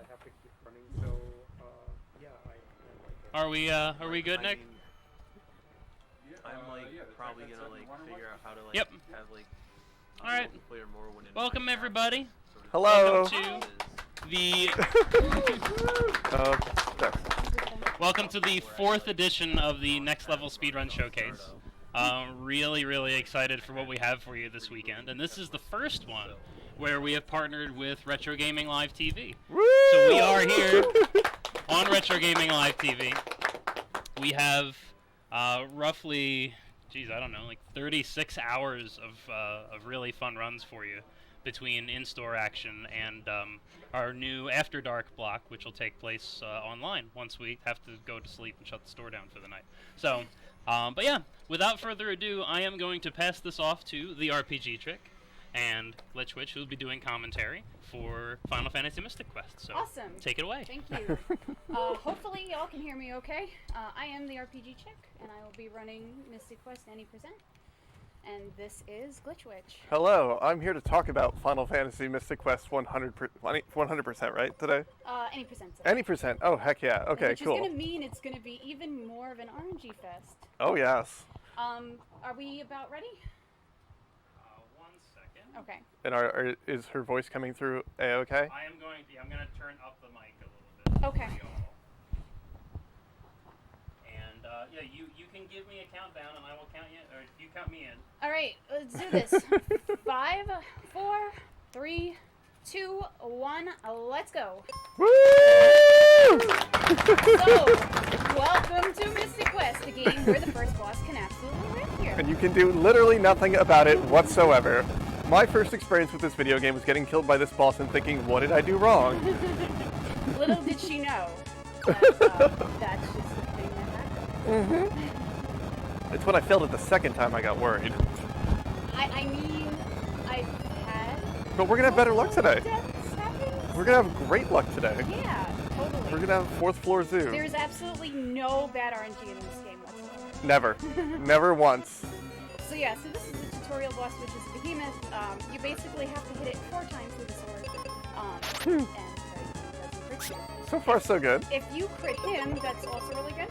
have to keep running. So yeah, I like it. Are we good, Nick? I'm like probably gonna like figure out how to like Yep. have like All right. player more when Welcome everybody. Hello. Welcome to the There. welcome to the 4th edition of the Next Level Speedrun Showcase. Really excited for what we have for you this weekend, and this is the first one where we have partnered with Retro Gaming Live TV. Woo! So we are here on Retro Gaming Live TV. We have roughly, geez, I don't know, like 36 hours of really fun runs for you between in-store action and our new After Dark block, which will take place online once we have to go to sleep and shut the store down for the night. So, but yeah, without further ado, I am going to pass this off to theRPGchick and Glitchwitch, who will be doing commentary for Final Fantasy Mystic Quest. So Awesome. Take it away. Thank you. Hopefully y'all can hear me okay. I am the RPGchick, and I will be running Mystic Quest Any%. And this is Glitchwitch. Hello, I'm here to talk about Final Fantasy Mystic Quest 100%, right, today? Any percent. Any percent? Oh, heck yeah. Okay, Which cool. is going to mean it's going to be even more of an RNG fest. Oh, yes. Are we about ready? 1 second. Okay. And is her voice coming through A-okay? I'm going to turn up the mic a little bit. Okay. For y'all. And yeah, you can give me a countdown, and I will count you, or you count me in. All right, let's do this. 5, 4, 3, 2, 1, let's go. Woo! So, welcome to Mystic Quest, the game where the first boss can absolutely live here. And you can do literally nothing about it whatsoever. My first experience with this video game was getting killed by this boss and thinking, what did I do wrong? Little did she know that that's just the thing that happened. Mm-hmm. It's when I failed it the second time I got worried. I mean, I've had... But we're going to have better luck today. deaths happen. We're going to have great luck today. Yeah, totally. We're going to have 4th floor zoo. There's absolutely no bad RNG in this game whatsoever. Never. Never once. So yeah, so this is the tutorial boss, which is Behemoth. You basically have to hit it 4 times with a sword, and it doesn't crit you. So far, so good. If you crit him, that's also really good.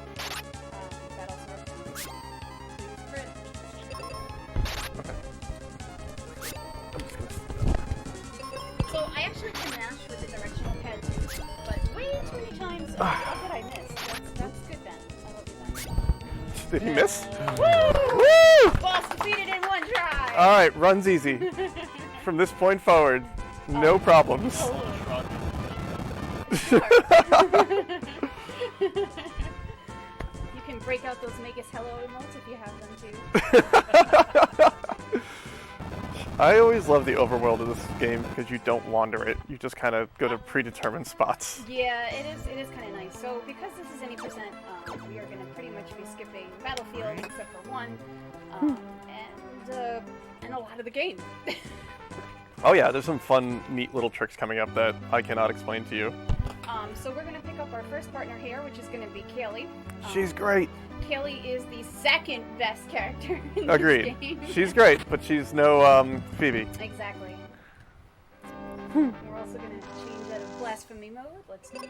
That also works. So you crit. So I actually can mash with the directional pad too, but way too many times. How could I miss? That's good then. I love you then. Did he miss? Woo! Woo! Boss defeated in 1 try! Alright, runs easy. From this point forward, no problems. You can break out those Make Us Hello emotes if you have them too. I always love the overworld of this game because you don't wander it. You just kind of go to predetermined spots. Yeah, it is kind of nice. So because this is any percent, we are going to pretty much be skipping Battlefield except for 1, and a lot of the game. Oh yeah, there's some fun, neat little tricks coming up that I cannot explain to you. So we're going to pick up our first partner here, which is going to be Kaylee. She's great. Kaylee is the second best character in Agreed. this game. She's great, but she's no Phoebe. Exactly. We're also going to change out of blasphemy mode. Let's do it.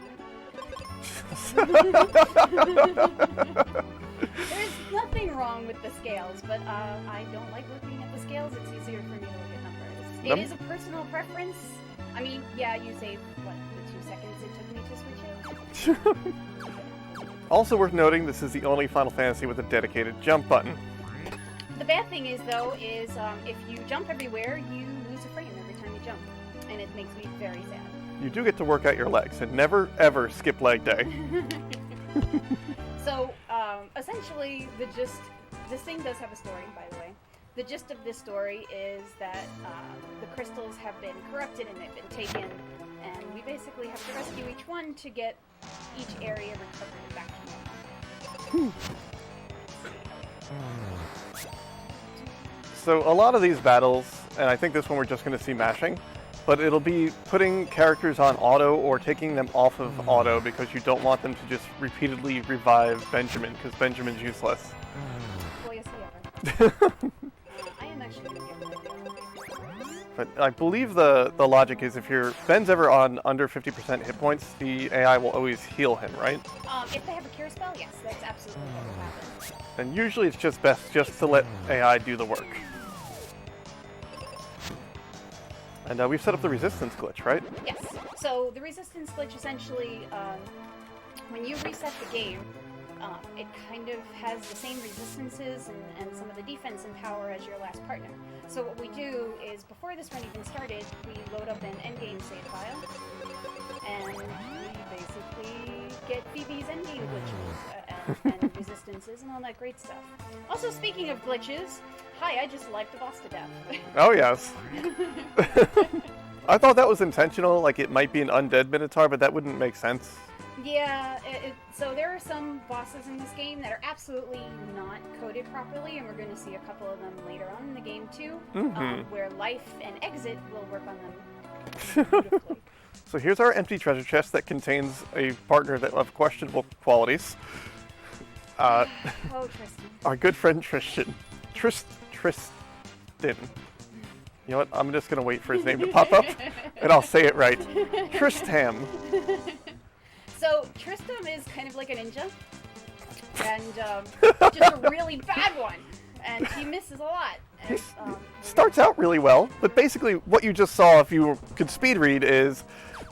There's nothing wrong with the scales, but I don't like looking at the scales. It's easier for me to look at numbers. It is a personal preference. I mean, yeah, you save, what, the 2 seconds it took me to switch it? Also worth noting, this is the only Final Fantasy with a dedicated jump button. The bad thing is, though, is if you jump everywhere, you lose a frame every time you jump. And it makes me very sad. You do get to work out your legs, and never, ever skip leg day. So, essentially, this thing does have a story, by the way. The gist of this story is that the crystals have been corrupted and they've been taken, and we basically have to rescue each one to get each area recovered back to normal. So a lot of these battles, and I think this one we're just going to see mashing, but it'll be putting characters on auto or taking them off of auto because you don't want them to just repeatedly revive Benjamin, because Benjamin's useless. Well, yes, we are. I am actually going to get rid of the But I believe the logic is if Ben's ever on under 50% hit points, the AI will always heal him, right? If they have a cure spell, yes, that's absolutely what will happen. And usually it's just best just to let AI do the work. And we've set up the resistance glitch, right? Yes. So the resistance glitch essentially, when you reset the game, it kind of has the same resistances and some of the defense and power as your last partner. So what we do is, before this run even started, we load up an endgame save file, and we basically get Phoebe's endgame glitches and resistances and all that great stuff. Also, speaking of glitches, hi, I just liked the boss to death. Oh, yes. I thought that was intentional, like it might be an undead Minotaur, but that wouldn't make sense. Yeah, so there are some bosses in this game that are absolutely not coded properly, and we're going to see a couple of them later on in the game too, where life and exit will work on them beautifully. So here's our empty treasure chest that contains a partner that of questionable qualities. Oh, Tristan. Our good friend Tristan. Tristan. You know what? I'm just going to wait for his name to pop up, and I'll say it right. Tristam. So Tristram is kind of like a ninja, and just a really bad one, and he misses a lot. And, Starts out really well, but basically what you just saw, if you could speed read, is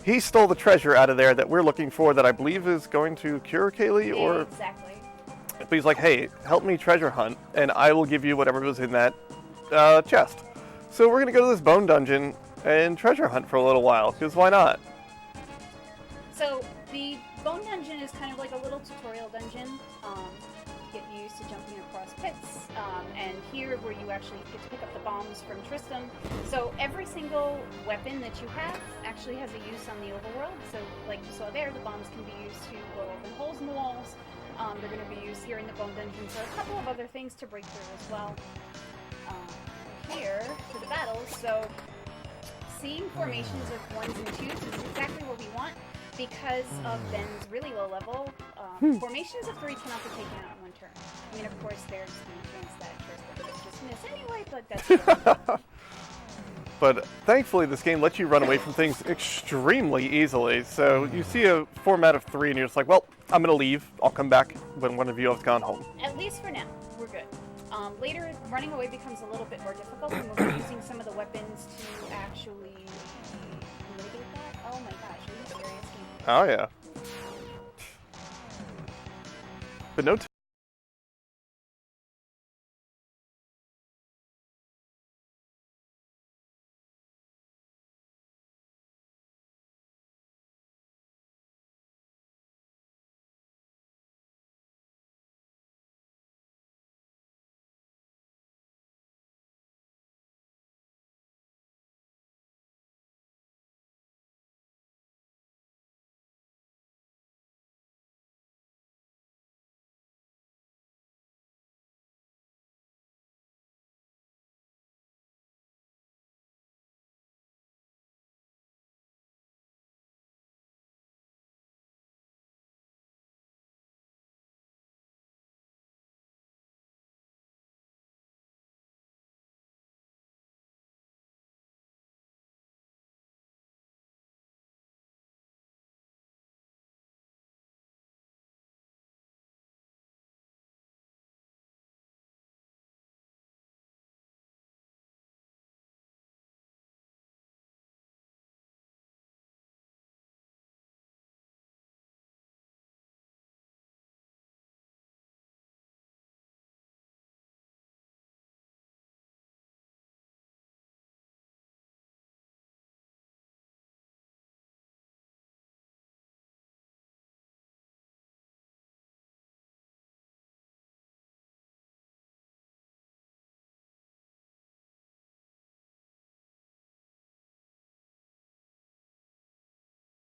he stole the treasure out of there that we're looking for that I believe is going to cure Kaylee, or... Exactly. But he's like, hey, help me treasure hunt, and I will give you whatever was in that chest. So we're going to go to this bone dungeon and treasure hunt for a little while, because why not? So the bone dungeon is kind of like a little tutorial dungeon. Get used to jumping across pits, and here where you actually get to pick up the bombs from Tristram. So every single weapon that you have actually has a use on the overworld. So like you saw there, the bombs can be used to blow open holes in the walls. They're going to be used here in the bone dungeon for a couple of other things to break through as well. Here for the battles, so seeing formations of 1s and 2s is exactly what we want. Because of Ben's really low level, formations of 3 cannot be taken out in one turn. I mean, of course, there's the chance that Tristan would just miss anyway, but that's... But thankfully, this game lets you run away from things extremely easily. So you see a format of 3, and you're just like, well, I'm going to leave. I'll come back when one of you has gone home. At least for now, we're good. Later, running away becomes a little bit more difficult, and we'll be using some of the weapons to actually mitigate that. Oh my gosh, are you serious? Oh, yeah. But no...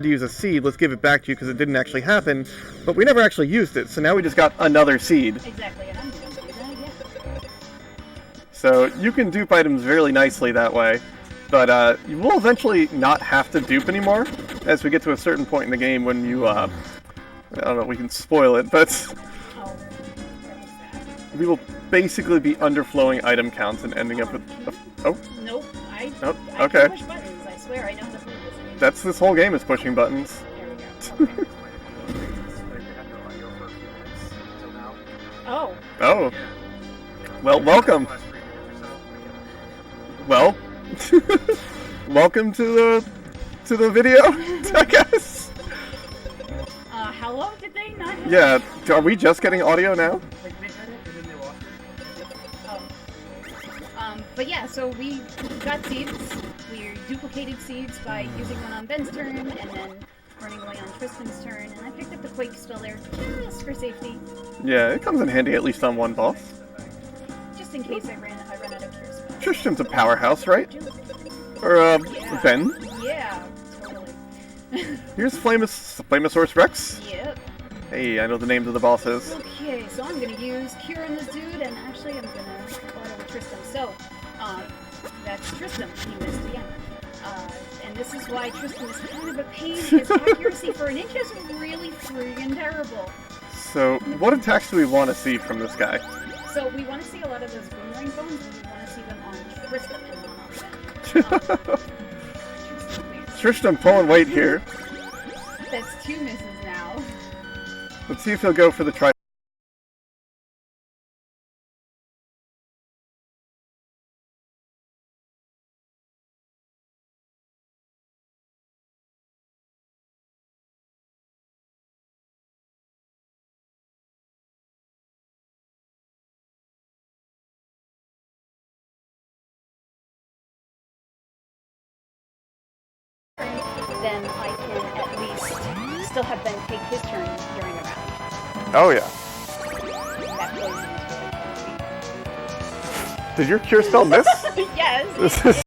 To use a seed, let's give it back to you because it didn't actually happen, but we never actually used it, so now we just got another seed. Exactly, and I'm going to do that again. So you can dupe items very nicely that way, but you will eventually not have to dupe anymore as we get to a certain point in the game when you, I don't know, we can spoil it, but we will basically be underflowing item counts and ending up with... Oh? Nope, Oh, I okay. can push buttons. I swear, I know how to play this. That's this whole game is pushing buttons. There we go. Okay. Oh. Oh. Well, welcome. Well, welcome to the video, I guess. How long did they not have? Yeah, are we just getting audio now? But yeah, so we got seeds. We duplicated seeds by using one on Ben's turn and then running away on Tristan's turn. And I picked up the Quake spell there just for safety, Yeah, it comes in handy at least on one boss. just in case I run out of cure spells. Tristan's a powerhouse, right? Or, Yeah. Ben? Yeah, totally. Here's Flamosaurus Rex. Yep. Hey, I know the names of the bosses. Okay, so I'm gonna use Cure on this dude, and actually I'm gonna auto Tristan. So, that's Tristan. He missed again. And this is why Tristan is kind of a pain. His accuracy for a ninja is really friggin' terrible. So, what attacks do we want to see from this guy? So we want to see a lot of those boomerang bones, and we want to see them on Tristan and not on Ben. Tristan, please. Tristan pulling weight here. That's 2 misses now. Let's see if he'll go for the try. Then I can at least still have Ben take his turn during a round. Oh yeah. That poison is really Did your cure spell miss? fun. Yes. This is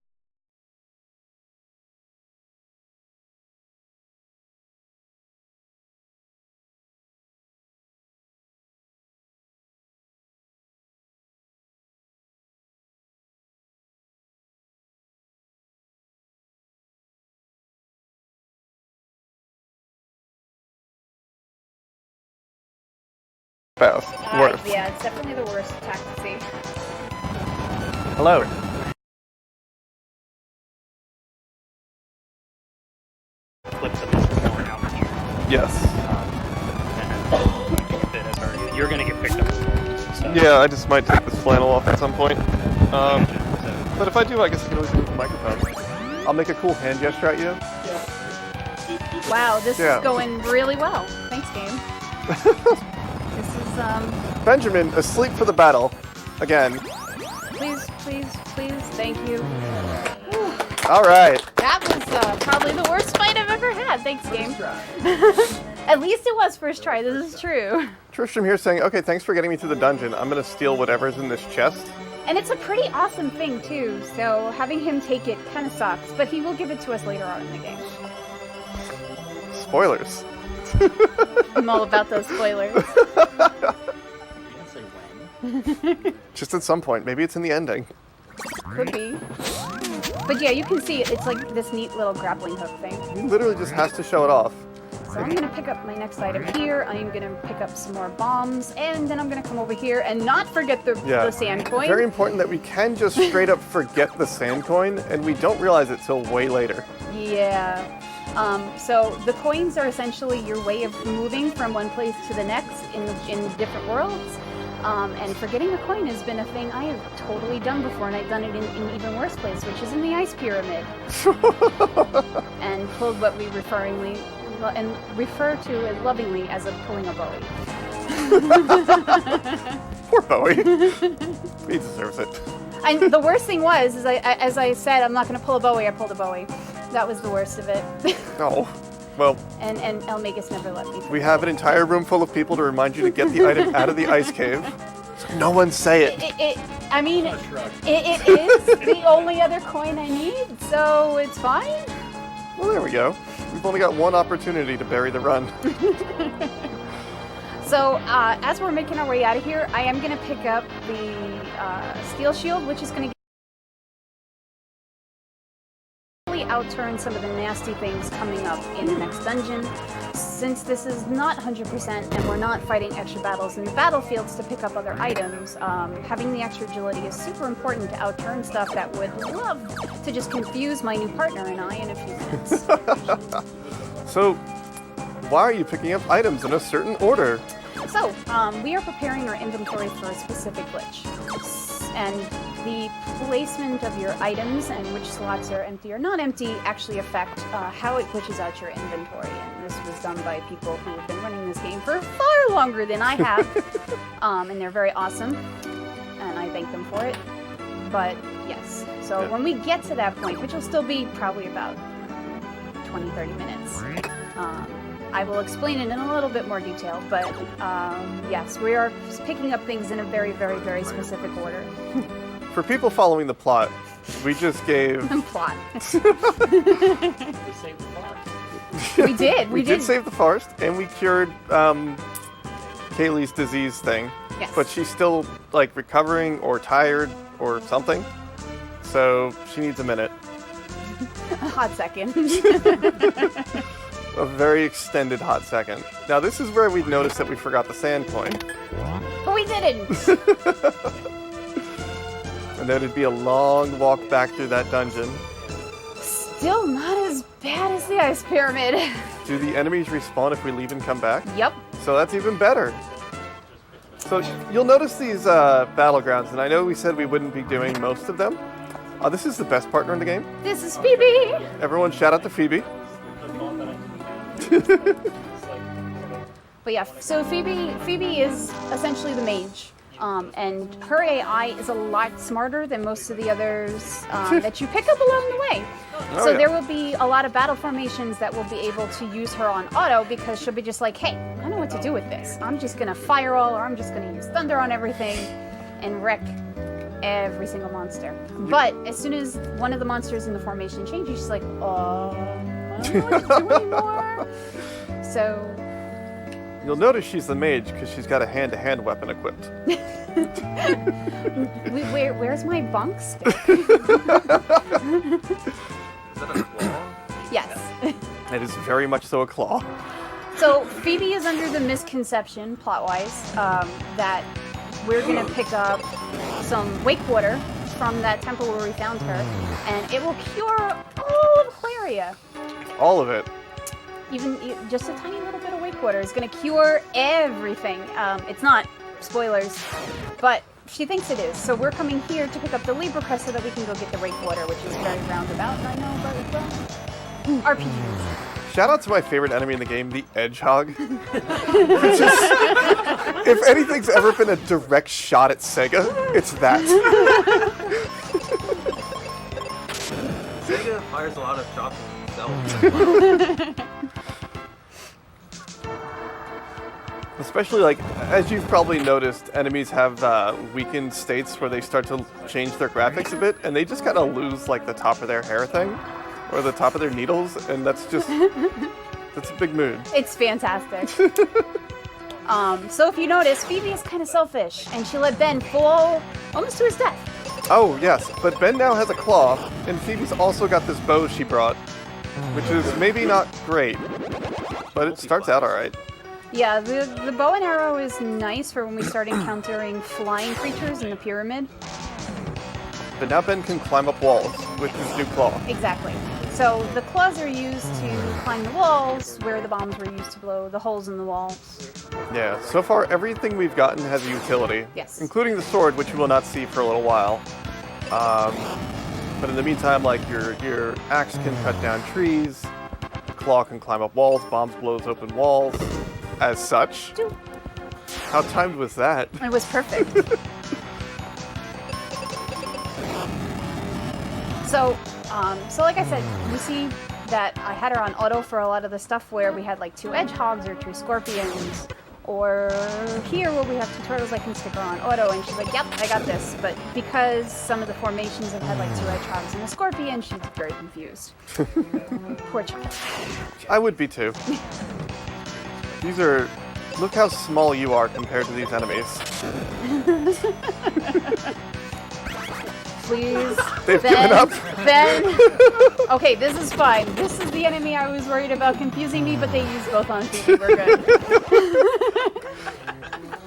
fast. Worse. Yeah, it's definitely the worst attack to see. Hello. Flips of this corn out here. Yes. You're gonna get picked up. So. Yeah, I just might take this flannel off at some point. So, But if I do, I guess I can always move the microphone. I'll make a cool hand gesture at you. Wow, this Yeah. is going really well. Thanks, game. This is, Benjamin, asleep for the battle. Again. please, thank you. Alright. That was probably the worst fight I've ever had. Thanks, game. At least it was first try, this is true. Tristram here saying, okay, thanks for getting me through the dungeon. I'm gonna steal whatever's in this chest. And it's a pretty awesome thing, too, so having him take it kind of sucks, but he will give it to us later on in the game. Spoilers. I'm all about those spoilers. Just at some point. Maybe it's in the ending. Could be. But yeah, you can see it's like this neat little grappling hook thing. He literally just has to show it off. So I'm gonna pick up my next item here. I'm gonna pick up some more bombs, and then I'm gonna come over here and not forget the sand coin. Very important that we can just straight up forget the sand coin, and we don't realize it till way later. Yeah. So the coins are essentially your way of moving from one place to the next in different worlds. And forgetting a coin has been a thing I have totally done before, and I've done it in an even worse place, which is in the ice pyramid. And pulled what we refer to as lovingly as pulling a Bowie. Poor Bowie. He deserves it. And the worst thing was, is as I said, I'm not going to pull a Bowie, I pulled a Bowie. That was the worst of it. Oh. Well, and Elmagus never let me. We have an entire room full of people to remind you to get the item out of the ice cave. So no one say it. It is the only other coin I need, so it's fine. Well, there we go. We've only got one opportunity to bury the run. So, as we're making our way out of here, I am going to pick up the steel shield, which is going to outturn some of the nasty things coming up in the next dungeon. Since this is not 100% and we're not fighting extra battles in the battlefields to pick up other items, having the extra agility is super important to outturn stuff that would love to just confuse my new partner and I in a few minutes. So, why are you picking up items in a certain order? So, we are preparing our inventory for a specific glitch. And the placement of your items and which slots are empty or not empty actually affect how it glitches out your inventory. And this was done by people who have been running this game for far longer than I have. And they're very awesome. And I thank them for it. But, yes. So, when we get to that point, which will still be probably about 20, 30 minutes, I will explain it in a little bit more detail, but yes, we are picking up things in a very, very, very specific order. For people following the plot, we just gave... Plot. We saved the forest. We did. We did save the forest, and we cured Kaylee's disease thing. Yes. But she's still, like, recovering or tired or something. So she needs a minute. A hot second. A very extended hot second. Now this is where we'd noticed that we forgot the sand coin. But we didn't. And then it'd be a long walk back through that dungeon. Still not as bad as the ice pyramid. Do the enemies respawn if we leave and come back? Yep. So that's even better. So you'll notice these battlegrounds, and I know we said we wouldn't be doing most of them. This is the best partner in the game. This is Phoebe. Everyone shout out to Phoebe. But yeah, so Phoebe is essentially the mage. And her AI is a lot smarter than most of the others that you pick up along the way. Oh, So yeah. there will be a lot of battle formations that will be able to use her on auto because she'll be just like, hey, I know what to do with this. I'm just going to fireball or I'm just going to use thunder on everything and wreck every single monster. But as soon as one of the monsters in the formation changes, she's like, I don't know what to do anymore. So... You'll notice she's the mage because she's got a hand-to-hand weapon equipped. Where's my bunk stick? Is that a claw? Yes. It is very much so a claw. So Phoebe is under the misconception, plot-wise, that we're going to pick up some wake water from that temple where we found her, and it will cure all of Claria. All of it. Even just a tiny little bit of wake water is going to cure everything. It's not, spoilers, but she thinks it is. So we're coming here to pick up the Libra crest so that we can go get the wake water, which is very roundabout, I know, but RPG. Shout out to my favorite enemy in the game, the Edgehog. If anything's ever been a direct shot at Sega, it's that. Sega fires a lot of shots at itself. Especially, like, as you've probably noticed, enemies have weakened states where they start to change their graphics a bit, and they just kind of lose, like, the top of their hair thing, or the top of their needles, and that's just, that's a big mood. It's fantastic. So if you notice, Phoebe is kind of selfish, and she let Ben fall almost to his death. Oh, yes, but Ben now has a claw, and Phoebe's also got this bow she brought, which is maybe not great, but it starts out alright. Yeah, the bow and arrow is nice for when we start encountering flying creatures in the pyramid. But now Ben can climb up walls with his new claw. Exactly. So the claws are used to climb the walls, where the bombs were used to blow the holes in the walls. Yeah, so far everything we've gotten has a utility. Yes. Including the sword, which you will not see for a little while. But in the meantime, like, your axe can cut down trees, claw can climb up walls, bombs blows open walls. As such. How timed was that? It was perfect. So like I said, you see that I had her on auto for a lot of the stuff where we had like 2 edgehogs or 2 scorpions, or here where we have 2 turtles, I can stick her on auto, and she's like, yep, I got this. But because some of the formations have had like 2 edgehogs and a scorpion, she's very confused. Poor child. I would be too. These are... Look how small you are compared to these enemies. please. They've Ben, given up. Ben. Okay, this is fine. This is the enemy I was worried about confusing me, but they used both on Phoebe. We're good.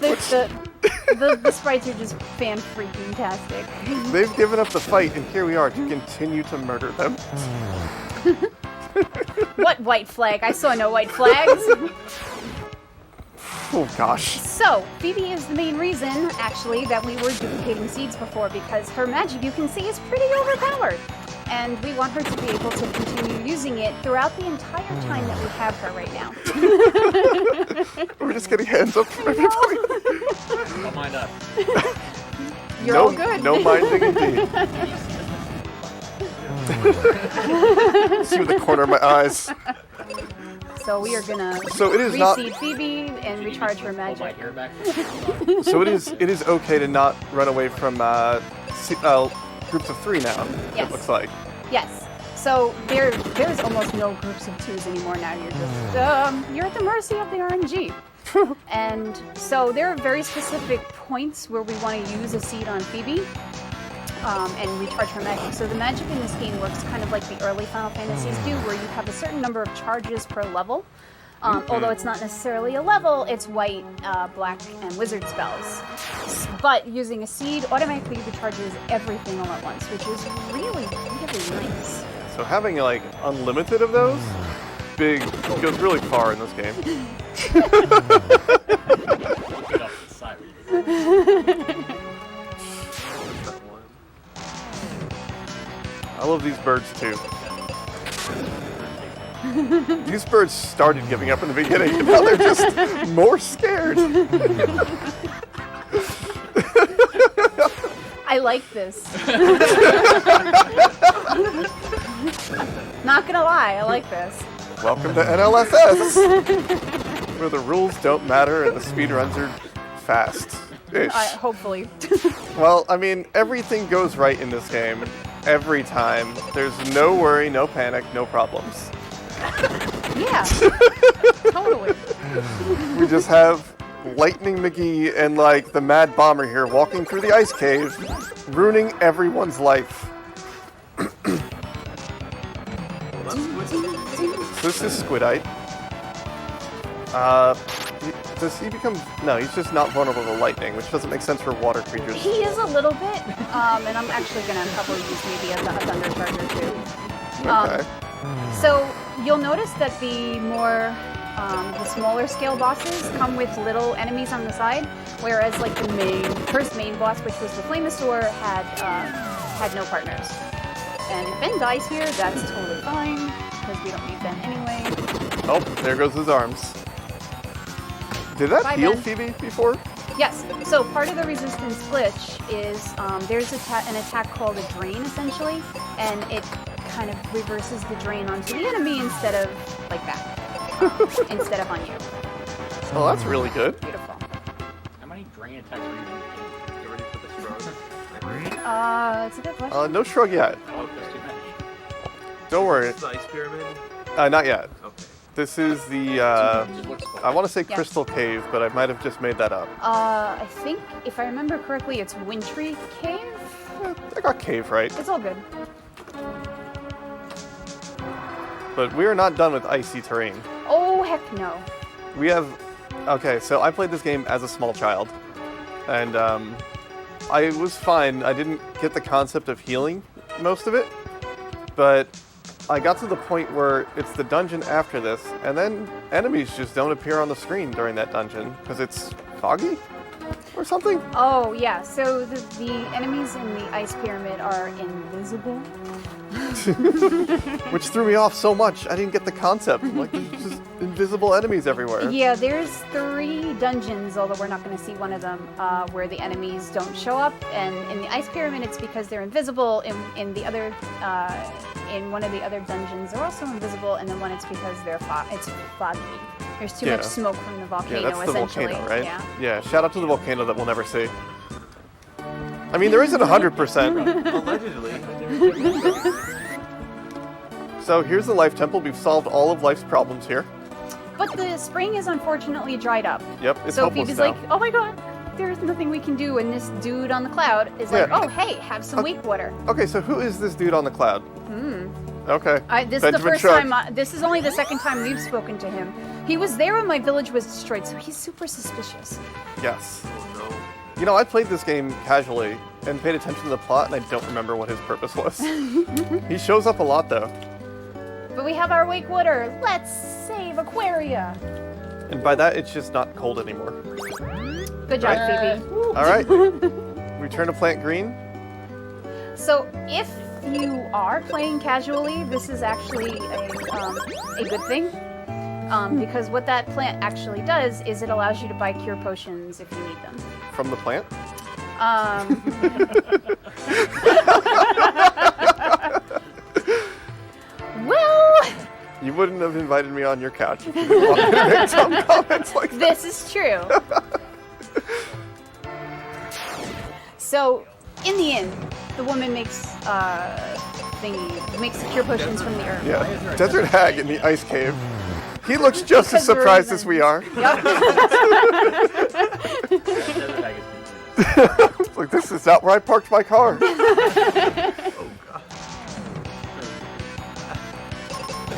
The sprites are just fan-freaking-tastic. They've given up the fight, and here we are to continue to murder them. What white flag? I saw no white flags. Oh gosh. So, Phoebe is the main reason, actually, that we were duplicating seeds before, because her magic, you can see, is pretty overpowered. And we want her to be able to continue using it throughout the entire time that we have her right now. We're just getting hands up from everybody. Don't mind us. You're all good. No minding indeed. See with the corner of my eyes. So we are gonna reseed Phoebe and recharge her magic. So it is okay to not run away from groups of 3 now. Yes. It looks like. Yes. So there's almost no groups of 2s anymore now. You're just you're at the mercy of the RNG. And so there are very specific points where we want to use a seed on Phoebe. And recharge her magic. So the magic in this game works kind of like the early Final Fantasies do, where you have a certain number of charges per level. Although it's not necessarily a level, it's white, black, and wizard spells. But using a seed automatically recharges everything all at once, which is really, really nice. So having like unlimited of those, goes really far in this game. I love these birds too. These birds started giving up in the beginning, and now they're just more scared. I like this. Not gonna lie, I like this. Welcome to NLSS, where the rules don't matter and the speedruns are fast-ish. Hopefully. Well, I mean, everything goes right in this game. Every time. There's no worry, no panic, no problems. Yeah. Totally. We just have Lightning McGee and like the Mad Bomber here walking through the ice cave, ruining everyone's life. This is Squidite. Does he become... No, he's just not vulnerable to lightning, which doesn't make sense for water creatures. He is a little bit, and I'm actually going to probably use maybe a Thunder Charger too. Okay. So you'll notice that the the smaller scale bosses come with little enemies on the side, whereas like the first main boss, which was the Flamosaur, had no partners. And if Ben dies here, that's totally fine, because we don't need Ben anyway. Oh, there goes his arms. Did that heal Ben. Phoebe before? Yes. So part of the resistance glitch is there's an attack called a drain, essentially, and it kind of reverses the drain onto the enemy instead of like that, instead of on you. Oh, that's really good. Beautiful. How many drain attacks are you doing? You ready for the shrug? It's a good question. No shrug yet. Oh, there's too many. Don't worry. Is this the ice pyramid? Not yet. Okay. This is the, It looks cool. I want to say Yeah. Crystal Cave, but I might have just made that up. I think, if I remember correctly, it's Wintry Cave? I got cave right. It's all good. But we are not done with icy terrain. Oh, heck no. We have... Okay, so I played this game as a small child. And, I was fine. I didn't get the concept of healing most of it. But I got to the point where it's the dungeon after this, and then enemies just don't appear on the screen during that dungeon, because it's foggy? Or something? Oh, yeah. So the enemies in the ice pyramid are invisible. Which threw me off so much. I didn't get the concept. I'm like, there's just invisible enemies everywhere. Yeah, there's 3 dungeons, although we're not going to see one of them, where the enemies don't show up. And in the ice pyramid, it's because they're invisible. In the other, in one of the other dungeons, they're also invisible. And then one, it's because it's foggy. There's too much smoke from the volcano, Yeah, that's the essentially. volcano, right? Yeah. Shout out to the volcano that we'll never see. I mean, there isn't 100%. Allegedly. So here's the Life Temple. We've solved all of life's problems here. But the spring is unfortunately dried up. Yep, it's So hopeless Phoebe's now. like, oh my god, there's nothing we can do, and this dude on the cloud is like, Yeah. oh, hey, have some wake water. Okay, so who is this dude on the cloud? Okay. This is the Benjamin first Shark. time, this is only the second time we've spoken to him. He was there when my village was destroyed, so he's super suspicious. Yes. Oh You know, I played this game casually and paid attention to the plot, and I don't remember what his purpose was. He shows up a lot, though. But we have our wake water. Let's save Aquaria. And by that, it's just not cold anymore. Good job, Phoebe. All right. Return to plant green. So if you are playing casually, this is actually a good thing. Because what that plant actually does is it allows you to buy cure potions if you need them. From the plant? Well, You wouldn't have invited me on your couch if you didn't want me to make some comments like that. this is true. So, in the end, the woman makes makes the cure potions from the herb. Yeah, Desert Hag in the ice cave. He looks just as Because we're surprised even. as we are. Yep. It's like, this is not where I parked my car.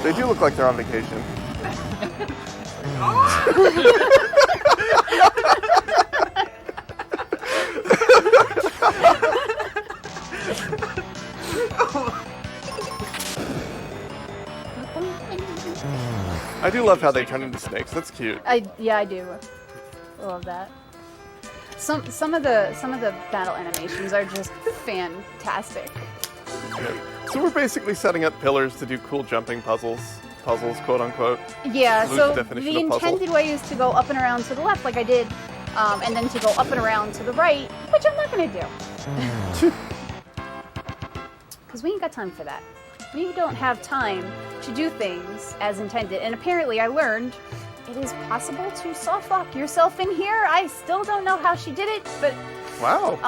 They do look like they're on vacation. I do love how they turn into snakes. That's cute. Yeah, I do. Love that. Some of the battle animations are just fantastic. So we're basically setting up pillars to do cool jumping puzzles, quote unquote. Yeah, Loose so definition the of puzzle. intended way is to go up and around to the left like I did, and then to go up and around to the right, which I'm not going to do. Because we ain't got time for that. We don't have time to do things as intended. And apparently I learned it is possible to soft lock yourself in here. I still don't know how she did it, but Wow.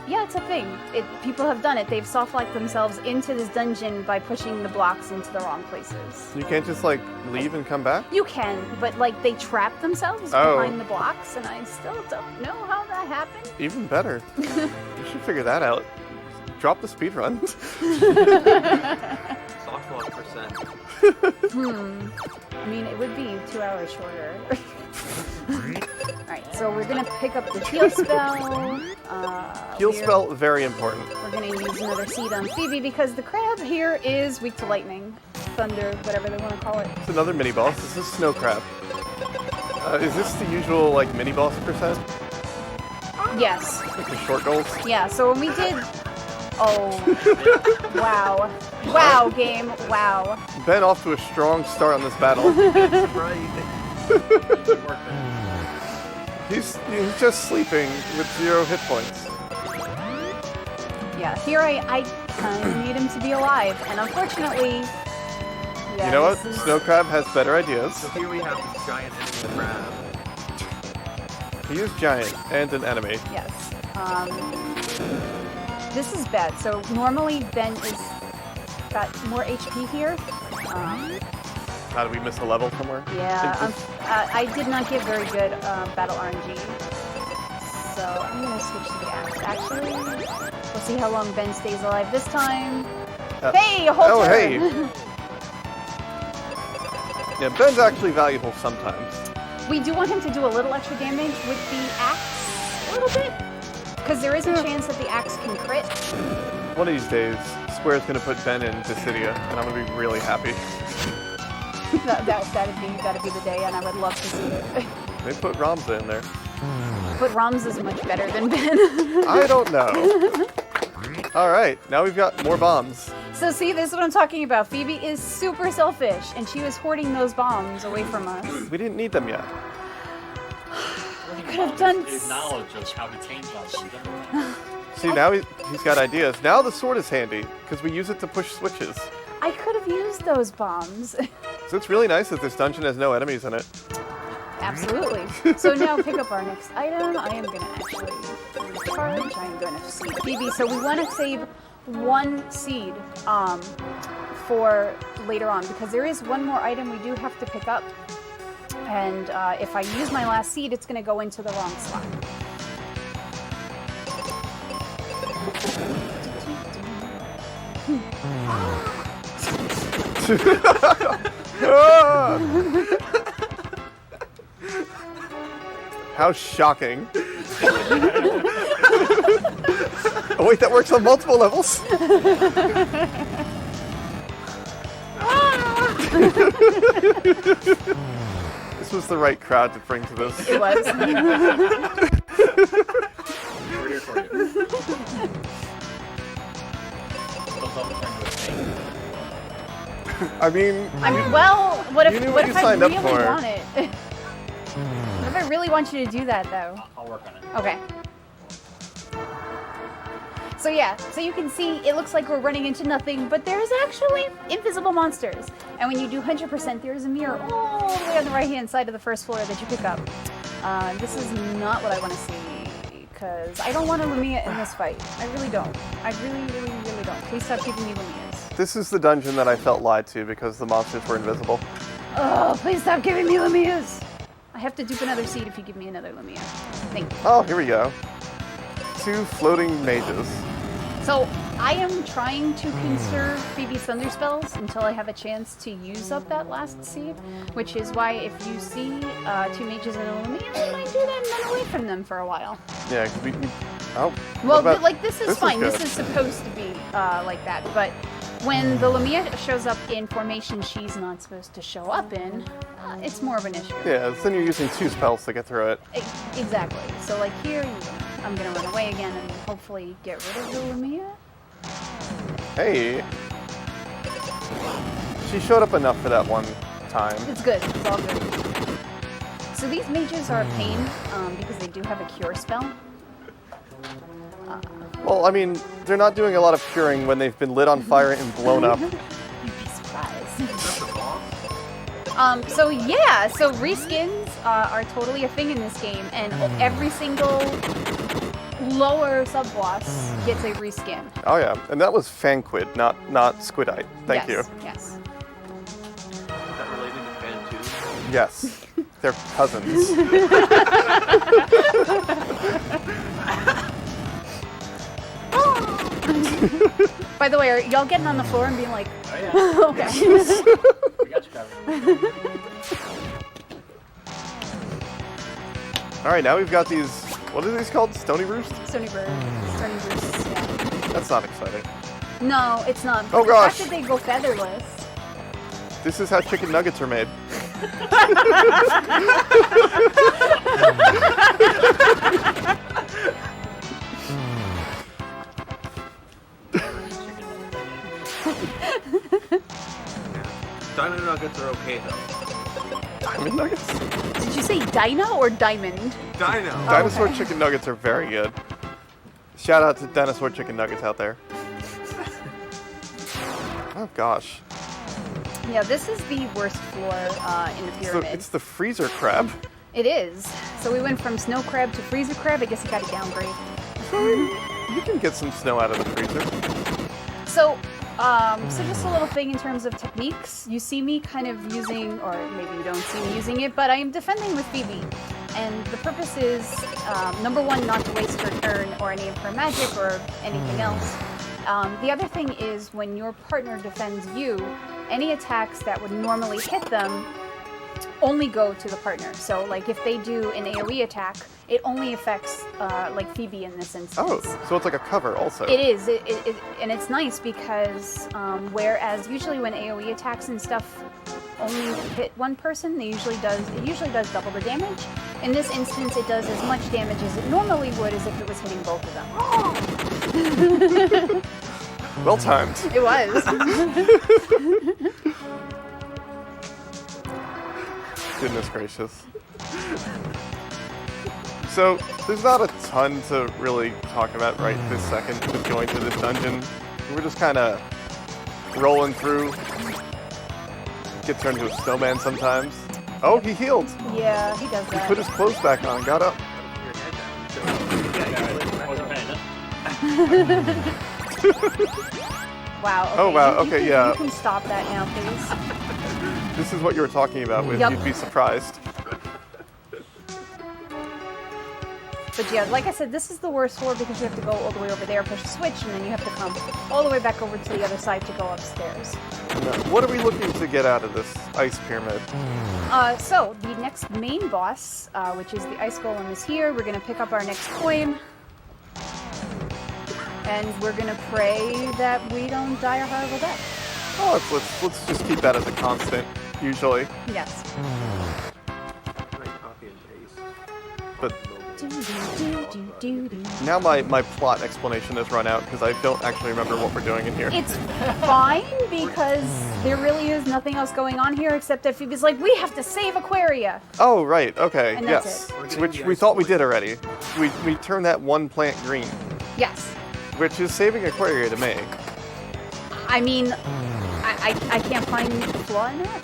yeah, it's a thing. People have done it. They've soft locked themselves into this dungeon by pushing the blocks into the wrong places. You can't just like leave and come back? You can, but like they trap themselves Oh. behind the blocks, and I still don't know how that happened. Even better. You should figure that out. Drop the speed run. Softball percent. I mean, it would be 2 hours shorter. Alright, so we're gonna pick up the heal spell. Heal we're- spell, very important. We're gonna use another seed on Phoebe because the crab here is weak to lightning, thunder, whatever they want to call it. It's another mini boss. This is Snow Crab. Is this the usual like mini boss percent? Yes. Like the short goals? Yeah, so when we did... Oh. Wow. Wow, game. Wow. Ben off to a strong start on this battle. Right. He's just sleeping with 0 hit points. Yeah, here I kind of need him to be alive, and unfortunately... Yeah, You know what? this is- Snow Crab has better ideas. So here we have this giant enemy crab. He is giant and an enemy. Yes. This is bad. So normally Ben is got more HP here. How did we miss a level somewhere? Yeah, I did not get very good battle RNG. So I'm gonna switch to the axe. Actually, we'll see how long Ben stays alive this time. Hey, hold oh, turn. hey. Yeah, Ben's actually valuable sometimes. We do want him to do a little extra damage with the axe, a little bit, because there is a chance that the axe can crit. One of these days, Square's gonna put Ben in Dissidia, and I'm gonna be really happy. that'd be the day, and I would love to see it. They put Ramza in there. But Rams is much better than Ben. I don't know. Alright, now we've got more bombs. So see, this is what I'm talking about. Phoebe is super selfish, and she was hoarding those bombs away from us. We didn't need them yet. I could have done... His knowledge of how to tame bombs. See, now he's got ideas. Now the sword is handy, because we use it to push switches. I could have used those bombs. So it's really nice that this dungeon has no enemies in it. Absolutely. So now pick up our next item. I am going to actually recharge. I am going to save Phoebe. So we want to save one seed for later on, because there is one more item we do have to pick up. And if I use my last seed, it's going to go into the wrong slot. Ah! How shocking. Oh wait, that works on multiple levels. This was the right crowd to bring to this. It was. We're here for you. Don't love the friend with me. I mean, Well, what if you knew what what if you I signed up really for. want it? What if I really want you to do that though? I'll work on it. Okay. So yeah, so you can see it looks like we're running into nothing, but there's actually invisible monsters. And when you do 100%, there's a mirror all the way on the right-hand side of the first floor that you pick up. This is not what I want to see, because I don't want a Lumia in this fight. I really don't. I really, really, really don't. Please stop giving me Lumias. this is the dungeon that I felt lied to because the monsters were invisible. Oh, please stop giving me Lumias! I have to dupe another seed if you give me another Lumia. Thank you. Oh, here we go. 2 floating mages. So, I am trying to conserve Phoebe's Thunder Spells until I have a chance to use up that last seed, which is why if you see 2 mages and a Lumia, I might do that and run away from them for a while. Yeah, 'cause we oh. Well, what about- like, this is fine. good. This is supposed to be like that, but when the Lumia shows up in formation she's not supposed to show up in, it's more of an issue. Yeah, so then you're using 2 spells to get through it. Exactly. So, like, here, I'm gonna run away again and hopefully get rid of the Lumia. Hey. She showed up enough for that one time. It's good. It's all good. So these mages are a pain because they do have a cure spell. Well, I mean, they're not doing a lot of curing when they've been lit on fire and blown up. You'd be surprised. So yeah, so reskins are totally a thing in this game, and every single lower sub-boss gets a reskin. Oh yeah, and that was Fanquid, not Squidite. Thank you. Yes. Is that related to Fan 2? Yes, they're cousins. By the way, are y'all getting on the floor and being like, Oh yeah. okay. We got you covered. All right, now we've got these. What are these called? Stony Roost? Stony Roosts, yeah. That's not exciting. No, it's not. Oh, The gosh. fact that they go featherless. This is how chicken nuggets are made. Dino nuggets are okay though. Diamond nuggets? Did you say dino or diamond? Dino. Dinosaur okay. chicken nuggets are very good. Shout out to dinosaur chicken nuggets out there. Oh gosh. Yeah, this is the worst floor in the pyramid. It's the freezer crab. It is. So we went from snow crab to freezer crab. I guess it got a downgrade. You can get some snow out of the freezer. So, so just a little thing in terms of techniques. You see me kind of using, or maybe you don't see me using it, but I am defending with Phoebe. And the purpose is, number one, not to waste her turn or any of her magic or anything else. The other thing is when your partner defends you, any attacks that would normally hit them only go to the partner. So, like, if they do an AoE attack, it only affects, like, Phoebe in this instance. Oh, so it's like a cover also. It is, and it's nice because whereas usually when AoE attacks and stuff only hit one person, it usually does double the damage. In this instance, it does as much damage as it normally would as if it was hitting both of them. Well timed. It was. Goodness gracious. So, there's not a ton to really talk about right this second with going through this dungeon. We're just kind of rolling through. Get turned into a snowman sometimes. Oh, he healed. Yeah, he does He that. put his clothes back on and got up. I wasn't paying attention. Wow. Okay, Oh, wow, you okay, can, yeah. You can stop that now, please. This is what you were talking about with Yup. you'd be surprised. But yeah, like I said, this is the worst floor because you have to go all the way over there, push a switch, and then you have to come all the way back over to the other side to go upstairs. Now, what are we looking to get out of this ice pyramid? So, the next main boss, which is the ice golem, is here. We're going to pick up our next coin. And we're going to pray that we don't die a horrible death. Oh, let's just keep that as a constant, usually. Yes. Like copy and paste. But Do. now my plot explanation has run out because I don't actually remember what we're doing in here. It's fine because there really is nothing else going on here except that Phoebe's like, we have to save Aquaria. Oh, right, okay, And yes. that's Which we thought we did already. We turned that one plant green, Yes. which is saving Aquaria to me. I mean, I can't find a flaw in that.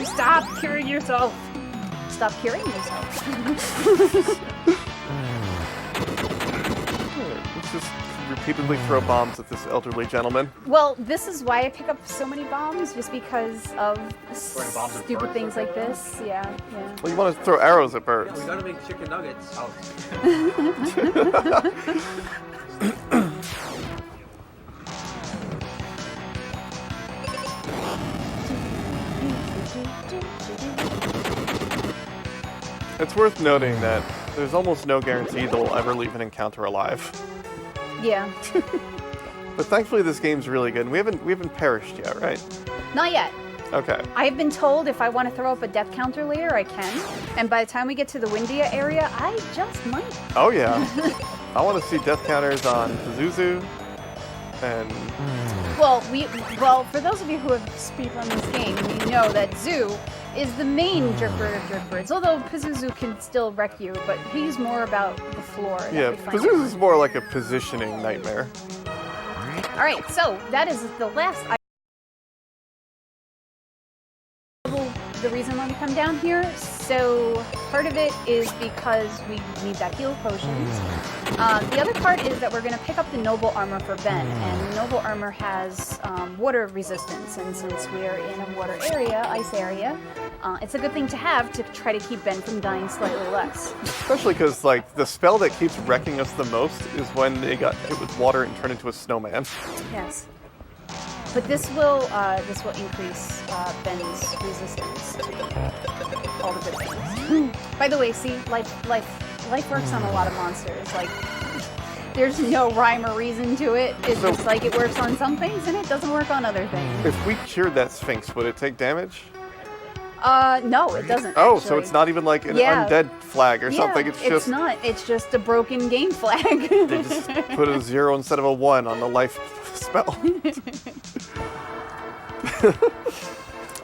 Stop curing yourself. Stop curing yourself. Let's just repeatedly throw bombs at this elderly gentleman. Well, this is why I pick up so many bombs, just because of bombs at stupid birds, things like this. Yeah. Well, you want to throw arrows at birds. We gotta make chicken nuggets. It's worth noting that there's almost no guarantee they'll ever leave an encounter alive. Yeah. But thankfully this game's really good. We haven't perished yet, right? Not yet. Okay. I have been told if I want to throw up a death counter later, I can. And by the time we get to the Windia area, I just might. Oh yeah. I want to see death counters on Pazuzu and Well, for those of you who have speedrun this game, we know that Zoo is the main jerkbird of jerkbirds. Although Pazuzu can still wreck you, but he's more about the floor. that yeah, we find Pazuzu's more like a positioning nightmare. All right, so that is the last. The reason why we come down here. So part of it is because we need that heal potions. The other part is that we're going to pick up the noble armor for Ben, and the noble armor has water resistance. And since we're in a water area, ice area, it's a good thing to have to try to keep Ben from dying slightly less. Especially because like the spell that keeps wrecking us the most is when they got hit with water and turned into a snowman. Yes. But this will increase Ben's resistance to all the good things. By the way, see, life works on a lot of monsters. Like, there's no rhyme or reason to it. It's So- just like it works on some things and it doesn't work on other things. If we cured that Sphinx, would it take damage? No, it doesn't. Oh, actually. so it's not even like an Yeah. undead flag or Yeah, something. It's just not. It's just a broken game flag. they just put a 0 instead of a 1 on the life spell.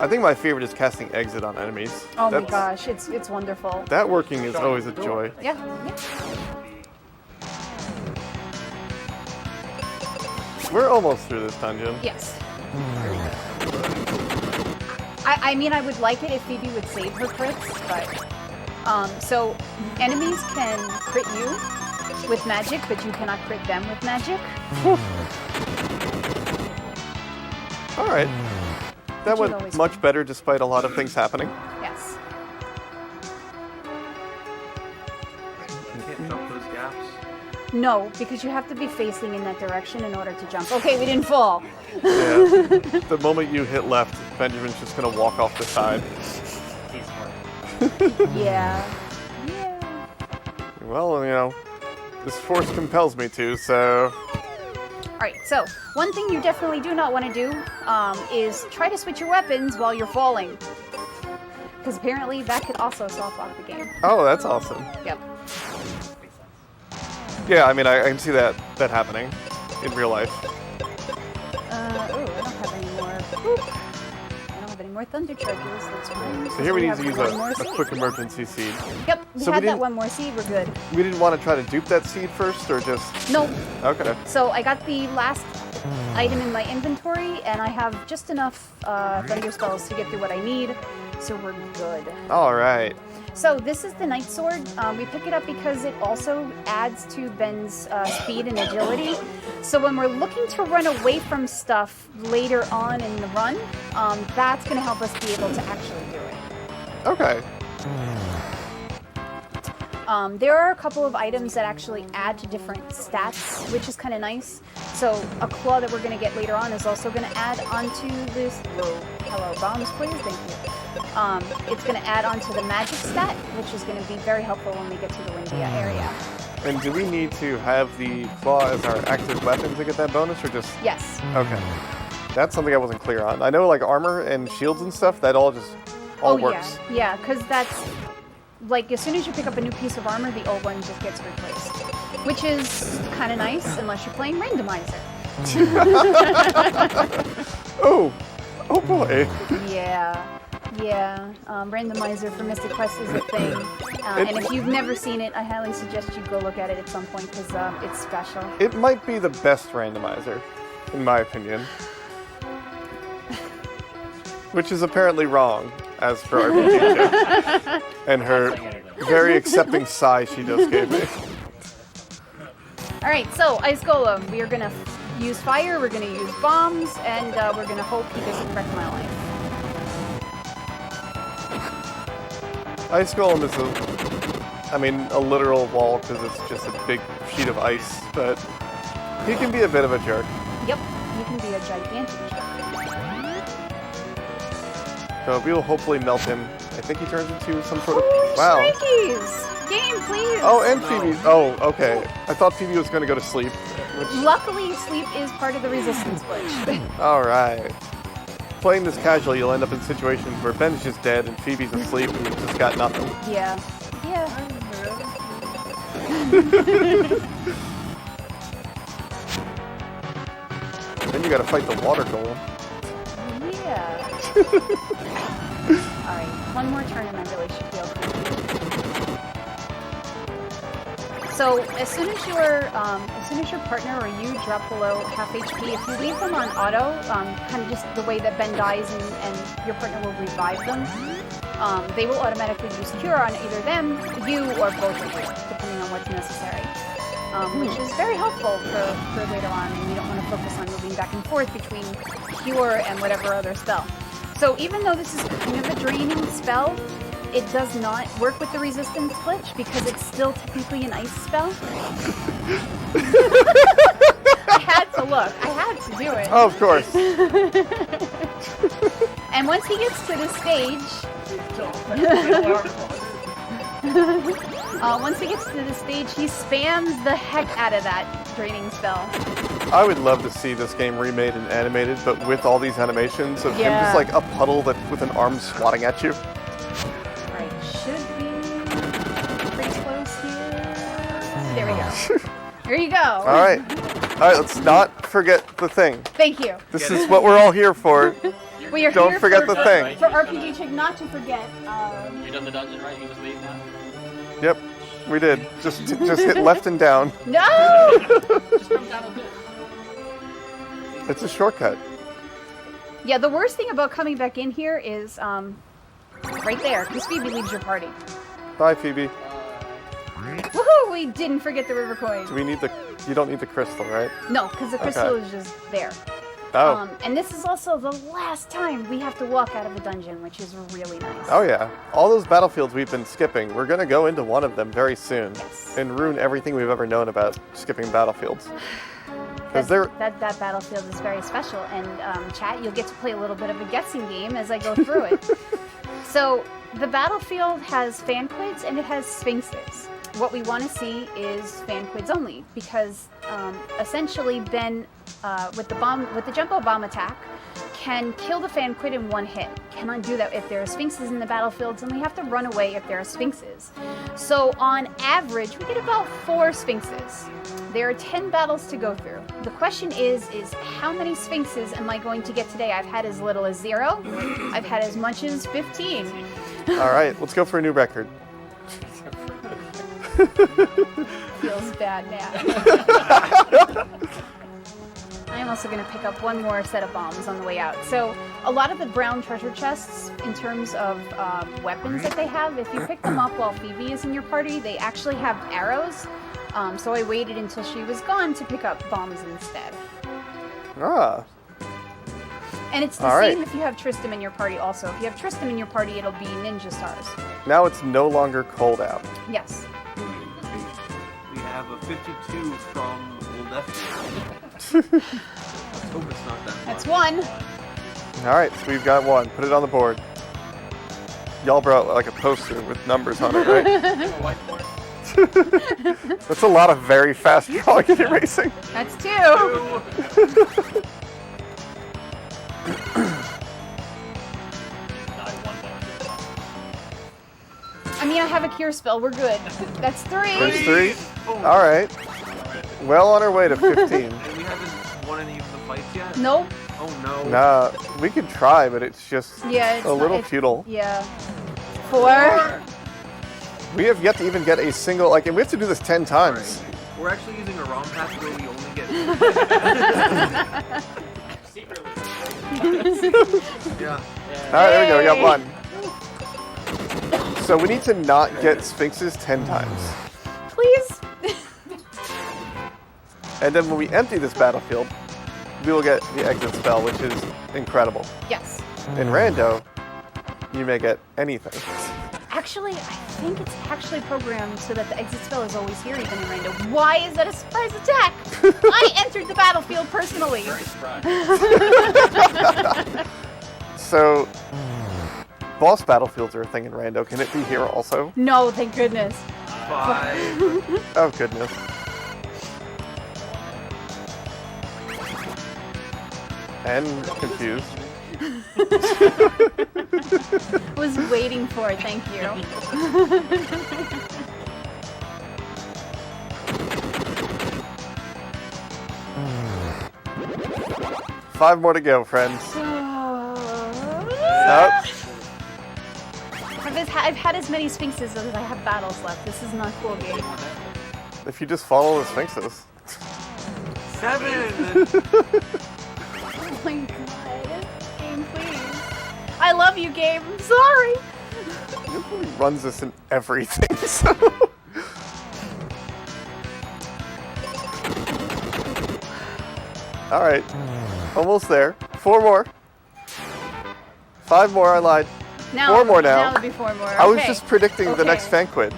I think my favorite is casting exit on enemies. Oh my That's- gosh, it's wonderful. That working is always a joy. Yeah. We're almost through this dungeon. Yes. I mean, I would like it if Phoebe would save her crits, but so enemies can crit you with magic, but you cannot crit them with magic. All right. That Which is went always much better despite a lot of things happening. Yes. You can't jump those gaps. No, because you have to be facing in that direction in order to jump. Okay, we didn't fall. Yeah. The moment you hit left, Benjamin's just gonna walk off the side. He's smart. Yeah. Well, you know, this force compels me to, so Alright, so one thing you definitely do not want to do is try to switch your weapons while you're falling. Because apparently that could also soft lock the game. oh, that's awesome. Yep. Yeah, I mean, I can see that happening in real life. I don't have any more. Boop. I don't have any more thunder charges. That's fine. So here we need have to use one more a seed. quick emergency seed. Yep, we So we had that didn't- one more seed. We're good. We didn't want to try to dupe that seed first, or just Nope. okay. So I got the last item in my inventory, and I have just enough thunder spells to get through what I need. So we're good. All right. So this is the Night Sword. We pick it up because it also adds to Ben's speed and agility. So when we're looking to run away from stuff later on in the run, that's going to help us be able to actually do it. Okay. There are a couple of items that actually add to different stats, which is kind of nice. So a claw that we're going to get later on is also going to add onto this. Hello, bombs, please. Thank you. It's going to add onto the magic stat, which is going to be very helpful when we get to the Windia area. And do we need to have the claw as our active weapon to get that bonus, or just? Yes. Okay. That's something I wasn't clear on. I know like armor and shields and stuff, that all works. Yeah, because that's like as soon as you pick up a new piece of armor, the old one just gets replaced, which is kind of nice unless you're playing randomizer. Oh boy. Yeah. Randomizer for Mystic Quest is a thing, and if you've never seen it, I highly suggest you go look at it at some point because it's special. It might be the best randomizer, in my opinion. Which is apparently wrong, as for RPGchick. And her very accepting sigh she just gave me. Alright, so Ice Golem, we are going to use fire, we're going to use bombs, and we're going to hope he doesn't wreck my life. Ice Golem is a literal wall because it's just a big sheet of ice, but he can be a bit of a jerk. Yep, he can be a gigantic jerk. So we will hopefully melt him. I think he turns into some sort of... Ooh, wow. Shrikies! Game, please! Oh, and Phoebe. Oh, okay. I thought Phoebe was going to go to sleep. Which... Luckily, sleep is part of the resistance glitch. Alright. Playing this casual, you'll end up in situations where Ben's just dead and Phoebe's asleep and you've just got nothing. Yeah. Then you gotta fight the water golem. Yeah. Alright, one more turn and I really should be okay. So as soon as your partner or you drop below half HP, if you leave them on auto, kind of just the way that Ben dies and your partner will revive them, they will automatically use cure on either them, you, or both of you, depending on what's necessary. Which is very helpful for later on, and you don't want to focus on moving back and forth between cure and whatever other spell. So even though this is kind of a draining spell, it does not work with the resistance glitch because it's still technically an ice spell. I had to look. I had to do it. Oh, of course. And once he gets to the stage... once he gets to the stage, he spams the heck out of that draining spell. I would love to see this game remade and animated, but with all these animations of him just like a puddle that with an arm swatting at you. Right, should be pretty close here. There we go. There you go. Alright, let's not forget the thing. Thank you. This is what we're all here for. We are Don't here forget for, the thing. For RPGchick not to forget. You done the dungeon right? You was leaving now? Yep, we did. Just hit left and down. No! Just come down a bit. It's a shortcut. Yeah, the worst thing about coming back in here is right there, because Phoebe leaves your party. Bye, Phoebe. Woohoo! We didn't forget the river coin. Do we need the... You don't need the crystal, right? No, because the crystal is just there. Oh. And this is also the last time we have to walk out of a dungeon, which is really nice. Oh yeah. All those battlefields we've been skipping, we're going to go into one of them very soon. Yes. And ruin everything we've ever known about skipping battlefields. That battlefield is very special, and chat, you'll get to play a little bit of a guessing game as I go through it. So, the battlefield has fanquids and it has sphinxes. What we want to see is fanquids only, because essentially Ben, with the jumbo bomb attack, can kill the fanquid in one hit. Cannot do that if there are sphinxes in the battlefields, and we have to run away if there are sphinxes. So on average, we get about 4 sphinxes. There are 10 battles to go through. The question is how many sphinxes am I going to get today? I've had as little as 0. I've had as much as 15. All right, let's go for a new record. Feels bad now. I'm also going to pick up one more set of bombs on the way out. So a lot of the brown treasure chests, in terms of weapons that they have, if you pick them up while Phoebe is in your party, they actually have arrows. So I waited until she was gone to pick up bombs instead. Ah. And it's the All right. same if you have Tristram in your party also. If you have Tristram in your party, it'll be Ninja Stars. Now it's no longer cold out. Yes. We have a 52 from Old Nephew. Let's hope it's not that That's much. one. All right, so we've got one. Put it on the board. Y'all brought like a poster with numbers on it, right? That's a lot of very fast drawing and erasing. That's 2. I mean, I have a cure spell. We're good. That's 3. There's 3. All right. Well on our way to 15. And we haven't won any of the fights yet? Nope. Oh no. Nah, we could try, but it's just Yeah, it's a little it's- futile. Yeah. 4. We have yet to even get a single, like, and we have to do this 10 times. We're actually using a ROM pack where we only get. Yeah. All right, there we go. We got one. So we need to not get Sphinxes 10 times. Please. And then when we empty this battlefield, we will get the exit spell, which is incredible. Yes. In Rando, you may get anything. Actually, I think it's actually programmed so that the exit spell is always here, even in random. Why is that a surprise attack? I entered the battlefield personally. So, boss battlefields are a thing in Rando. Can it be here also? No, thank goodness. 5. Oh, goodness. And confused. Was waiting for it, thank you. 5 more to go, friends. Nope. I've had as many Sphinxes as I have battles left. This is not a cool game. If you just follow the Sphinxes. 7. Oh my god. Game, please. I love you, game. I'm sorry. He runs this in everything, so... Alright. Almost there. 4 more. 5 more, I lied. Now, 4 more now. Now it'll be 4 more. I was Okay. just predicting the next Okay. Fanquid.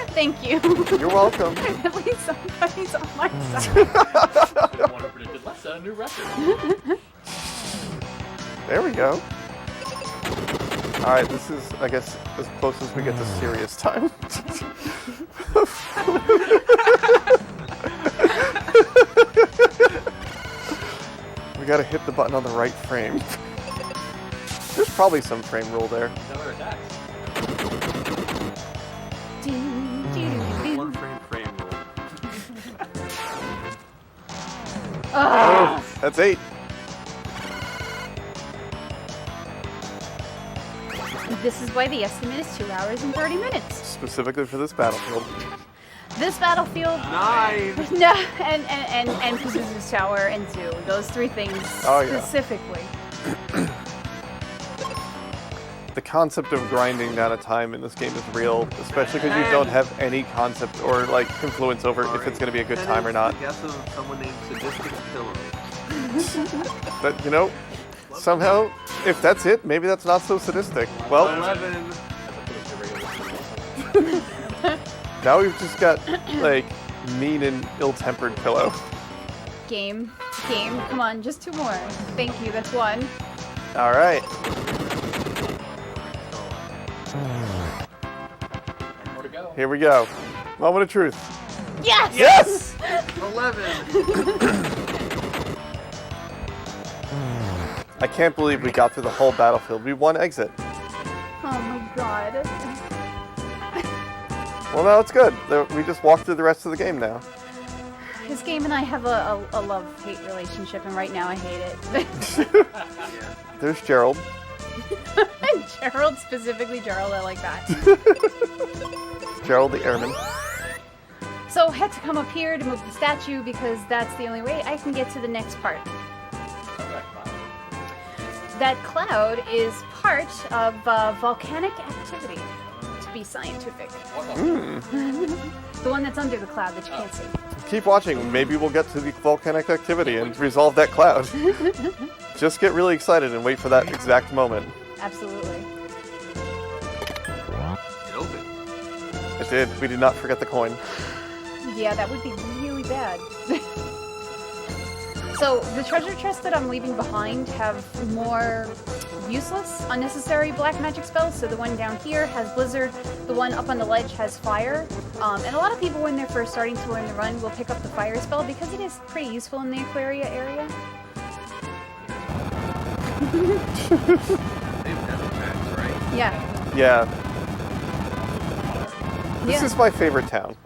Thank you. You're welcome. At least somebody's on my side. Didn't want to predict it. Let's set a new record. There we go. Alright, this is, I guess, as close as we get to serious time. We gotta hit the button on the right frame. There's probably some frame rule there. Another attack. One frame rule. Ah. Oh, that's 8. This is why the estimate is 2 hours and 30 minutes. Specifically for this battlefield. This battlefield, 9. no, and Pazuzu's Tower and Zoo. Those 3 things Oh, yeah. specifically. The concept of grinding down a time in this game is real, especially because you don't have any concept or like influence over if it's going to be a good time or not. Guess of someone named Sadistic Pillow. But you know, somehow, if that's it, maybe that's not so sadistic. Well, 11. now we've just got like mean and ill-tempered Pillow. Game, come on, just 2 more. Thank you, that's 1. All right. More to go. Here we go. Moment of truth. Yes! Yes! 11. I can't believe we got through the whole battlefield. We won exit. Oh my god. Well, now it's good. We just walked through the rest of the game now. This game and I have a love-hate relationship, and right now I hate it. There's Gerald. Gerald, specifically Gerald, I like that. Gerald the Airman. So I had to come up here to move the statue because that's the only way I can get to the next part. That cloud is part of volcanic activity, to be scientific. The one that's under the cloud that you can't see. Keep watching. Maybe we'll get to the volcanic activity and resolve that cloud. just get really excited and wait for that exact moment. Absolutely. It opened. It did. We did not forget the coin. Yeah, that would be really bad. So, the treasure chests that I'm leaving behind have more useless, unnecessary black magic spells. So the one down here has Blizzard, the one up on the ledge has Fire. And a lot of people when they're first starting to learn the run will pick up the Fire spell because it is pretty useful in the Aquaria area. They've never packs, right? Yeah. Yeah. This Yeah. is my favorite town,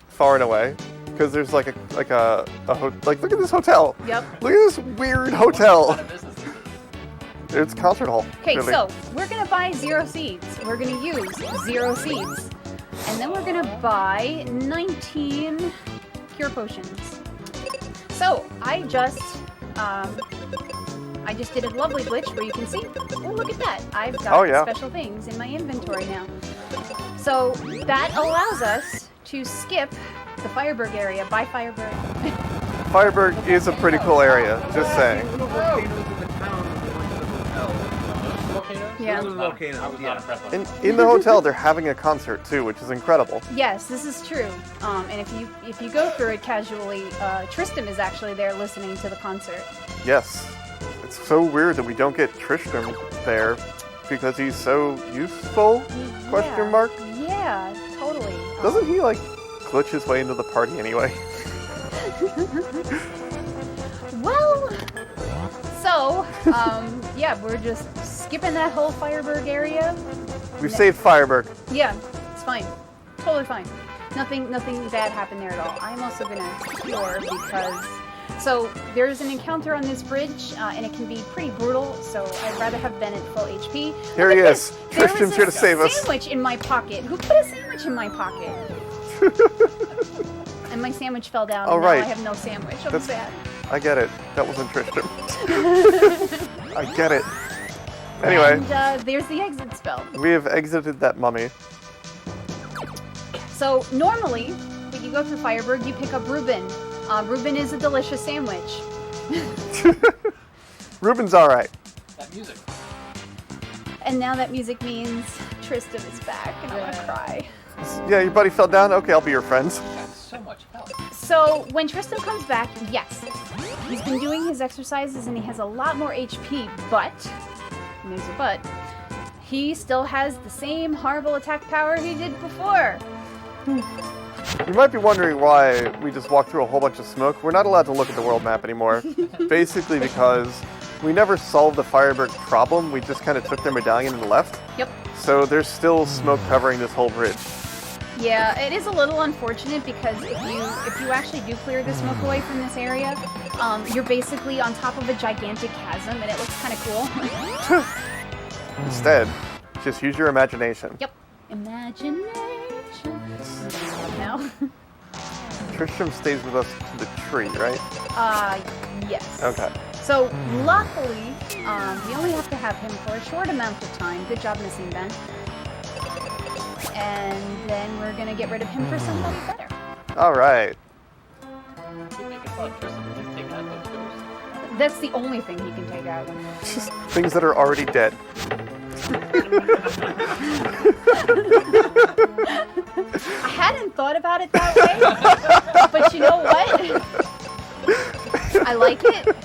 far and away, because there's like look at this hotel. Yep. Look at this weird hotel. Out of business. It's concert hall. Okay, really. so we're gonna buy 0 seeds. We're gonna use 0 seeds. And then we're gonna buy 19 cure potions. So I just did a lovely glitch where you can see, oh look at that, I've got Oh, yeah. special things in my inventory now. So that allows us to skip the Fireberg area, buy Fireberg. Fireberg is a pretty cool area, just saying. Little volcanoes in the town when we went to the hotel. Those volcanoes? Yeah. I was not- Volcanoes, I was yeah. not impressed with In the hotel, they're having a concert too, which is incredible. Yes, this is true. And if you go through it casually, Tristram is actually there listening to the concert. Yes. It's so weird that we don't get Tristram there because he's so useful? Question mark? Yeah, totally. Doesn't he like glitch his way into the party anyway? Well, so, yeah, we're just skipping that whole Fireberg area. We've saved Fireberg. Yeah, it's fine. Totally fine. Nothing bad happened there at all. I'm also gonna cure because... So, there's an encounter on this bridge, and it can be pretty brutal, so I'd rather have been at full HP. Here Look he at is. this. There was Tristan's a here to save us. sandwich in my pocket. Who put a sandwich in my pocket? And my sandwich fell down, Oh, and right. now I have no sandwich. I'm That's- sad. I get it. That wasn't Tristram. I get it. Anyway, And there's the exit spell. we have exited that mummy. So normally, when you go through Fireberg, you pick up Reuben. Reuben is a delicious sandwich. Ruben's alright. that music. And now that music means Tristan is back, and I'm gonna cry. Yeah, your buddy fell down? Okay, I'll be your friend. Got so much help. So when Tristan comes back, yes, he's been doing his exercises and he has a lot more HP, but, and there's a but, he still has the same horrible attack power he did before. You might be wondering why we just walked through a whole bunch of smoke. We're not allowed to look at the world map anymore. Basically because we never solved the Fireberg problem. We just kind of took their medallion and left. Yep. So there's still smoke covering this whole bridge. Yeah, it is a little unfortunate because if you actually do clear the smoke away from this area, you're basically on top of a gigantic chasm, and it looks kind of cool. Instead, just use your imagination. Yep. Imagination. Now. Tristram stays with us to the tree, right? Yes. Okay. So, luckily, we only have to have him for a short amount of time. Good job missing Ben. And then we're gonna get rid of him for somebody better. Alright. Keep making fun. Tristan, please take out those ghosts. That's the only thing he can take out. Just things that are already dead. I hadn't thought about it that way, but you know what? I like it.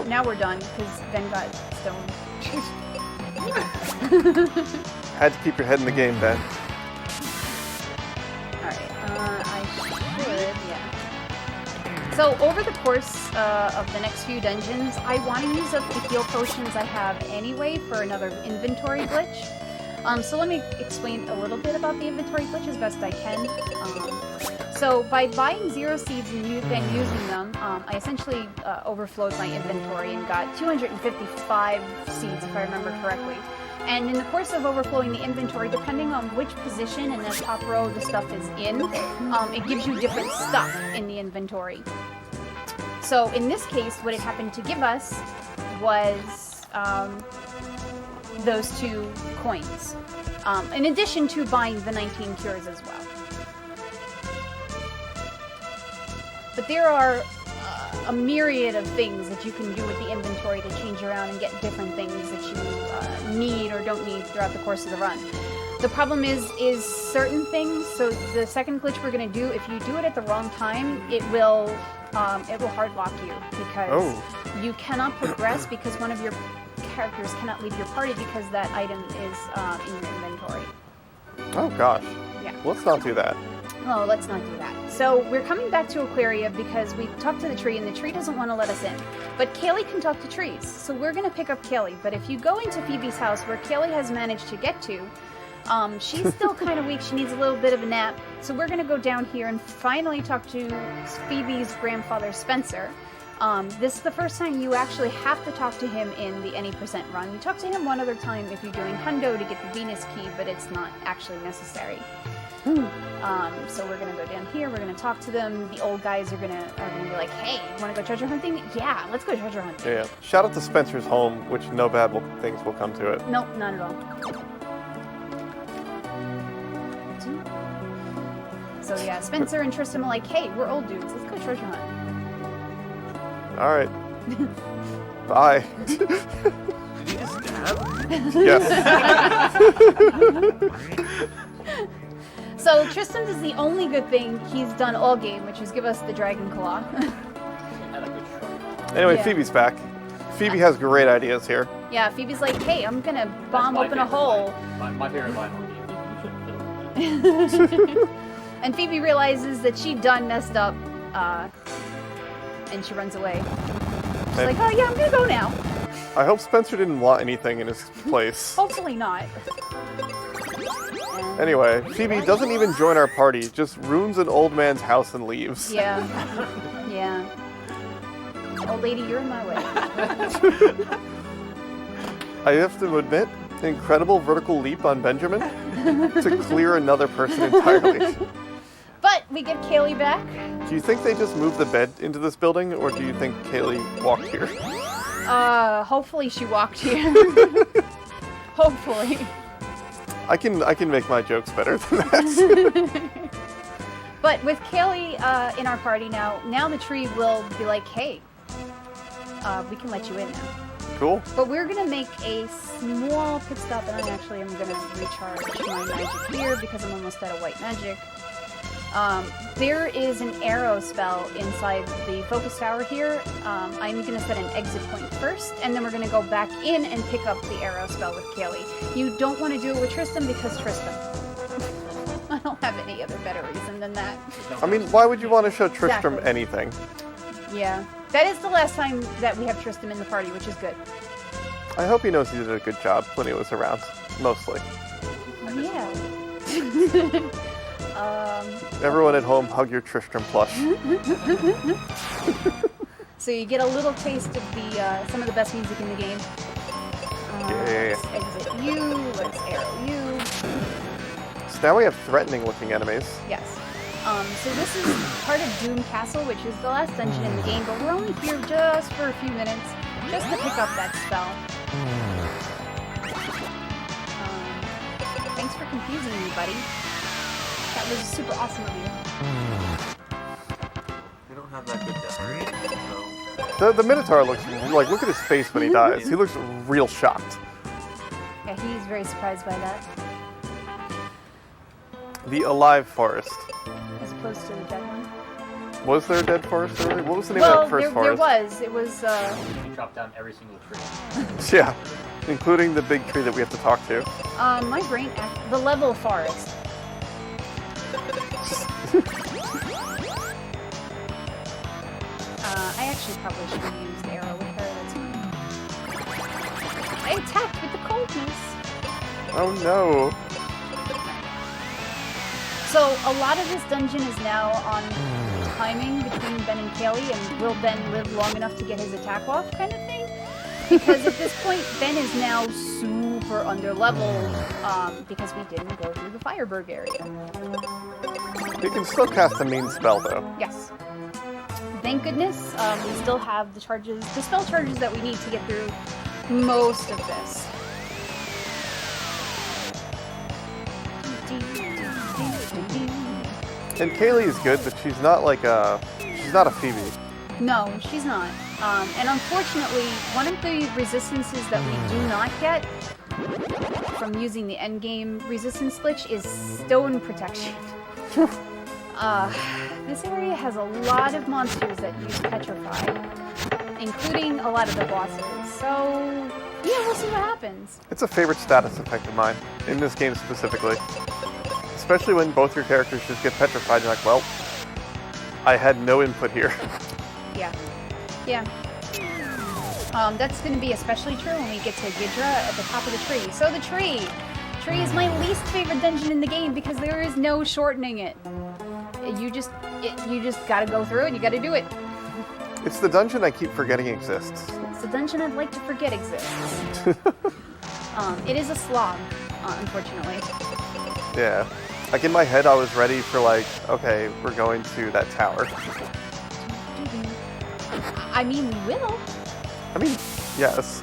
Now we're done because Ben got stoned. Had to keep your head in the game, Ben. Alright, I should, yeah. So, over the course of the next few dungeons, I want to use up the heal potions I have anyway for another inventory glitch. So let me explain a little bit about the inventory glitch as best I can. So by buying 0 seeds and then using them, I essentially overflowed my inventory and got 255 seeds, if I remember correctly. And in the course of overflowing the inventory, depending on which position in the top row the stuff is in, it gives you different stuff in the inventory. So in this case, what it happened to give us was those 2 coins, in addition to buying the 19 cures as well. But there are a myriad of things that you can do with the inventory to change around and get different things that you need or don't need throughout the course of the run. The problem is certain things. So the second glitch we're going to do, if you do it at the wrong time, it will hard lock you because you cannot progress because one of your characters cannot leave your party because that item is in your inventory. Oh gosh. Yeah. Let's not do that. Oh, let's not do that. So we're coming back to Aquaria because we talked to the tree and the tree doesn't want to let us in. But Kaylee can talk to trees, so we're going to pick up Kaylee. But if you go into Phoebe's house where Kaylee has managed to get to, she's still kind of weak. She needs a little bit of a nap. So we're going to go down here and finally talk to Phoebe's grandfather, Spencer. This is the first time you actually have to talk to him in the Any Percent run. You talk to him one other time if you're doing Hundo to get the Venus key, but it's not actually necessary. So we're gonna go down here. We're gonna talk to them. The old guys are gonna be like, "Hey, you want to go treasure hunting? Yeah, let's go treasure hunting." Yeah. Shout out to Spencer's home, which no bad things will come to it. Nope, not at all. So yeah, Spencer and Tristan are like, "Hey, we're old dudes. Let's go treasure hunt." All right. Bye. Did he just stab? Yes. So Tristan does the only good thing he's done all game, which is give us the Dragon Claw. Had a good shot. Anyway, Yeah. Phoebe's back. Phoebe has great ideas here. Yeah, Phoebe's like, "Hey, I'm gonna bomb That's open my a hole." favorite line. My favorite line on game. You shouldn't film. And Phoebe realizes that she done messed up, and she runs away. She's like, "Oh yeah, I'm gonna go now." I hope Spencer didn't want anything in his place. Hopefully not. And Anyway, Phoebe doesn't even join our party, just ruins an old man's house and leaves. yeah, yeah. Old lady, you're in my way. I have to admit, incredible vertical leap on Benjamin to clear another person entirely. But we get Kaylee back. Do you think they just moved the bed into this building, or do you think Kaylee walked here? Hopefully she walked here. Hopefully. I can make my jokes better than that. But with Kaylee in our party now the tree will be like, "Hey, we can let you in now." Cool. But we're gonna make a small pit stop, and I'm gonna recharge my magic here because I'm almost out of white magic. There is an arrow spell inside the focus tower here. I'm gonna set an exit point first, and then we're gonna go back in and pick up the arrow spell with Kaylee. You don't want to do it with Tristan because Tristan. I don't have any other better reason than that. I mean, why would you want to show Tristram Exactly. anything? Yeah, that is the last time that we have Tristan in the party, which is good. I hope he knows he did a good job when he was around, mostly. Yeah. Everyone at home, hug your Tristram plush. So you get a little taste of the some of the best music in the game. Yeah. Let's exit you. Let's arrow you. So now we have threatening-looking enemies. Yes. So this is part of Doom Castle, which is the last dungeon in the game, but we're only here just for a few minutes, just to pick up that spell. Thanks for confusing me, buddy. That was super awesome of you. We don't have that good death rate, so... The Minotaur looks like, look at his face when he dies. He looks real shocked. Yeah, he's very surprised by that, The Alive Forest. as opposed to the dead one. Was there a dead forest earlier? What was the name Well, of that first there forest? was. It was, You chop down every single tree. Yeah, including the big tree that we have to talk to. my brain, the level forest. I actually probably should have used arrow with her, that's fine. I attacked with the coldness. Oh no. So a lot of this dungeon is now on timing between Ben and Kaylee, and will Ben live long enough to get his attack off kind of thing? Because at this point, Ben is now super under-leveled because we didn't go through the Fireberg area. You can still cast the main spell though. Yes. Thank goodness, we still have the spell charges that we need to get through most of this. And Kaylee is good, but she's not not a Phoebe. No, she's not. And unfortunately, one of the resistances that we do not get from using the endgame resistance glitch is stone protection. This area has a lot of monsters that use petrify, including a lot of the bosses. So, yeah, we'll see what happens. It's a favorite status effect of mine, in this game specifically. Especially when both your characters just get petrified, you're like, well, I had no input here. Yeah. Yeah. That's going to be especially true when we get to Ghidra at the top of the tree. So the tree! Tree is my least favorite dungeon in the game because there is no shortening it. You just gotta go through it, you gotta do it. It's the dungeon I keep forgetting exists. It's the dungeon I'd like to forget exists. It is a slog, unfortunately. Yeah. Like in my head I was ready for like, okay, we're going to that tower. I mean, we will. I mean, yes.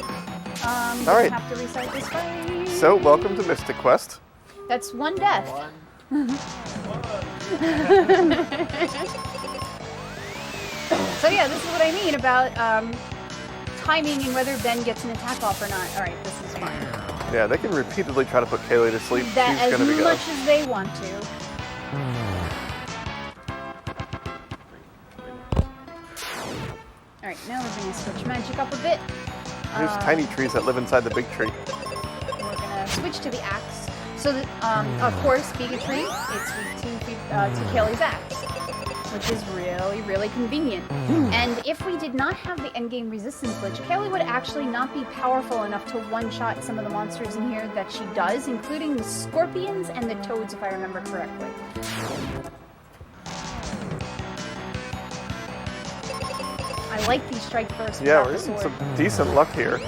All right. Have to restart this fight. So, welcome to Mystic Quest. That's one death. So yeah, this is what I mean about timing and whether Ben gets an attack off or not. All right, this is fine. Yeah, they can repeatedly try to put Kaylee to sleep. That She's as gonna be much as they want to. All right, now we're going to switch magic up a bit. There's tiny trees that live inside the big tree. We're going to switch to the axe. So, that, of course, being a tree, it's weak to Kaylee's axe, which is really, really convenient. And if we did not have the endgame resistance glitch, Kaylee would actually not be powerful enough to one-shot some of the monsters in here that she does, including the scorpions and the toads, if I remember correctly. I like these strike first. Yeah, we're getting some decent luck here.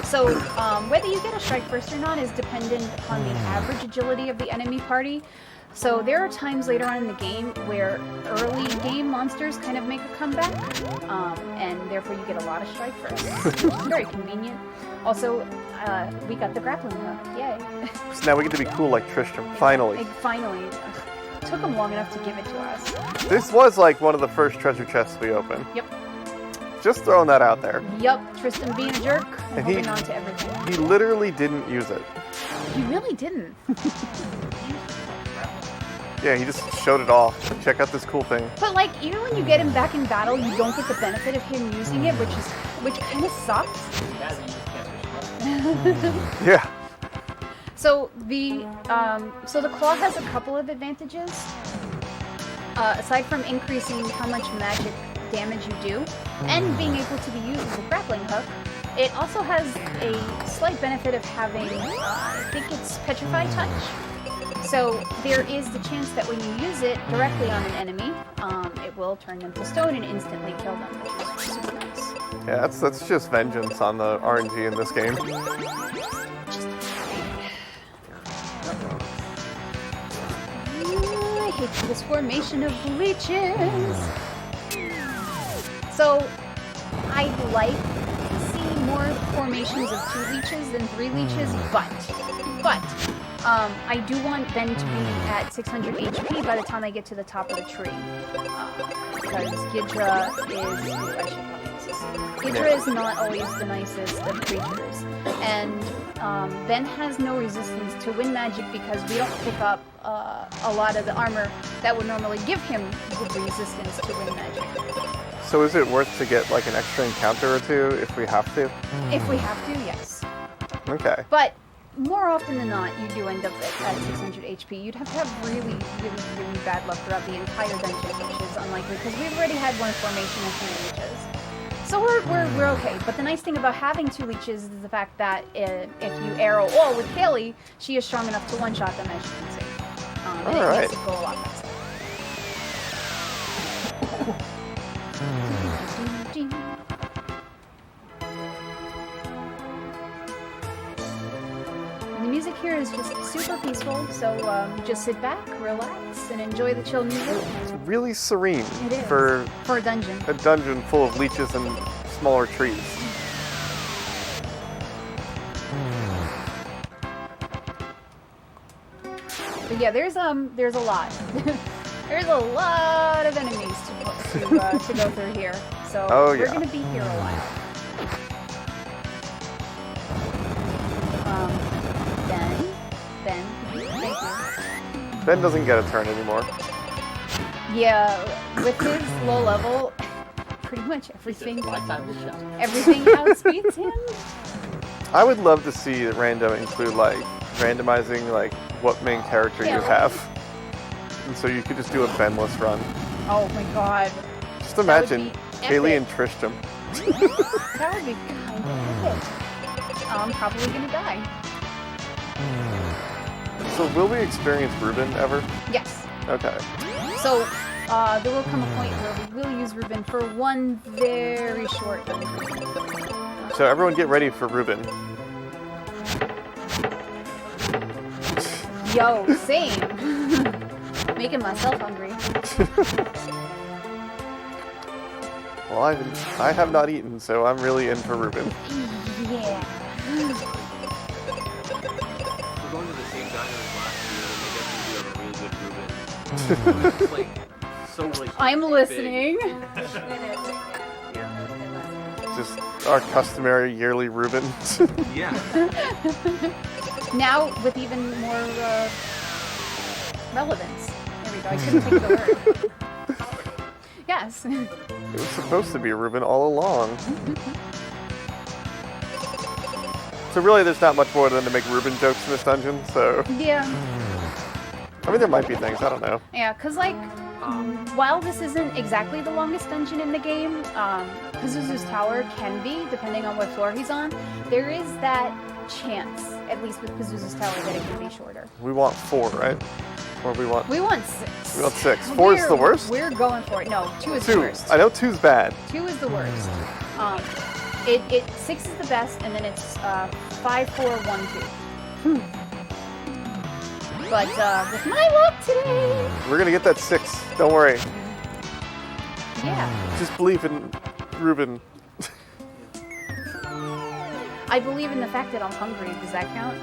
So, whether you get a strike first or not is dependent upon the average agility of the enemy party. So there are times later on in the game where early game monsters kind of make a comeback, and therefore you get a lot of strike first. Very convenient. Also, we got the grappling hook. Yay. So now we get to be cool like Tristram, finally. Like, finally. Took them long enough to give it to us. This was like one of the first treasure chests we opened. Yep. Just throwing that out there. Yep, Tristan being a jerk and holding on to everything. He literally didn't use it. He really didn't. Yeah, he just showed it off. Check out this cool thing. But like, even when you get him back in battle, you don't get the benefit of him using it, which kind of sucks. Yeah. So the claw has a couple of advantages. Aside from increasing how much magic damage you do, and being able to be used as a grappling hook, it also has a slight benefit of having, I think it's Petrify Touch. So there is the chance that when you use it directly on an enemy, it will turn them to stone and instantly kill them, which is super nice. Yeah, that's just vengeance on the RNG in this game. I hate this formation of leeches. So, I'd like to see more formations of 2 leeches than 3 leeches, but I do want Ben to be at 600 HP by the time I get to the top of the tree. Because Ghidra is not always the nicest of creatures. And Ben has no resistance to wind magic because we don't pick up a lot of the armor that would normally give him good resistance to wind magic. So is it worth to get like an extra encounter or two if we have to? If we have to, yes. Okay. But more often than not, you do end up at 600 HP. You'd have to have really, really, really bad luck throughout the entire dungeon, which is unlikely because we've already had one formation of 2 leeches. So we're okay. But the nice thing about having 2 leeches is the fact that if you arrow all with Kaylee, she is strong enough to one-shot them, as you can see. And it makes it go a lot faster. The music here is just super peaceful, so just sit back, relax, and enjoy the chill music. It's really serene It is. for a dungeon. a dungeon full of leeches and smaller trees. But yeah, there's a lot. There's a lot of enemies to go through here, so Oh, we're yeah. gonna be here a while. Ben, thank you. Ben doesn't get a turn anymore. Yeah, with his low level, pretty much everything Lifetime of the show. outspeeds him. I would love to see random include like randomizing like what main character you Yeah. have. And so you could just do a Benless run. Oh my god, Just would imagine be Haley epic. and Tristram. that would be kind of epic. I'm probably gonna die. So will we experience Ruben ever? Yes. Okay. So, there will come a point where we will use Ruben for one very short dungeon. So everyone get ready for Ruben. Yo, same. Making myself hungry. Well, I have not eaten, so I'm really in for Ruben. Yeah. We're going to the same diner as last year, and they definitely do have a really good Ruben. It's like so like. I'm big. listening. Yeah. Just our customary yearly Ruben. Yeah. Now with even more relevance. There we go. I couldn't think of the word. Yes. It was supposed to be a Ruben all along. So really, there's not much more than to make Ruben jokes in this dungeon. So Yeah. I mean, there might be things I don't know. Yeah, because, like, while this isn't exactly the longest dungeon in the game, Pazuzu's Tower can be, depending on what floor he's on. There is that chance, at least with Pazuzu's Tower, that it can be shorter. We want 4, right? Or we want We want 6. we want 6. 4 is the worst. We're going for it. No, 2 is the 2. worst. I know 2's bad. 2 is the worst. 6 is the best, and then it's 5, 4, 1, 2. But with my luck today, We're gonna get that 6. Don't worry. yeah, Just believe in Ruben. I believe in the fact that I'm hungry. Does that count?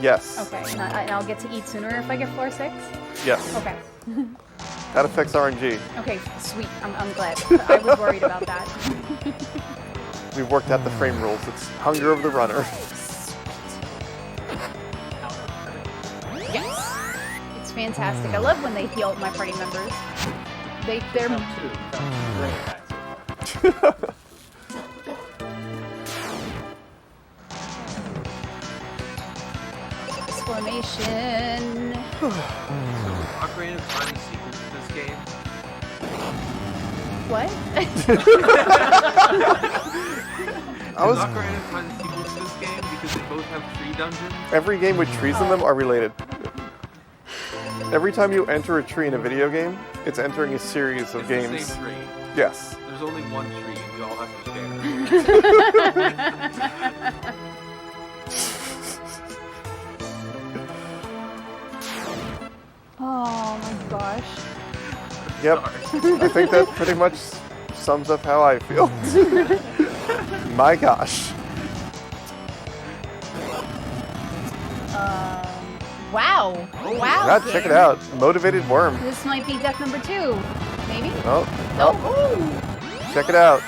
Yes. Okay, and I'll get to eat sooner if I get floor 6? Yes. Okay. That affects RNG. Okay, sweet. I'm glad. I was worried about that. We've worked out the frame rules. It's hunger of the runner. Yes. It's fantastic. I love when they heal my party members. They're Two. Great attack so far. Exclamation. Ocarina of Time sequel to this game. What? I was. Is Ocarina of Time sequel to this game because they both have tree dungeons? Every game with trees in them are related. Every time you enter a tree in a video game, it's entering a series of It's games. the same tree. Yes. There's only one tree, and we all have to share. Oh my gosh. Yep. I think that pretty much sums up how I feel. My gosh. Wow. Wow. God, check it game. out. Motivated Worm. This might be death number 2. Maybe? Oh, Oh. check it out.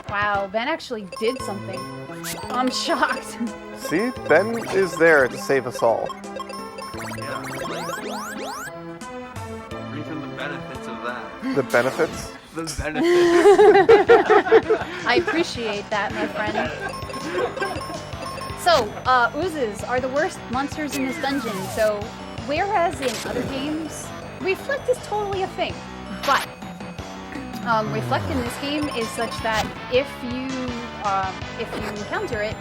Wow, Ben actually did something. I'm shocked. See? Ben is there to save us all. Yeah. Reap from the benefits of that. The benefits? The benefits. I appreciate that, my friend. So, oozes are the worst monsters in this dungeon, so whereas in other games, Reflect is totally a thing. But, Reflect in this game is such that if you encounter it,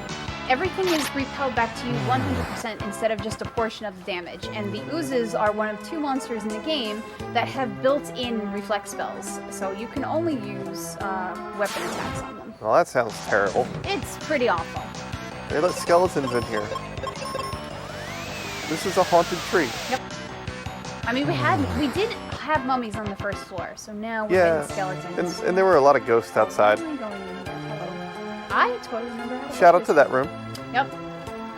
everything is repelled back to you 100% instead of just a portion of the damage. And the oozes are one of 2 monsters in the game that have built-in reflect spells, so you can only use weapon attacks on them. Well, that sounds terrible. It's pretty awful. They let skeletons in here. This is a haunted tree. Yep. I mean, we did have mummies on the first floor, so now we're Yeah. getting skeletons. And there were a lot of ghosts outside. Why am I going in here? Hello. I totally remember how to Shout work out to this. that room. Yep.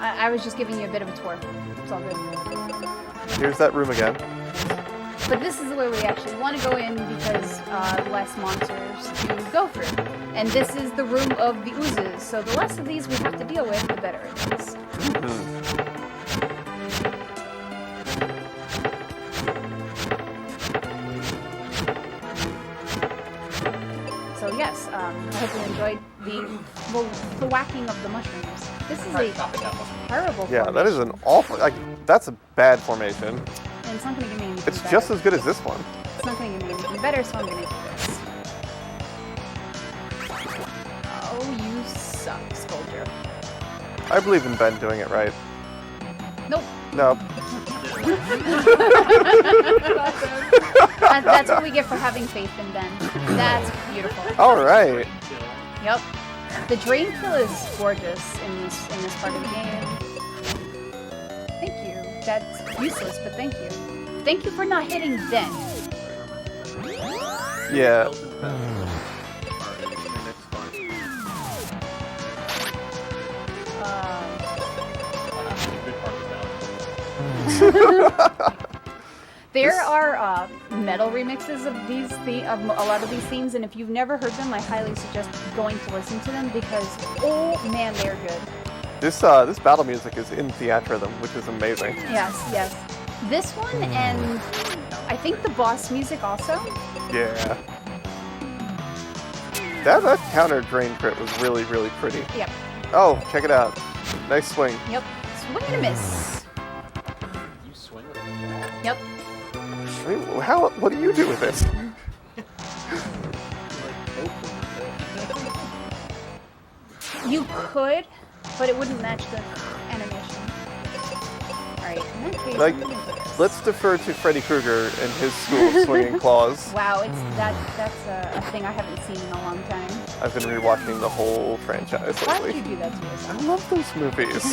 I was just giving you a bit of a tour. It's all good. Here's that room again. But this is where we actually want to go in because less monsters to go through. And this is the room of the oozes, so the less of these we have to deal with, the better it is. So yes, I hope you enjoyed the whacking of the mushrooms. This is a terrible Yeah, formation. that is an awful. That's a bad formation. And it's not going to give me anything It's better. just as good as this one. It's not going to give me anything better, so I'm going to do this. Oh, you suck, Sculpture. I believe in Ben doing it right. Nope. No. That's what we get for having faith in Ben. That's beautiful. All right. Yep. The drain kill is gorgeous in this part of the game. Thank you. That's useless, but thank you. Thank you for not hitting then. Yeah. There are metal remixes of of a lot of these themes, and if you've never heard them, I highly suggest going to listen to them because, oh man, they're good. This battle music is in theatrhythm, which is amazing. Yes, yes. This one and I think the boss music also. Yeah. That counter drain crit was really, really pretty. Yep. Oh, check it out. Nice swing. Yep. Swing and a miss. You swing with it. Yep. I mean, what do you do with it? You could, but it wouldn't match the animation. Alright, in that case, Like, I'm gonna do this. Let's defer to Freddy Krueger and his school of swinging claws. Wow, that's a thing I haven't seen in a long time. I've been rewatching the whole franchise Why would lately. you do that to I yourself? love those movies.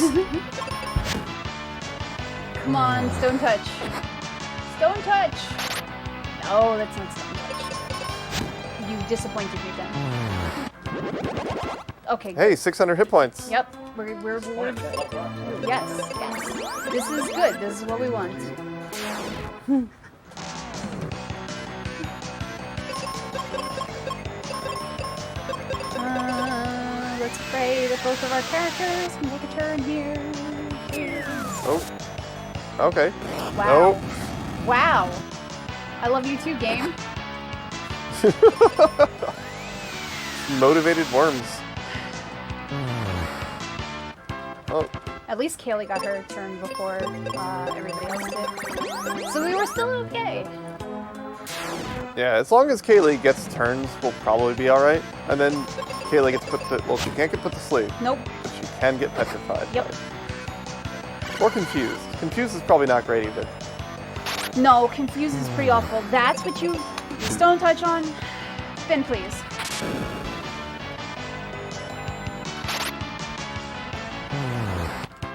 Come on, Stone Touch. Stone Touch! No, that's not Stone Touch. You disappointed me then. Okay, good. Hey, 600 hit points. Yep, we're good. Yes, yes. This is good. This is what we want. Let's pray that both of our characters can take a turn here. Oh. Okay. Wow. Wow. I love you too, game. Motivated worms. Oh, At least Kaylee got her turn before everybody else did. So we were still okay. yeah, as long as Kaylee gets turns, we'll probably be alright. And then Kaylee gets put to, well, she can't get put to sleep, Nope. but she can get petrified. Yep. Or confused. Confused is probably not great either. No, confused is pretty awful. That's what you Stone Touch on? Ben, please.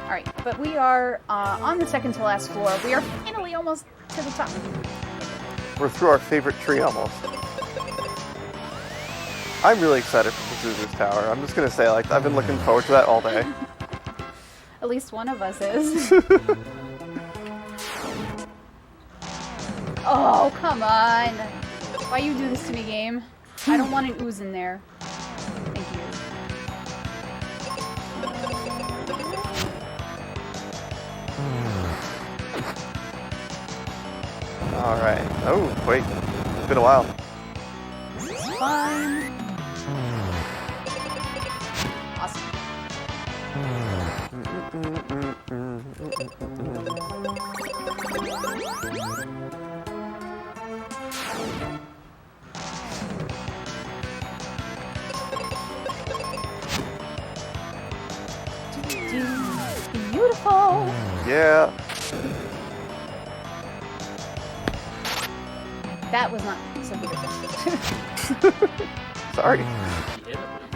Alright, but we are on the second to last floor. We are finally almost to the top. We're through our favorite tree almost. I'm really excited for Pazuzu's Tower. I'm just gonna say, like, I've been looking forward to that all day. At least one of us is. Oh, come on. Why you do this to me, game? I don't want an ooze in there. Thank you. Alright. Oh, wait. It's been a while. This is fun. Awesome. Beautiful. Yeah. That was not so beautiful. Sorry.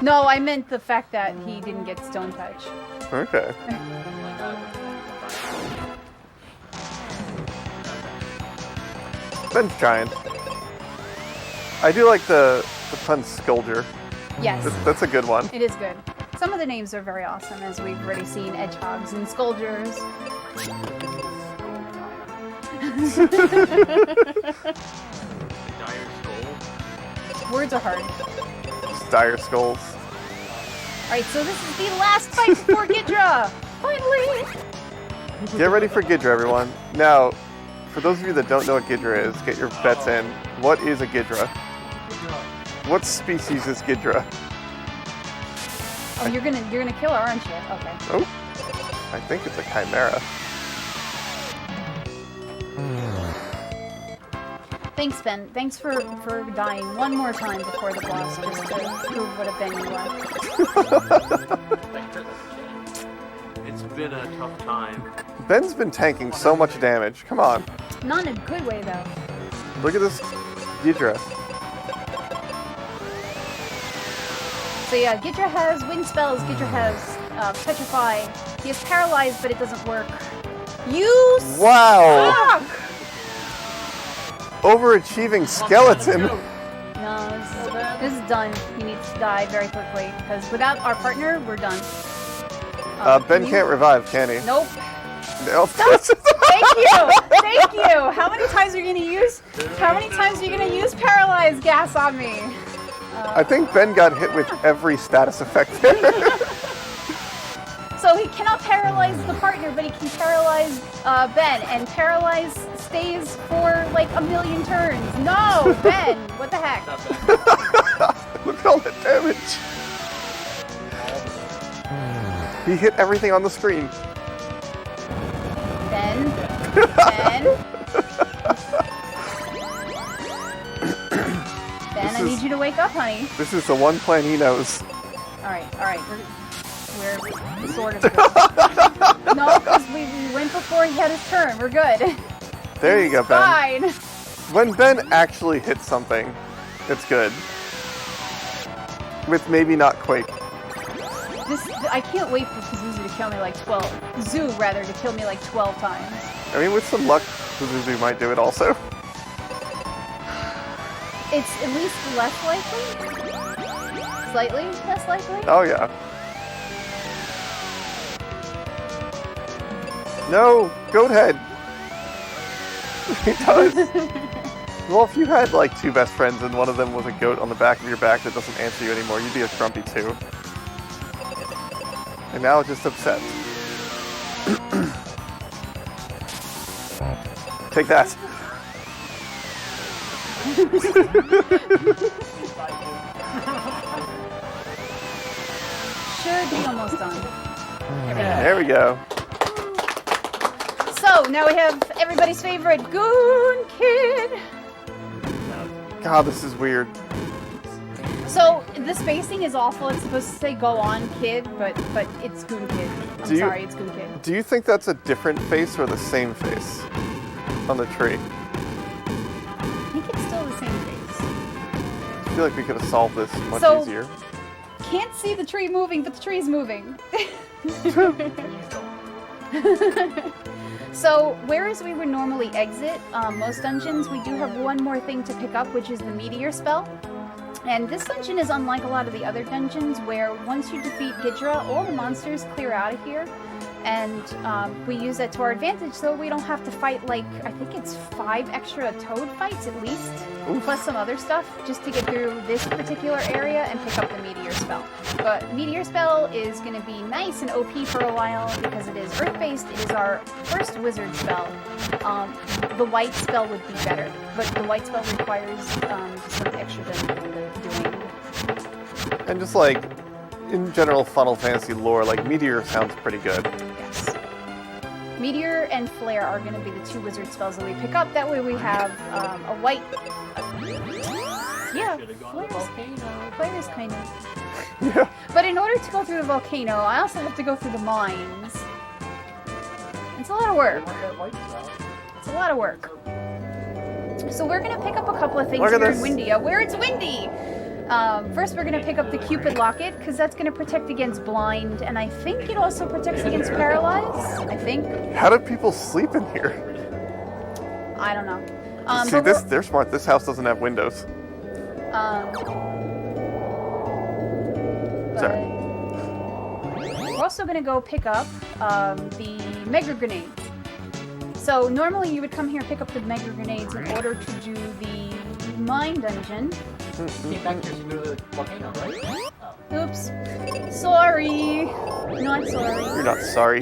No, I meant the fact that he didn't get Stone Touch. Okay. Ben's trying. I do like the pun Skulger. Yes, That's a good one. it is good. Some of the names are very awesome, as we've already seen. Edgehogs and Skulgers. Dire Skull. Words are hard. Just dire skulls. Alright, so this is the last fight before Ghidra! Finally! Get ready for Ghidra, everyone. Now, for those of you that don't know what Ghidra is, get your bets in. What is a Ghidra? What species is Ghidra? Oh, you're gonna kill her, aren't you? Okay. Oh, I think it's a chimera. Thanks, Ben. Thanks for dying one more time before the boss, just to prove what a Ben you are. It's been a tough time. Ben's been tanking so much damage. Come on. Not in a good way, though. Look at this Ghidra. So yeah, Ghidra has wind spells, Ghidra has petrify. He is paralyzed, but it doesn't work. You Wow! suck! Overachieving skeleton. No, this is done. He needs to die very quickly, because without our partner, we're done. Ben can't revive, can he? Nope. No. Thank you! Thank you! How many times are you gonna use paralyzed gas on me? I think Ben got hit with every status effect there. So he cannot paralyze the partner, but he can paralyze Ben, and paralyze stays for like a million turns. No, Ben, what the heck? Look at all that damage. He hit everything on the screen. Ben, Ben. Ben, I need you to wake up, honey. This is the one plan he knows. All right, we're sort of good. No, because we went before he had his turn. We're good. There you go, Ben. Fine. When Ben actually hits something, it's good. With maybe not Quake. I can't wait for Pazuzu to kill me like 12. Zoo, rather, to kill me like 12 times. I mean, with some luck, Suzuki might do it also. It's at least less likely? Slightly less likely? Oh, yeah. No! Goat head! He does. Well, if you had like two best friends and one of them was a goat on the back of your back that doesn't answer you anymore, you'd be a grumpy too. And now it's just upset. Take that. Should be almost done. There we go. So, now we have everybody's favorite Goon Kid. God, this is weird. So, the spacing is awful. It's supposed to say Go On Kid, but it's Goon Kid. I'm sorry, it's Goon Kid. Do you think that's a different face or the same face on the tree? I think it's still the same face. I feel like we could have solved this much easier. Can't see the tree moving, but the tree's moving. So, whereas we would normally exit most dungeons, we do have one more thing to pick up, which is the Meteor spell. And this dungeon is unlike a lot of the other dungeons, where once you defeat Ghidra, all the monsters clear out of here. And we use that to our advantage, so we don't have to fight, like, I think it's 5 extra toad fights at least, plus some other stuff, just to get through this particular area and pick up the Meteor spell. But Meteor spell is going to be nice and OP for a while, because it is Earth-based. It is our first wizard spell. The white spell would be better, but the white spell requires some extra doing. And just like, in general Final Fantasy lore, like, Meteor sounds pretty good. Yes. Meteor and Flare are going to be the 2 wizard spells that we pick up. That way we have a white... yeah, Flare's kind of... Yeah. But in order to go through the volcano, I also have to go through the mines. It's a lot of work. It's a lot of work. So we're going to pick up a couple of things here in Windia, where it's windy! First, we're going to pick up the Cupid Locket, because that's going to protect against blind, and I think it also protects against paralyze. I think. How do people sleep in here? I don't know. See, they're smart. This house doesn't have windows. Sorry. We're also going to go pick up the Mega Grenades. So normally you would come here, pick up the mega grenades in order to do the mine dungeon. Came back here to go to the volcano, right? Oh. Oops. Sorry. Not sorry. You're not sorry.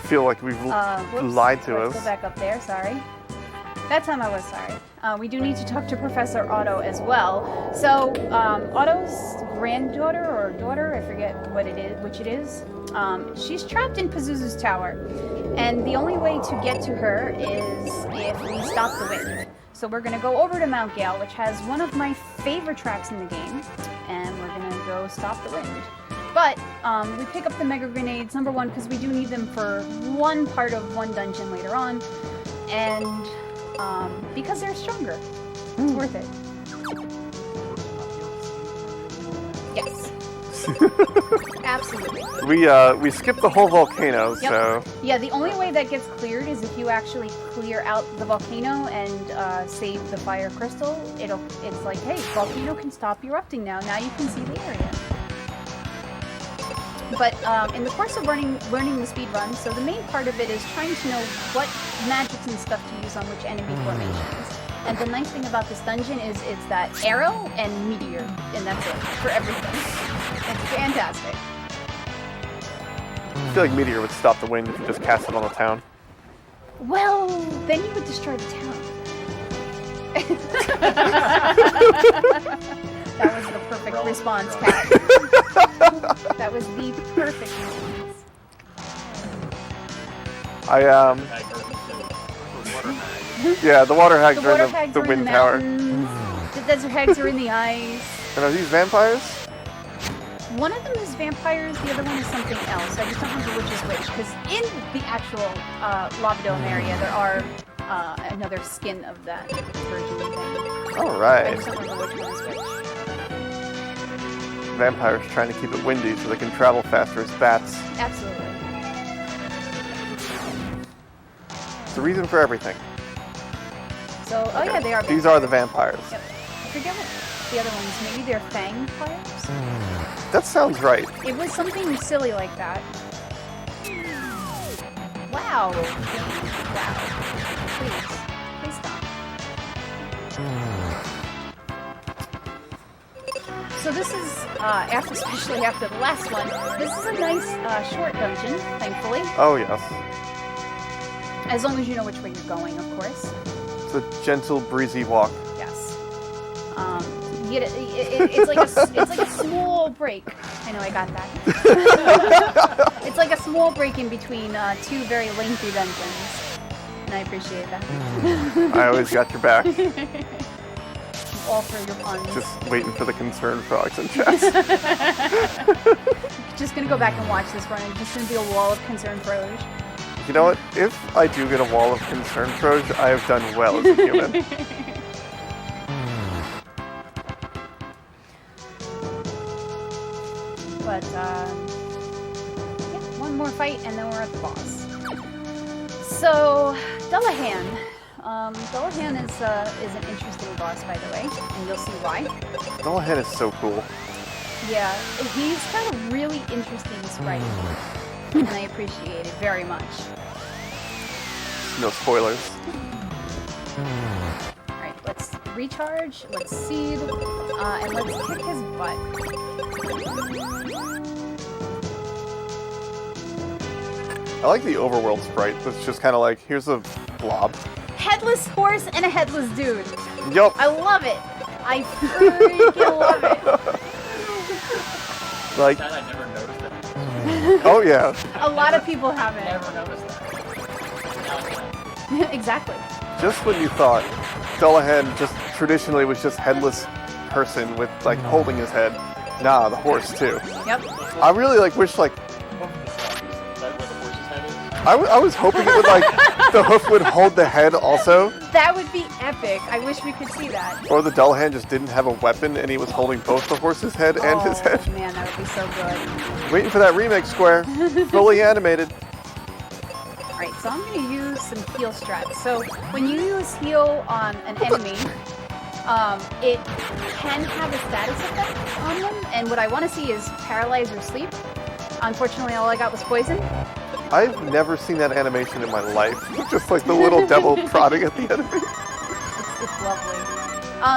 Feel like we've Whoops. lied to Let's us. go back up there, sorry. That time I was sorry. We do need to talk to Professor Otto as well. So, Otto's granddaughter or daughter, I forget what it is, which it is, she's trapped in Pazuzu's tower. And the only way to get to her is if we stop the wind. So we're going to go over to Mount Gale, which has one of my favorite tracks in the game, and we're going to go stop the wind. But we pick up the mega grenades, number one, because we do need them for one part of one dungeon later on, and because they're stronger. It's worth it. Yes. Absolutely. We skipped the whole volcano, Yep. so Yeah, the only way that gets cleared is if you actually clear out the volcano and save the fire crystal. It's like, hey, volcano can stop erupting now. Now you can see the area. But in the course of learning the speed run, so the main part of it is trying to know what magics and stuff to use on which enemy formations. And the nice thing about this dungeon is it's that arrow and meteor, and that's it for everything. It's fantastic. I feel like Meteor would stop the wind if you just cast it on the town. Well, then you would destroy the town. That was the perfect response, Kat. That was the perfect response. Yeah, the water hags The are water in hags the are in wind the tower. mountains. The desert hags are in the ice. And are these vampires? One of them is vampires, the other one is something else. I just don't remember which is which, because in the actual lava dome area, there are another skin of that version of thing. I Alright. just don't remember which one is which. Vampires trying to keep it windy so they can travel faster as bats. Absolutely. It's the reason for everything. So, oh yeah, they are These are the vampires. Yep. I forget what the other ones, maybe they're fang fires? That sounds right. It was something silly like that. Wow. Wow. Please stop. So this is, especially after the last one, this is a nice short dungeon, thankfully. Oh, yes. As long as you know which way you're going, of course. It's a gentle, breezy walk. Yes. It's like a small break. I know I got that. It's like a small break in between two very lengthy dungeons, and I appreciate that. I always got your back. All for your puns. Just waiting for the concerned frogs in chat. Just gonna go back and watch this run. It's just gonna be a wall of concerned froge. You know what? If I do get a wall of concerned froge, I have done well as a human. But yeah, one more fight and then we're at the boss. So Dullahan. Dullahan is an interesting boss, by the way, and you'll see why. Dullahan is so cool. Yeah, he's got a really interesting sprite, and I appreciate it very much. No spoilers. Alright, let's recharge, let's seed, and let's kick his butt. I like the overworld sprite that's just kind of like, here's a blob. Headless horse and a headless dude. Yup. I love it. I freaking love it. Like, I never noticed that. oh yeah. A lot of people haven't. Never noticed that. Now it's like, Exactly. Just when you thought Dullahan just traditionally was just headless person with like holding his head. Nah, the horse too. Yep. I really like wish like is that where the horse's head is? I was hoping it would like the hoof would hold the head also, That would be epic. I wish we could see that. or the Dullahan just didn't have a weapon and he was holding both the horse's head and his head. Oh man, that would be so good. Waiting for that remake, Square. Fully animated. Alright, so I'm going to use some heal strats. So when you use heal on an enemy, it can have a status effect on them, and what I want to see is paralyze or sleep. Unfortunately, all I got was poison. I've never seen that animation in my life. Just like the little devil prodding at the enemy. It's lovely.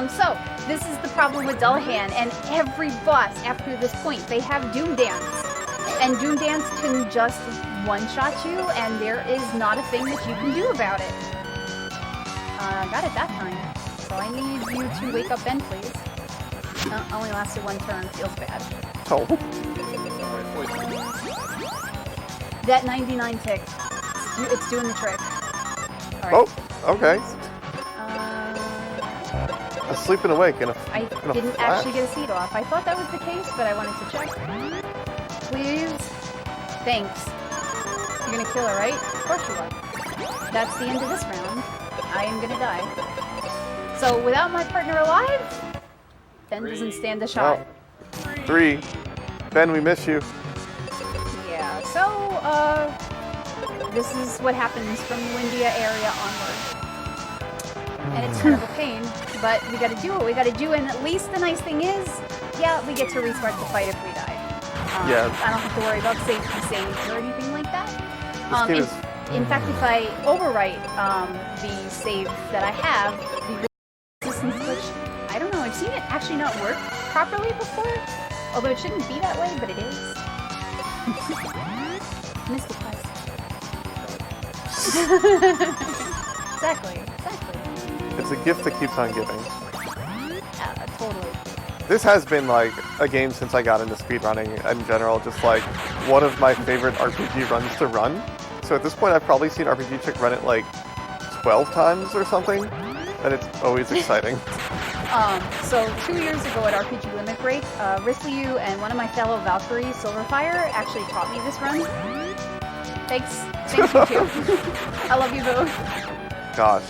So this is the problem with Dullahan and every boss after this point. They have Doom Dance. And Doom Dance can just one-shot you, and there is not a thing that you can do about it. Got it that time. So I need you to wake up Ben, please. Only lasted one turn. Feels bad. Oh. That 99 tick. It's doing the trick. All right. Oh, okay. Asleep and awake in a I didn't actually get a seed off. I thought that was the case, but I wanted to check. Please. Thanks. You're gonna kill her, right? Of course you are. That's the end of this round. I am gonna die. So without my partner alive, Ben doesn't stand a shot. Oh. 3. Ben, we miss you. Yeah, so, this is what happens from the Windia area onward. And it's kind of a pain, but we gotta do what we gotta do, and at least the nice thing is, yeah, we get to restart the fight if we die. Yeah. I don't have to worry about safety saves or anything like that. This In fact, if I overwrite the save that I have, the resistance glitch, I don't know, I've seen it actually not work properly before, although it shouldn't be that way, but it is. Missed the quest. Exactly. It's a gift that keeps on giving. Totally. This has been like a game since I got into speedrunning in general, just like one of my favorite RPG runs to run. So at this point I've probably seen RPGchick run it like 12 times or something, and it's always exciting. So 2 years ago at RPG Limit Break, Risliu and one of my fellow Valkyrie, Silverfire, actually taught me this run. Thanks you too. I love you both. Gosh,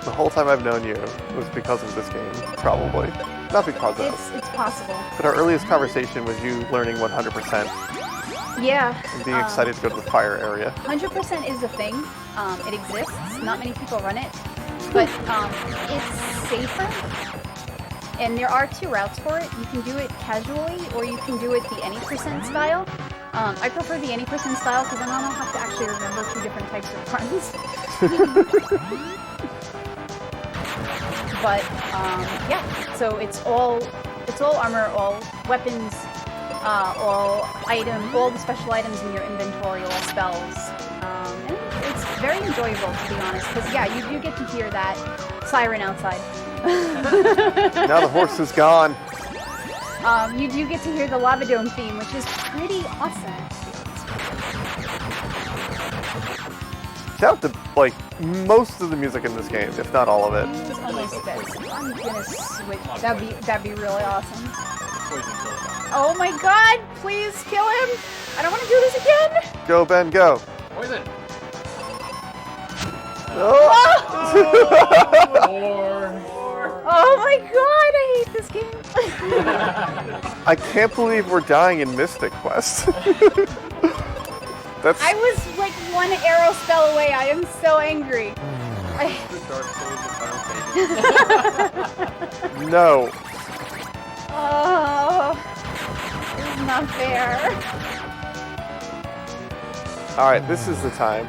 the whole time I've known you was because of this game, probably. Not because of it. It's possible. But our earliest conversation was you learning 100% Yeah. and being excited to go to the fire area. 100% is a thing. It exists. Not many people run it. But it's safer. And there are 2 routes for it. You can do it casually, or you can do it the any % style. I prefer the any % style because then I don't have to actually remember 2 different types of runs. But yeah, so it's all armor, all weapons, all the special items in your inventory, all spells, and it's very enjoyable to be honest. Because yeah, you do get to hear that siren outside. Now the horse is gone. You do get to hear the Lava Dome theme, which is pretty awesome. Shout out to like most of the music in this game, if not all of it. It's almost this. I'm gonna switch. That'd be really awesome. Oh my god! Please kill him! I don't want to do this again! Go, Ben, go. Poison! Oh. Oh my god! I hate this game! I can't believe we're dying in Mystic Quest. That's I was like 1 arrow spell away. I am so angry. no. Oh, this is not fair. All right, this is the time.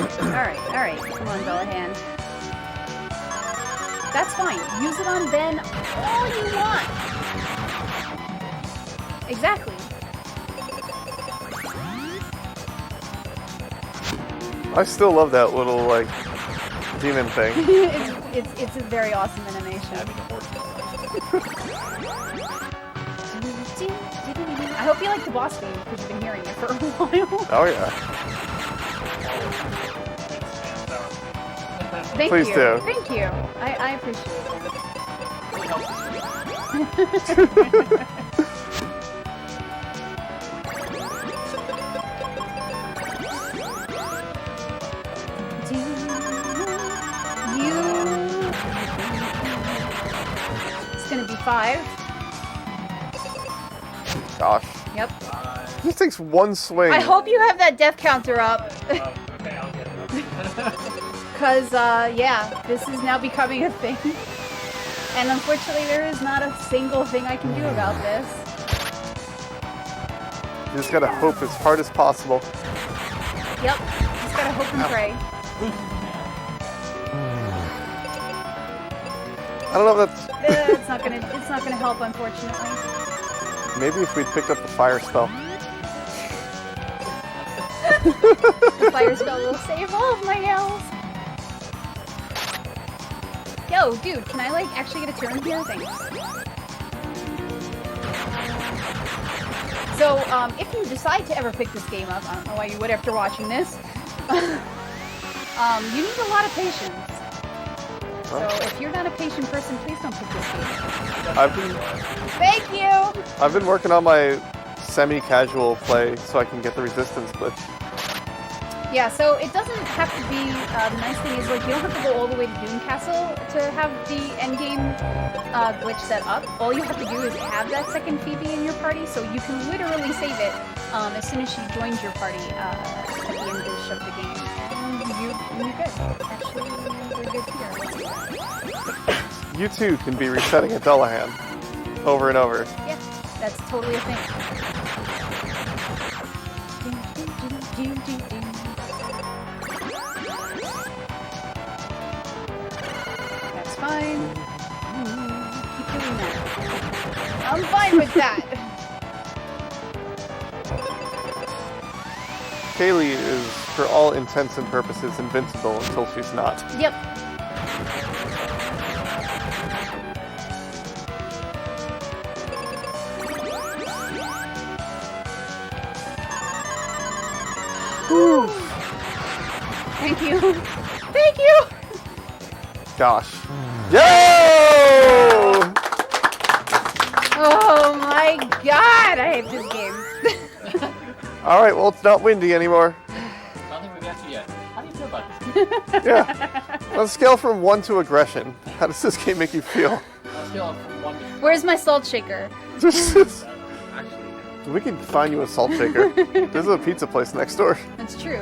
All right. Come on, Dullahan. That's fine. Use it on Ben all you want. Exactly. I still love that little like demon thing. it's a very awesome animation. I hope you like the boss theme because you've been hearing it for a while. Oh yeah. Thank Please you. do. Thank you. I appreciate it. It's gonna be 5. Gosh. Yep. This takes one swing. I hope you have that death counter up. Okay, I'll get it. Because, yeah, this is now becoming a thing. And unfortunately, there is not a single thing I can do about this. You just gotta hope as hard as possible. Yep. Just gotta hope and pray. I don't know if that's... It's not gonna help, unfortunately. Maybe if we'd picked up the fire spell. The fire spell will save all of my nails. Yo, dude, can I like actually get a turn here? Thanks. So, if you decide to ever pick this game up, I don't know why you would after watching this, you need a lot of patience. So, if you're not a patient person, please don't pick this game. Thank you! I've been working on my semi-casual play so I can get the resistance glitch. Yeah, so it doesn't have to be, the nice thing is, like, you don't have to go all the way to Doom Castle to have the endgame glitch set up. All you have to do is have that second Phoebe in your party, so you can literally save it as soon as she joins your party at the end of the game. And you're good. Actually, we're good here. You too can be resetting a Dullahan over and over. Yeah, that's totally a thing. That's fine. Keep doing that. I'm fine with that. Kaylee is, for all intents and purposes, invincible until she's not. Yep. Whew. Thank you. Thank you. Gosh. Yo! Oh my god, I hate this game. Alright, well, it's not windy anymore. I don't think we've asked you yet. How do you feel about this game? Yeah. On a scale from 1 to aggression, how does this game make you feel? On a scale of 1 to Where's my salt shaker? We can find you a salt shaker. There's a pizza place next door. That's true.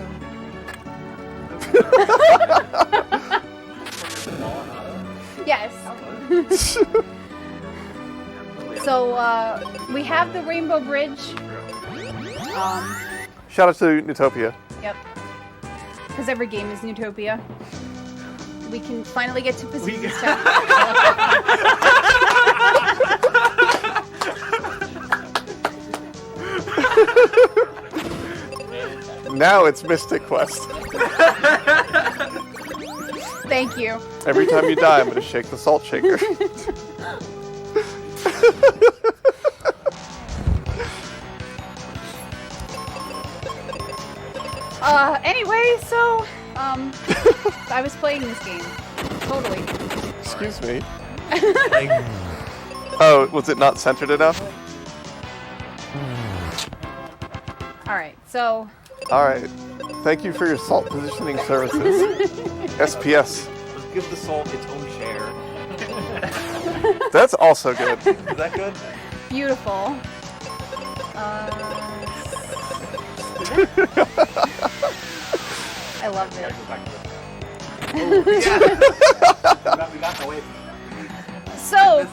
Yes. So, we have the Rainbow Bridge. Shout out to Newtopia. Yep. Because every game is Newtopia. We can finally get to Pazuzu's Tower. Now it's Mystic Quest. Thank you. Every time you die, I'm going to shake the salt shaker. Anyway, so, I was playing this game. Totally. Excuse me. Oh, was it not centered enough? Alright, so... Alright. Thank you for your salt positioning services. SPS. Let's give the salt its own share. That's also good. Is that good? Beautiful. I love it. We got to wait. So,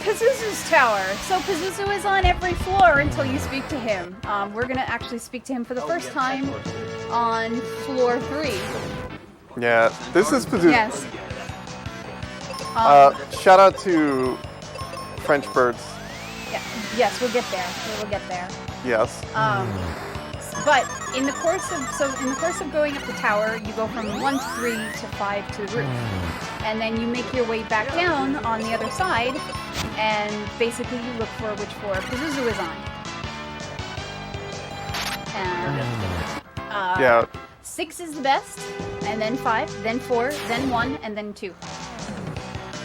Pazuzu's Tower. So Pazuzu is on every floor until you speak to him. We're gonna actually speak to him for the first time on floor 3. Yeah, this is Pazuzu. Yes. Shout out to French birds. Yeah, yes, we'll get there. We will get there. Yes. But in the course of going up the tower, you go from 1 to 3 to 5 to the roof, and then you make your way back down on the other side, and basically you look for which floor Pazuzu is on. And Yeah. 6 is the best, and then 5, then 4, then 1, and then 2.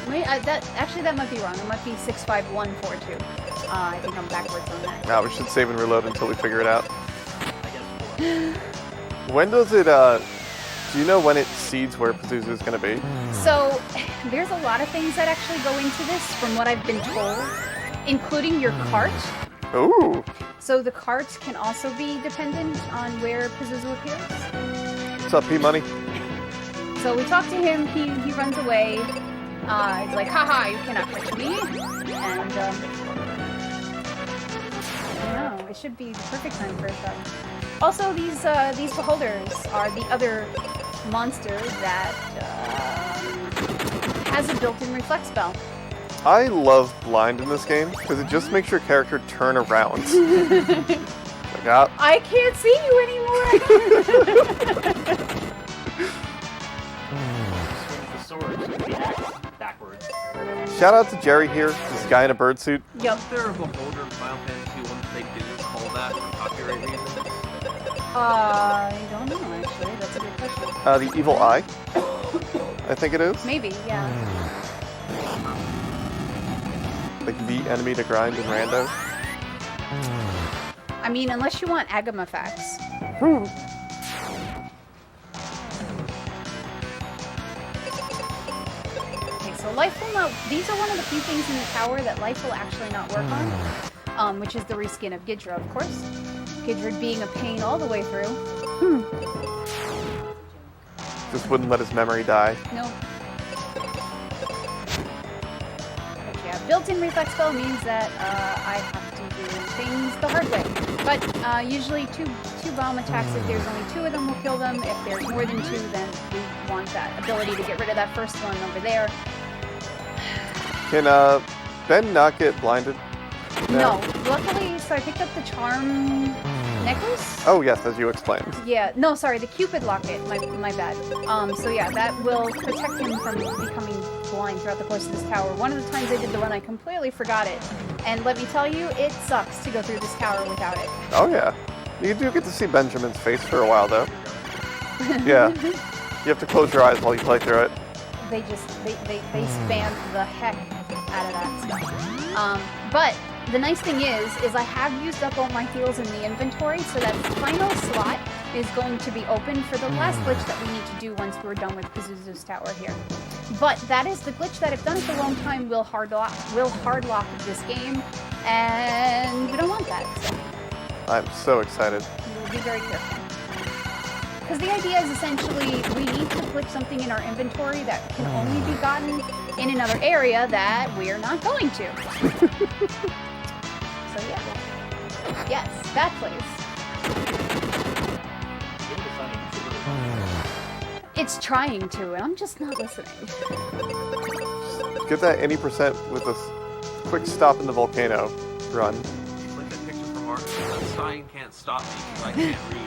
Wait, that might be wrong. It might be 6, 5, 1, 4, 2. I think I'm backwards on that. Now we should save and reload until we figure it out. When does it, do you know when it seeds where Pazuzu is going to be? So, there's a lot of things that actually go into this, from what I've been told, including your cart. Ooh. So the cart can also be dependent on where Pazuzu appears. What's up, P-Money? So we talk to him, he runs away. He's like, haha, you cannot catch me. And, I don't know. It should be the perfect time for a shrug. Also, these beholders are the other monster that has a built-in reflex spell. I love blind in this game because it just makes your character turn around. Like, ah, I can't see you anymore! Swing the sword, swing the axe backwards. shout out to Jerry here, this guy in a bird suit. Yep. Is there a beholder in Final Fantasy once they didn't call that for copyright reasons? I don't know, actually. That's a good question. The evil eye, I think it is. Maybe, yeah. Like the enemy to grind in rando. I mean, unless you want Agama facts. Okay, so life will not. These are one of the few things in the tower that life will actually not work on, which is the reskin of Gidra, of course. Gidra being a pain all the way through. Just wouldn't let his memory die. No. But yeah, built-in reflex spell means that I have to do things the hard way. But usually two bomb attacks, if there's only 2 of them, will kill them. If there's more than 2, then we want that ability to get rid of that first one over there. Can Ben not get blinded? No. Luckily, so I picked up the charm necklace. Oh yes, as you explained. Yeah, no, sorry, the Cupid locket, my bad. So yeah, that will protect him from becoming blind throughout the course of this tower. One of the times I did the run, I completely forgot it. And let me tell you, it sucks to go through this tower without it. Oh yeah. You do get to see Benjamin's face for a while though. Yeah. You have to close your eyes while you play through it. They spam the heck out of that stuff. But the nice thing is I have used up all my heals in the inventory, so that final slot is going to be open for the last glitch that we need to do once we're done with Pazuzu's tower here. But that is the glitch that, if done at the wrong time, will hard lock this game, and we don't want that. So I'm so excited. we'll be very careful. Because the idea is essentially we need to flip something in our inventory that can only be gotten in another area that we're not going to. So yeah. Yes, that place. It's trying to, and I'm just not listening. Get that any percent with a quick stop in the volcano run. Like that picture from Mark. That sign can't stop me because I can't read.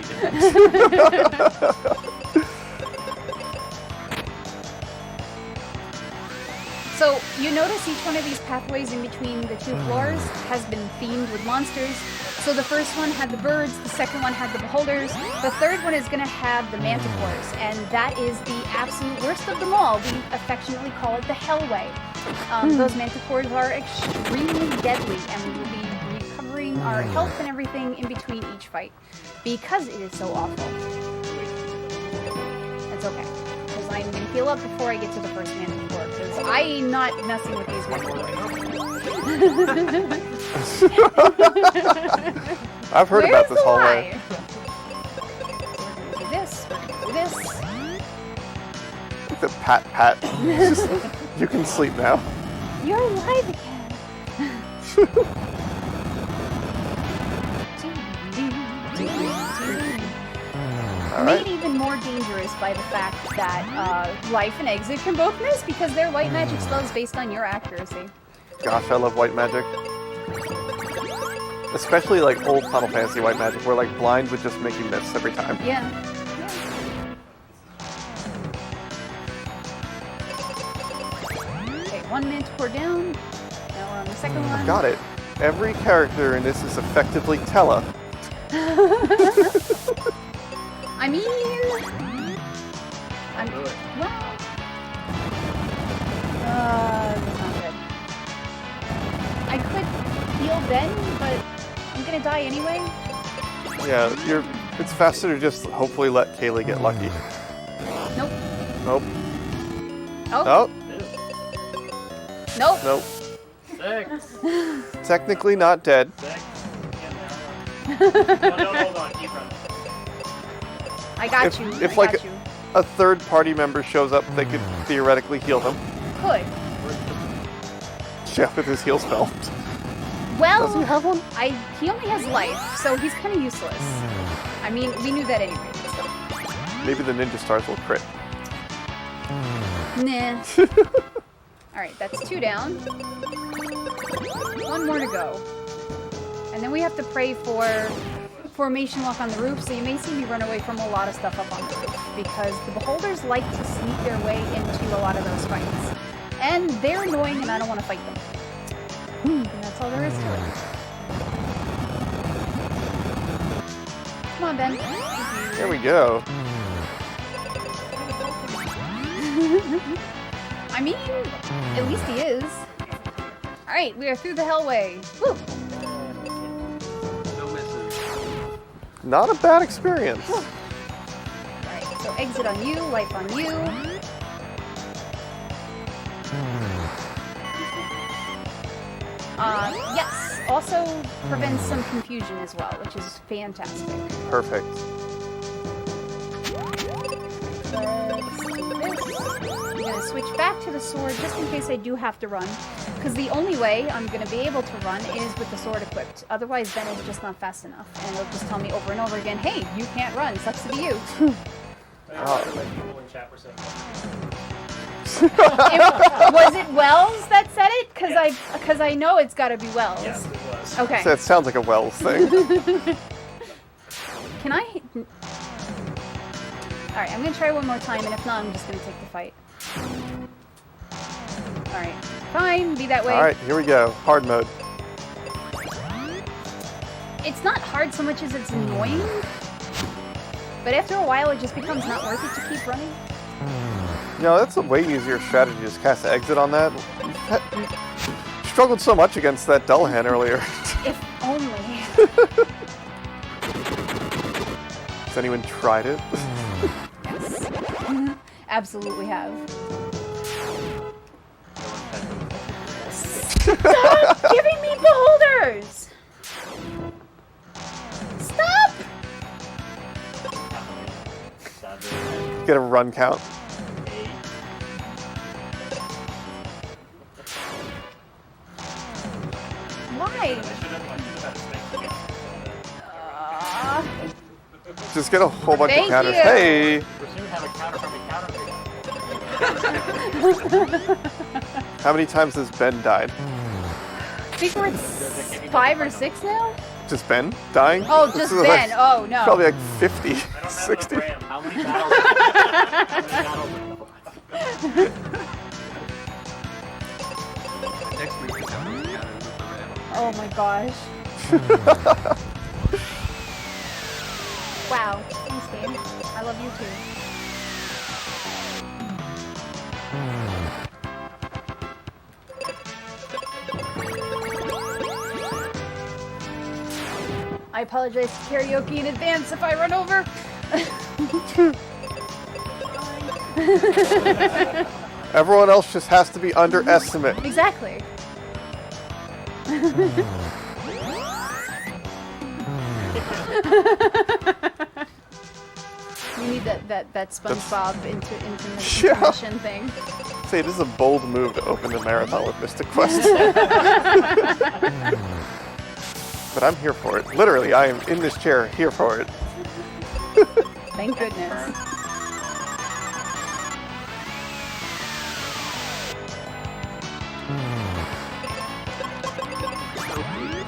So you notice each one of these pathways in between the 2 floors has been themed with monsters. So the first one had the birds, the second one had the beholders, the third one is going to have the manticores, and that is the absolute worst of them all. We affectionately call it the Hellway. Those manticores are extremely deadly, and we will be recovering our health and everything in between each fight, because it is so awful. It's okay, because I'm going to heal up before I get to the first manticore, because I'm not messing with these manticores. I've heard about this hallway. We're gonna do this, we're gonna do this. The pat. You can sleep now. You're alive again. Alright. Made even more dangerous by the fact that life and exit can both miss because they're white magic spells based on your accuracy. Gosh, I love white magic. Especially like old Final Fantasy white magic, where like blind would just make you miss every time. Yeah. Okay, 1 manticore down. Now we're on the second one. Got it. Every character in this is effectively Tella. I mean, Do it. well, that's not good. I could heal Ben, but I'm gonna die anyway. Yeah, it's faster to just hopefully let Kaylee get lucky. Nope. Nope. Oh. Nope. Nope. Nope. 6. Technically not dead. 6. No, hold on. Keep running. I got If- you. if, I like, got you. A third party member shows up, they could theoretically heal them. Could. Yeah, with his heal spell. Well, Does he have one? he only has life, so he's kind of useless. I mean, we knew that anyway. But still. Maybe the ninja stars will crit. Nah. Alright, that's 2 down. 1 more to go. And then we have to pray for formation walk on the roof, so you may see me run away from a lot of stuff up on the roof, because the beholders like to sneak their way into a lot of those fights. And they're annoying and I don't want to fight them. And that's all there is to it. Come on, Ben. Here we go. I mean, at least he is. Alright, we are through the hellway. Woo! No misses. Not a bad experience. Alright, so exit on you, life on you. Yes, also prevents some confusion as well, which is fantastic. Perfect. Let's do this. I'm gonna switch back to the sword just in case I do have to run. Because the only way I'm gonna be able to run is with the sword equipped. Otherwise, Ben is just not fast enough. And it'll just tell me over and over again, hey, you can't run, sucks to be you. People in chat were saying Was it Wells that said it? Because I know it's gotta be Wells. yes, it was. Okay. So it sounds like a Wells thing. Can I? Alright, I'm gonna try one more time, and if not, I'm just gonna take the fight. Alright, fine, be that way. Alright, here we go. Hard mode. It's not hard so much as it's annoying, but after a while it just becomes not worth it to keep running. No, that's a way easier strategy. Just cast exit on that. You struggled so much against that Dullahan earlier. If only. Has anyone tried it? Yes. Absolutely have. Stop giving me beholders! Stop! Get a run count. Why? Just get a whole bunch Thank of counters. you. Hey! We're soon have a counter from a counter. How many times has Ben died? I think we're at 5 or 6 now? Just Ben dying? Oh, This just is Ben. like- Oh, no. Probably like 50, I don't have 60. enough RAM. How many battles? Next week, we'll have these counters with the ram. Oh my gosh. Wow. Thanks, game. I love you too. I apologize to karaoke in advance if I run over. Everyone else just has to be underestimate. Exactly. You need that SpongeBob intermission thing. Say, this is a bold move to open the marathon with Mystic Quest. But I'm here for it. Literally, I am in this chair here for it. Thank goodness.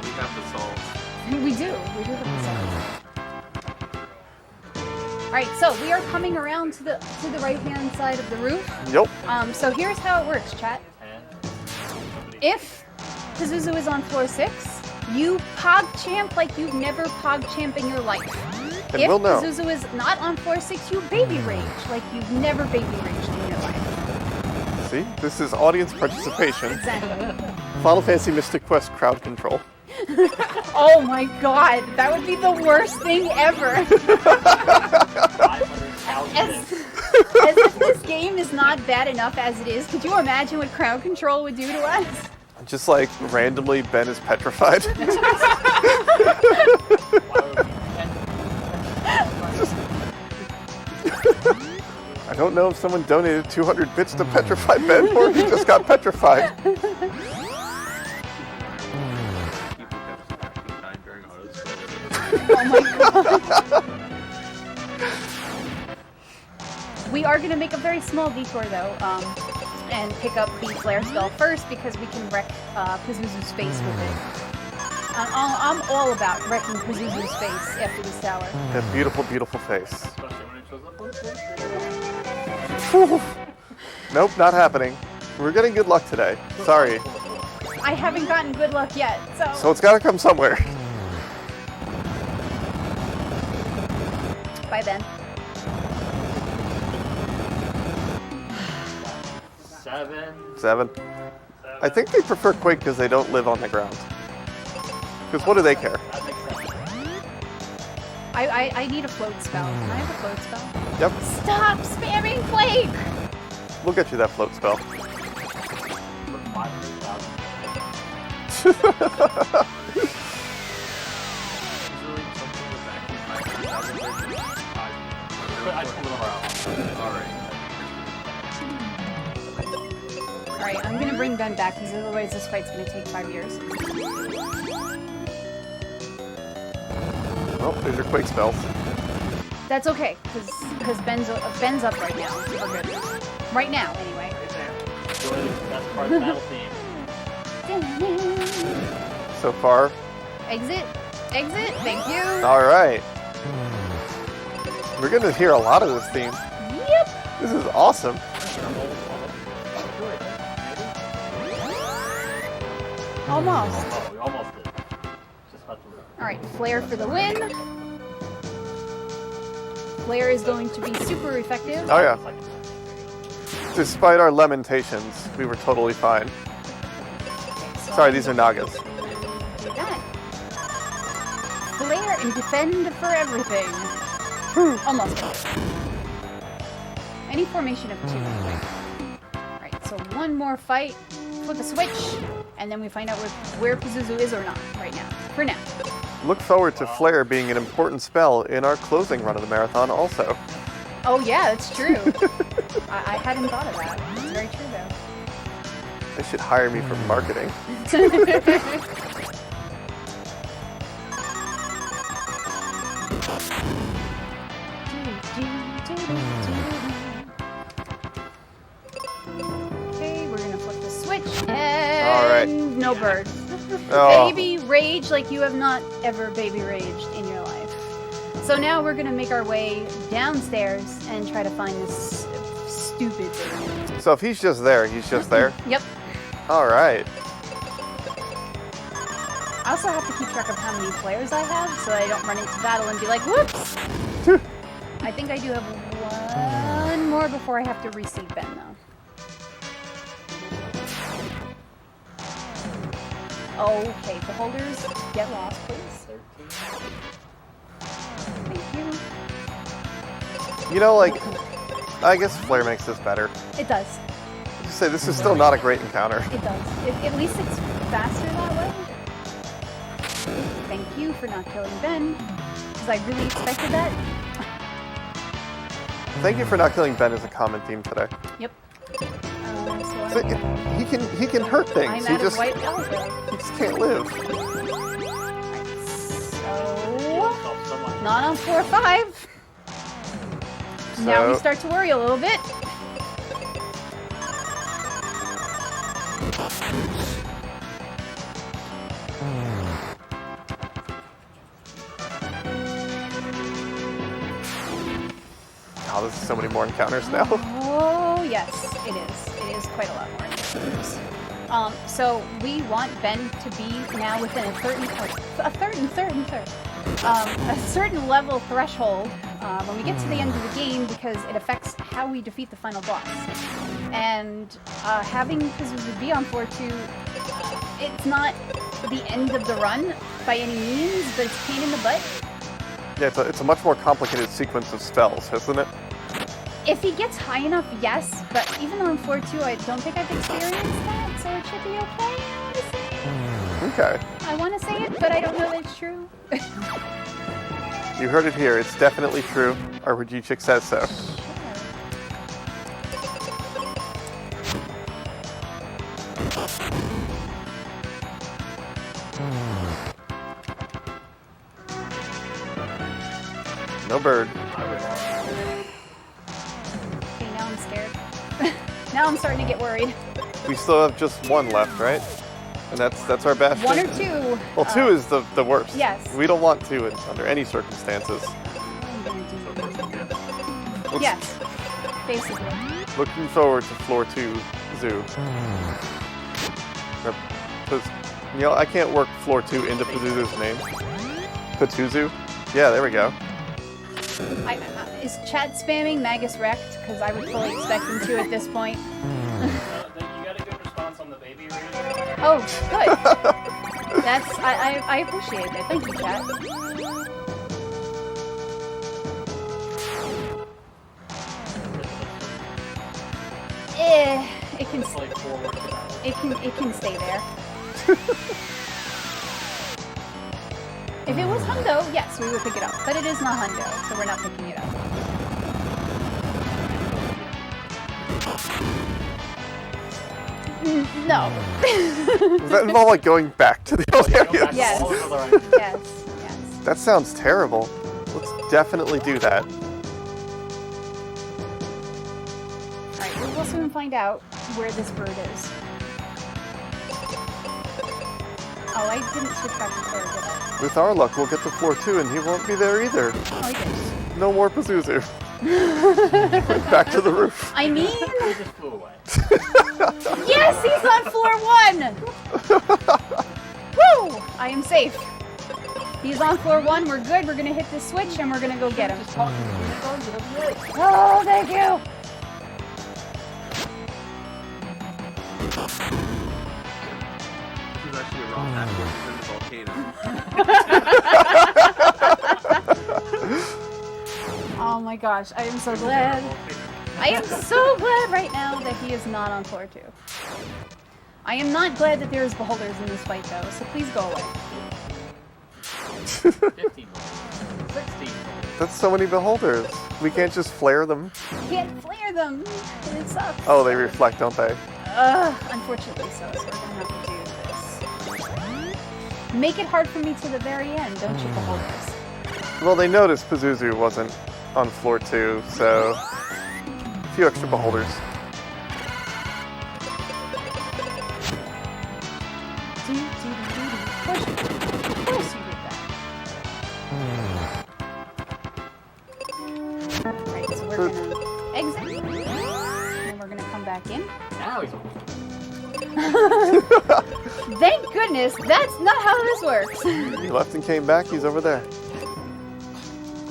We have the solve. We do have the solve. Alright, so we are coming around to the right hand side of the roof. Yup. So here's how it works, chat. If Pazuzu is on floor 6, you PogChamp like you've never PogChamp in your life. And if we'll know. Pazuzu is not on floor 6, you baby rage like you've never baby raged in your life. See? This is audience participation. Exactly. Final Fantasy Mystic Quest crowd control. Oh my god, that would be the worst thing ever. 500,000 As if this game is not bad enough as it is, could you imagine what crowd control would do to us? Just like randomly, Ben is petrified. I don't know if someone donated 200 bits to petrify Ben or he just got petrified. Keep Oh my god. We are going to make a very small detour though, and pick up the flare spell first because we can wreck Pazuzu's face with it. I'm all about wrecking Pazuzu's face after this tower. That beautiful, beautiful face. Especially when it shows up on Whew. Nope, not happening. We're getting good luck today. Sorry. I haven't gotten good luck yet, So it's gotta come somewhere. Bye, Ben. 7. I think they prefer Quake because they don't live on the ground. Because what do they care? That makes sense. I need a float spell. Can I have a float spell? Yep, Stop spamming Quake! we'll get you that float spell. For 500,000. Usually something with vacuum 500,000. I pulled it around. Alright. Alright, I'm gonna bring Ben back because otherwise this fight's gonna take 5 years. Oh, there's your Quake spells. That's okay, because Ben's up right now. We're good. Right now, anyway. Right there. Enjoy the best part of the battle theme. So far. Exit. Exit. Thank you. Alright. We're gonna hear a lot of this theme. Yep. This is awesome. Almost. Oh, we almost did. Just about to leave. Alright, Flare for the win. Flare is going to be super effective. Oh yeah. Despite our lamentations, we were totally fine. So Sorry, these are Nagas. do that. Flare and defend for everything. Almost. Any formation of 2. Alright, so one more fight. Flip a switch. And then we find out where Pazuzu is or not right now. For now. Look forward to Flare being an important spell in our closing run of the marathon also. Oh yeah, that's true. I hadn't thought of that. It's very true though. They should hire me for marketing. Okay, we're gonna flip the switch and Alright. no bird. Oh. Baby rage like you have not ever baby raged in your life. So now we're gonna make our way downstairs and try to find this stupid thing. So if he's just there, he's just there? Yep. Alright. I also have to keep track of how many flares I have so I don't run into battle and be like, whoops! I think I do have one more before I have to receive Ben though. Okay, the holders, get lost please. Thank you. You know, like, I guess Flare makes this better. It does. Just say this is still not a great encounter. It does. At least it's faster that way. Thank you for not killing Ben, because I really expected that. Thank you for not killing Ben as a common theme today. Yep. So he can hurt things. I'm He out just of white elephant. he just can't live. So, Oh, someone. not on floor 5. Now we So- start to worry a little bit. Oh, there's so many more encounters now. Oh, yes, it is. It is quite a lot more. So we want Ben to be now within a certain level threshold when we get to the end of the game because it affects how we defeat the final boss. And having Pazuzu be on floor 2, it's not the end of the run by any means, but it's a pain in the butt. Yeah, it's a much more complicated sequence of spells, isn't it? If he gets high enough, yes, but even on floor 2, I don't think I've experienced that, so it should be okay, Okay. I want to say it, but I don't know that it's true. You heard it here. It's definitely true. RPGchick says so. No bird. Okay, now I'm scared. Now I'm starting to get worried. We still have just one left, right? And that's our bastion. 1 or 2. Well, 2 is the worst. Yes. We don't want 2 under any circumstances. I'm gonna do Looks- Yes, basically. Looking forward to floor 2 zoo. You know, I can't work floor 2 into Pazuzu's name. Pazuzu? Yeah, there we go. Is chat spamming Magus Wrecked? Because I would fully expect him to at this point. You got a good response on the baby radio. Oh, good. I appreciate it. Thank you, chat. It can It's like 4 words about it. it can stay there. If it was Hundo, yes, we would pick it up. But it is not Hundo, so we're not picking it up. No. Does that involve like going back to the old Go area? back to Yes. all those other items. Yes, yes. That sounds terrible. Let's definitely do that. Alright, we will soon find out where this bird is. Oh, I didn't switch back to Claire, did I? With our luck, we'll get to floor 2 and he won't be there either. Oh, I did. No more Pazuzu. Went back to the roof. I mean, He just flew away. yes, he's on floor 1! Woo! I am safe. He's on floor 1, we're good, we're gonna hit this switch and we're gonna go get him. Just talk to him. It'll be it. Oh, thank you! This is actually a wrong backwards in the volcano. Oh my gosh, I am so glad. I am so glad right now that he is not on floor 2. I am not glad that there's beholders in this fight though, so please go away. 15 more. 16 more. That's so many beholders. We can't just flare them. Can't flare them! It sucks. Oh, they reflect, don't they? Unfortunately so we're gonna have to do this. Make it hard for me to the very end, don't you, beholders? Well, they noticed Pazuzu wasn't on floor 2, so a few extra beholders. Of course you did that. Right, so we're gonna exit, and we're gonna come back in. Now he's Thank goodness, that's not how this works. He left and came back, he's over there.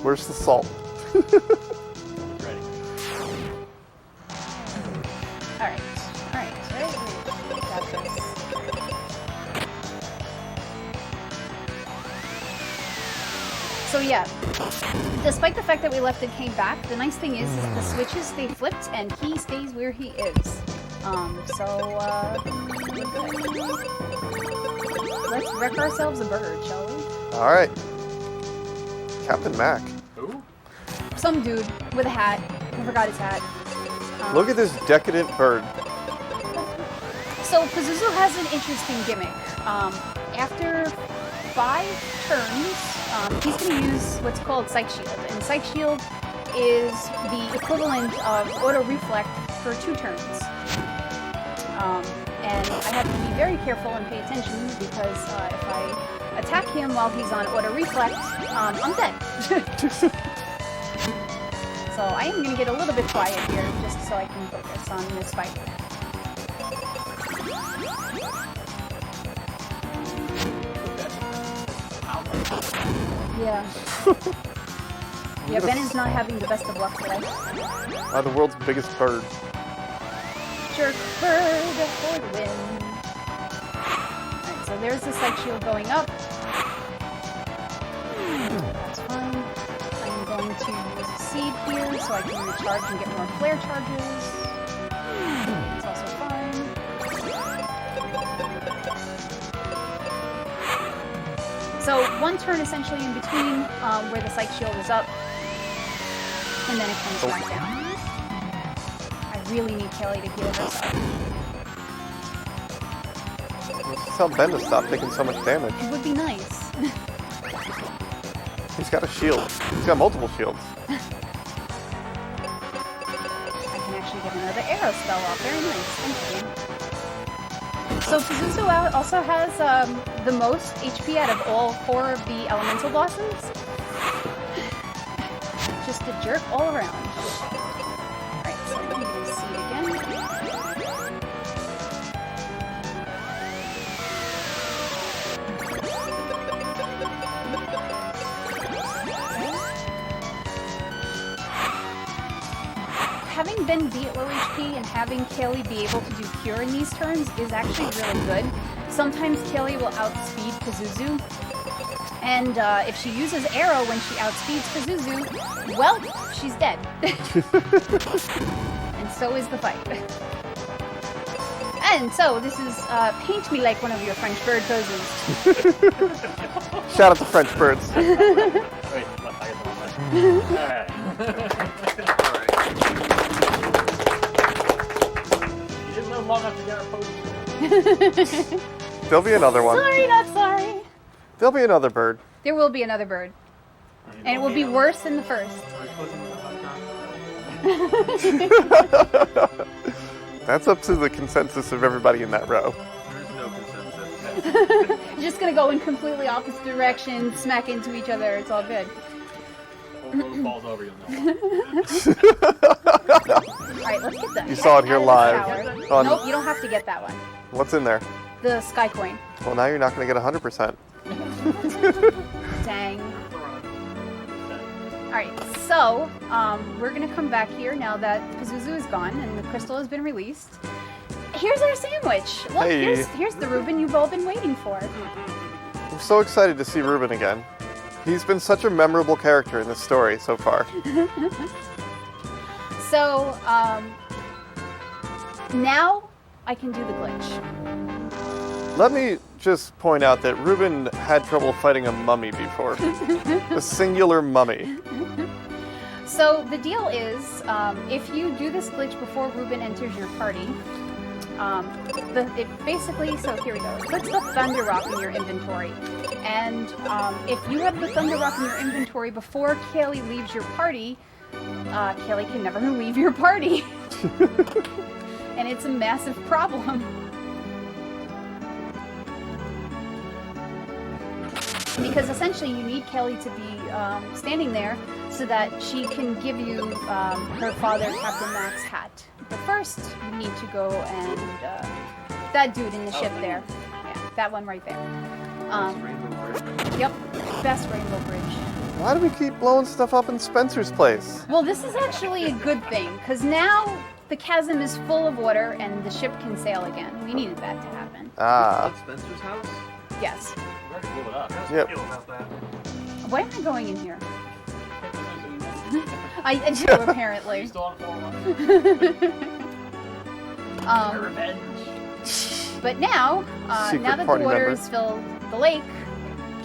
Where's the salt? ready. Alright, alright, got this. So yeah, despite the fact that we left and came back, the nice thing is the switches stay flipped and he stays where he is. We're good. Let's wreck ourselves a bird, shall we? Alright. Captain Mac. Who? Some dude with a hat. I forgot his hat. Look at this decadent bird. So Pazuzu has an interesting gimmick. After 5 turns, he's going to use what's called Psych Shield. And Psych Shield is the equivalent of Auto Reflect for 2 turns. And I have to be very careful and pay attention because if I attack him while he's on Auto Reflect, I'm dead. So I am going to get a little bit quiet here just so I can focus on this fight. Yeah. Yeah, Ben is not having the best of luck today. The world's biggest bird. Jerk bird for the win. Alright, so there's the Psych Shield going up. That's fine. I'm going to use a seed here so I can recharge and get more flare charges. That's also fine. So 1 turn essentially in between where the Psych Shield is up, and then it comes back down. I really need Kelly to heal herself. Let's tell Ben to stop taking so much damage. It would be nice. He's got a shield. He's got multiple shields. I can actually get another arrow spell off. Very nice. Thank you. So Pazuzu also has the most HP out of all 4 of the elemental bosses. Just a jerk all around. Alright, so I'm going to see it again. Having been beat low HP and having Kaylee be able to do Cure in these turns is actually really good. Sometimes Kaylee will outspeed Pazuzu, and if she uses Arrow when she outspeeds Pazuzu, well, she's dead. And so is the fight. And so, this is Paint Me Like One of Your French Bird poses. Shout out to French birds. Wait, I get the one. Alright. You didn't live long enough to get our poses. There'll be another one. Sorry, not sorry. There'll be another bird. There will be another bird. And it will be worse than the first. That's up to the consensus of everybody in that row. There's no consensus. You're just gonna go in completely opposite directions, smack into each other, it's all good. When the falls over, you'll know. Alright, let's get that. You saw it here live. On- Nope, you don't have to get that one. What's in there? The sky coin. Well, now you're not going to get 100%. Dang. Alright, so, we're gonna come back here now that Pazuzu is gone and the crystal has been released. Here's our sandwich! Look, Hey. here's the Reuben you've all been waiting for. I'm so excited to see Reuben again. He's been such a memorable character in this story so far. So, now I can do the glitch. Let me just point out that Reuben had trouble fighting a mummy before. A singular mummy. So the deal is, if you do this glitch before Reuben enters your party, it basically, so here we go, it puts the Thunder Rock in your inventory. And if you have the Thunder Rock in your inventory before Kaylee leaves your party, Kaylee can never leave your party. And it's a massive problem. Because essentially you need Kelly to be standing there so that she can give you her father, Captain Mac's hat. But first, you need to go and that dude in the ship there. Yeah, that one right there. Yep, best Rainbow Bridge. Why do we keep blowing stuff up in Spencer's place? Well, this is actually a good thing, because now the chasm is full of water and the ship can sail again. We needed that to happen. Ah. Is that Spencer's house? Yes. We're already blew it up. Yep. Why am I going in here? I do, apparently. You still on 4-1? Revenge. But now, now Secret that the party water member. has filled the lake,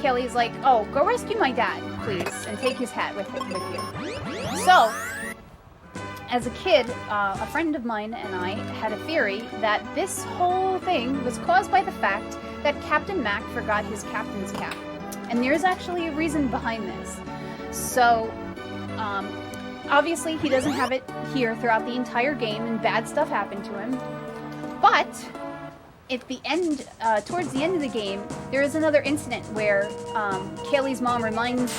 Kelly's like, oh, go rescue my dad, please, and take his hat with you. So, as a kid, a friend of mine and I had a theory that this whole thing was caused by the fact that Captain Mac forgot his captain's cap. And there's actually a reason behind this. So, obviously he doesn't have it here throughout the entire game and bad stuff happened to him. But, at the end, towards the end of the game, there is another incident where Kaylee's mom reminds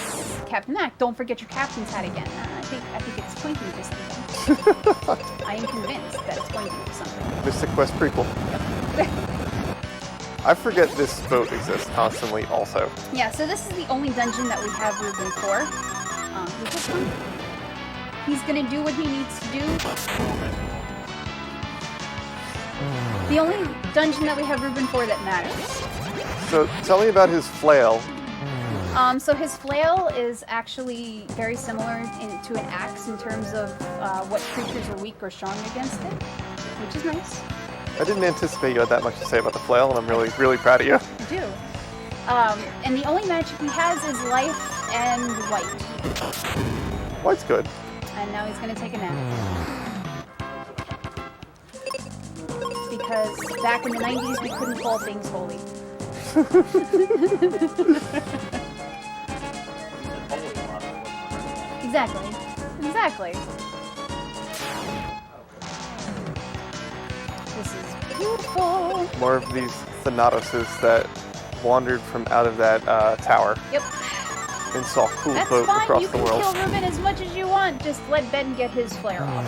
Captain Mac, don't forget your captain's hat again. I think it's pointing to something. I am convinced that it's pointing to something. Mystic Quest prequel. I forget this boat exists constantly also. Yeah, so this is the only dungeon that we have Reuben for. Who's this one? He's gonna do what he needs to do. The only dungeon that we have Reuben for that matters. So tell me about his flail. So his flail is actually very similar to an axe in terms of what creatures are weak or strong against it, which is nice. I didn't anticipate you had that much to say about the flail, and I'm really, really proud of you. I do. And the only magic he has is life and white. White's good. And now he's gonna take a nap. Because back in the 90s we couldn't call things holy. Holy. Exactly. Exactly. This is beautiful. More of these Thanatoses that wandered from out of that tower Yep. and saw cool That's boat fine. across You the can world. kill Ruben as much as you want. Just let Ben get his flare off.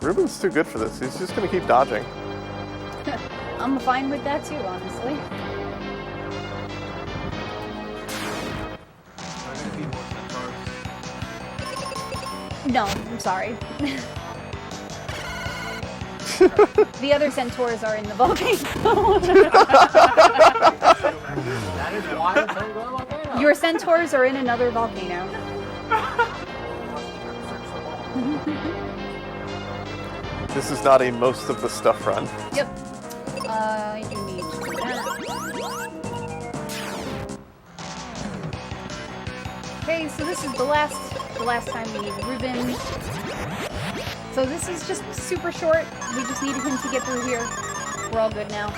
Ruben's too good for this. He's just gonna keep dodging. I'm fine with that too, honestly. Are there gonna be more centaurs? No, I'm sorry. The other centaurs are in the volcano. That is why I'm trying to go to volcano. Your centaurs are in another volcano. This is not a most of the stuff run. Yep. I do need to do that. Okay, so this is the last time we need Ruben. So this is just super short. We just needed him to get through here. We're all good now.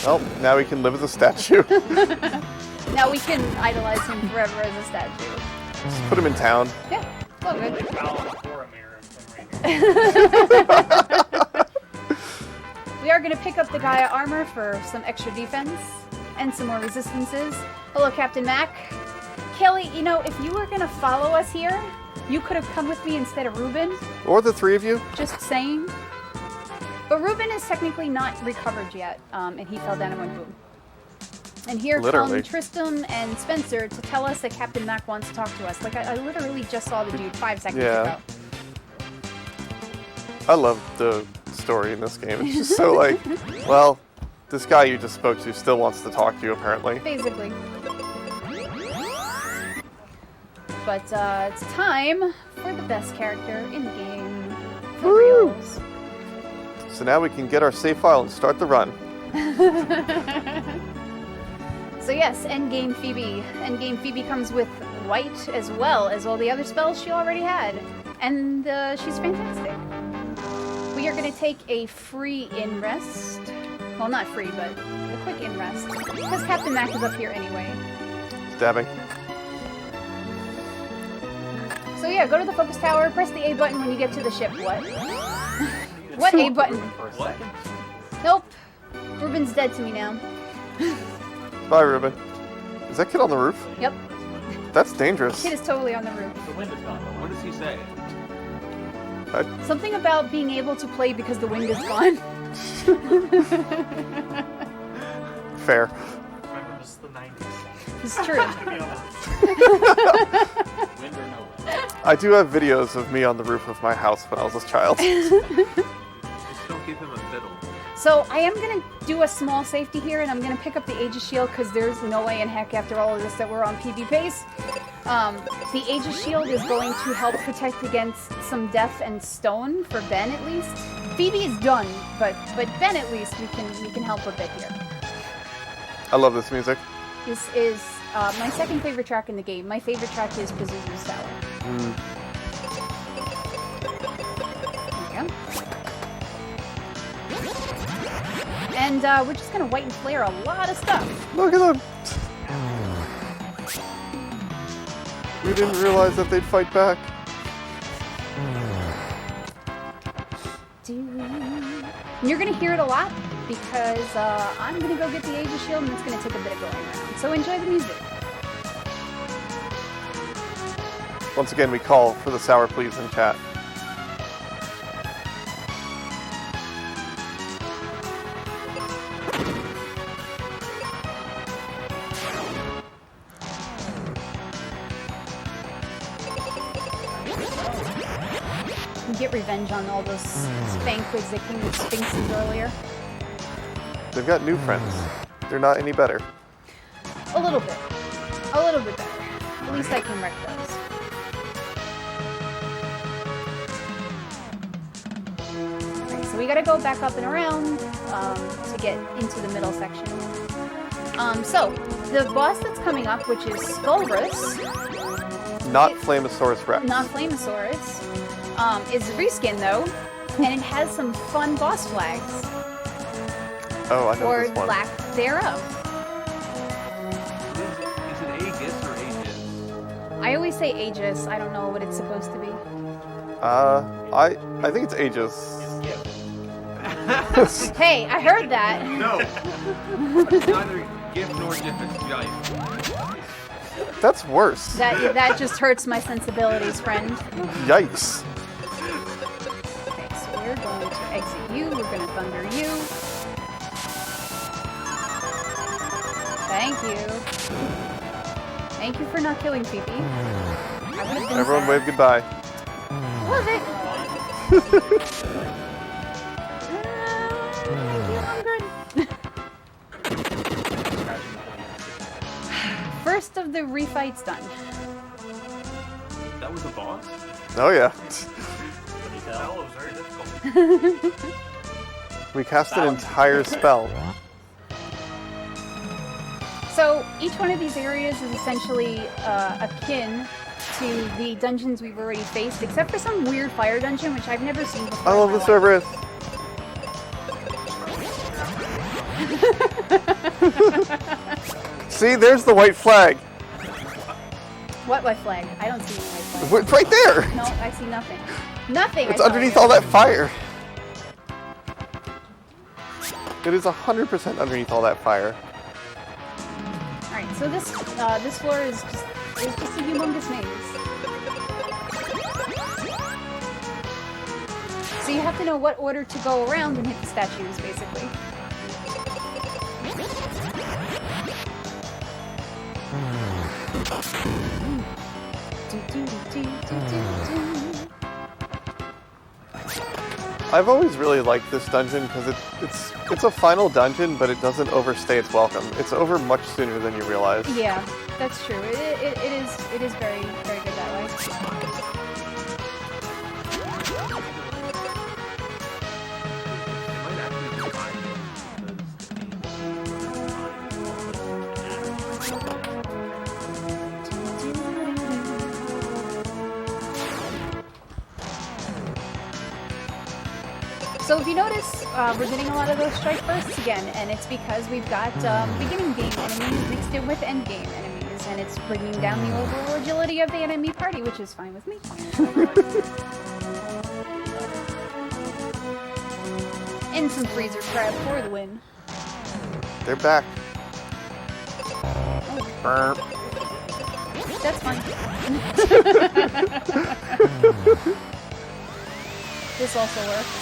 Well, now we can live as a statue. Now we can idolize him forever as a statue. Just put him in town. Yeah, it's all good. Like Alan Boromir and right here. We are going to pick up the Gaia armor for some extra defense and some more resistances. Hello, Captain Mac. Kelly, you know, if you were going to follow us here, you could have come with me instead of Ruben. Or the three of you. Just saying. But Ruben is technically not recovered yet, and he fell down and went boom. And here Literally. come Tristram and Spencer to tell us that Captain Mac wants to talk to us. Like, I literally just saw the dude 5 seconds Yeah. ago. I love the story in this game. It's just so like, well, this guy you just spoke to still wants to talk to you apparently. Basically. But it's time for the best character in the game. For Woo! reals. So now we can get our save file and start the run. So yes, Endgame Phoebe. Endgame Phoebe comes with white as well as all the other spells she already had. And she's fantastic. We are going to take a free in rest. Well, not free, but a quick in rest. Because Captain Mac is up here anyway. Stabbing. So yeah, go to the focus tower, press the A button when you get to the ship. What? What A button? For a What? second. Nope. Ruben's dead to me now. Bye, Ruben. Is that kid on the roof? Yep. That's dangerous. Kid is totally on the roof. The wind is gone. What does he say? Something about being able to play because the wind is gone. Fair. Remember, this is the 90s. It's true. Wind or no wind. I do have videos of me on the roof of my house when I was a child. Just don't give him a fiddle. So I am going to do a small safety here, and I'm going to pick up the Aegis Shield because there's no way in heck after all of this that we're on PB pace. The Aegis Shield is going to help protect against some death and stone, for Ben at least. Phoebe is done, but Ben at least we can help a bit here. I love this music. This is my second favorite track in the game. My favorite track is Pazuzu's Tower. There we go. And we're just gonna white and flare a lot of stuff. Look at them. We didn't realize that they'd fight back. And you're gonna hear it a lot because I'm gonna go get the Aegis Shield and it's gonna take a bit of going around. So enjoy the music. Once again, we call for the sour please in chat. And get revenge on all those banquets that came with sphinxes earlier. They've got new friends. They're not any better. A little bit. A little bit better. At least I can wreck those. Alright, so we gotta go back up and around to get into the middle section. So, the boss that's coming up, which is Skullrus, Not Flamosaurus Rex. not Flamosaurus, is a reskin though, and it has some fun boss flags, Oh, I know or this one. lack thereof. Is it Aegis or Aegis? I always say Aegis. I don't know what it's supposed to be. I think it's Aegis. Hey, I heard that. No! It's neither gift nor gift, it's giant. That's worse. That just hurts my sensibilities, friend. Yikes. Okay, so we're going to exit you. We're going to thunder you. Thank you. Thank you for not killing Fifi. Everyone wave goodbye. Love it. I'm good. First of the refights done. That was a boss? Oh yeah. That was very difficult. We cast an entire spell. So each one of these areas is essentially akin to the dungeons we've already faced, except for some weird fire dungeon, which I've never seen before. I love the Cerberus. See, there's the white flag. What white flag? I don't see any white flag. It's right there. No, I see nothing. Nothing! It's underneath all that fire. It is 100% underneath all that fire. Alright, so this floor is just a humongous maze. So you have to know what order to go around and hit the statues, basically. I've always really liked this dungeon because it's a final dungeon, but it doesn't overstay its welcome. It's over much sooner than you realize. Yeah, that's true. It is very, very good that way. So if you notice, we're getting a lot of those strike bursts again, and it's because we've got beginning game enemies mixed in with end game enemies, and it's bringing down the overall agility of the enemy party, which is fine with me. And some freezer crab for the win. They're back. Burp. That's fun. This also works.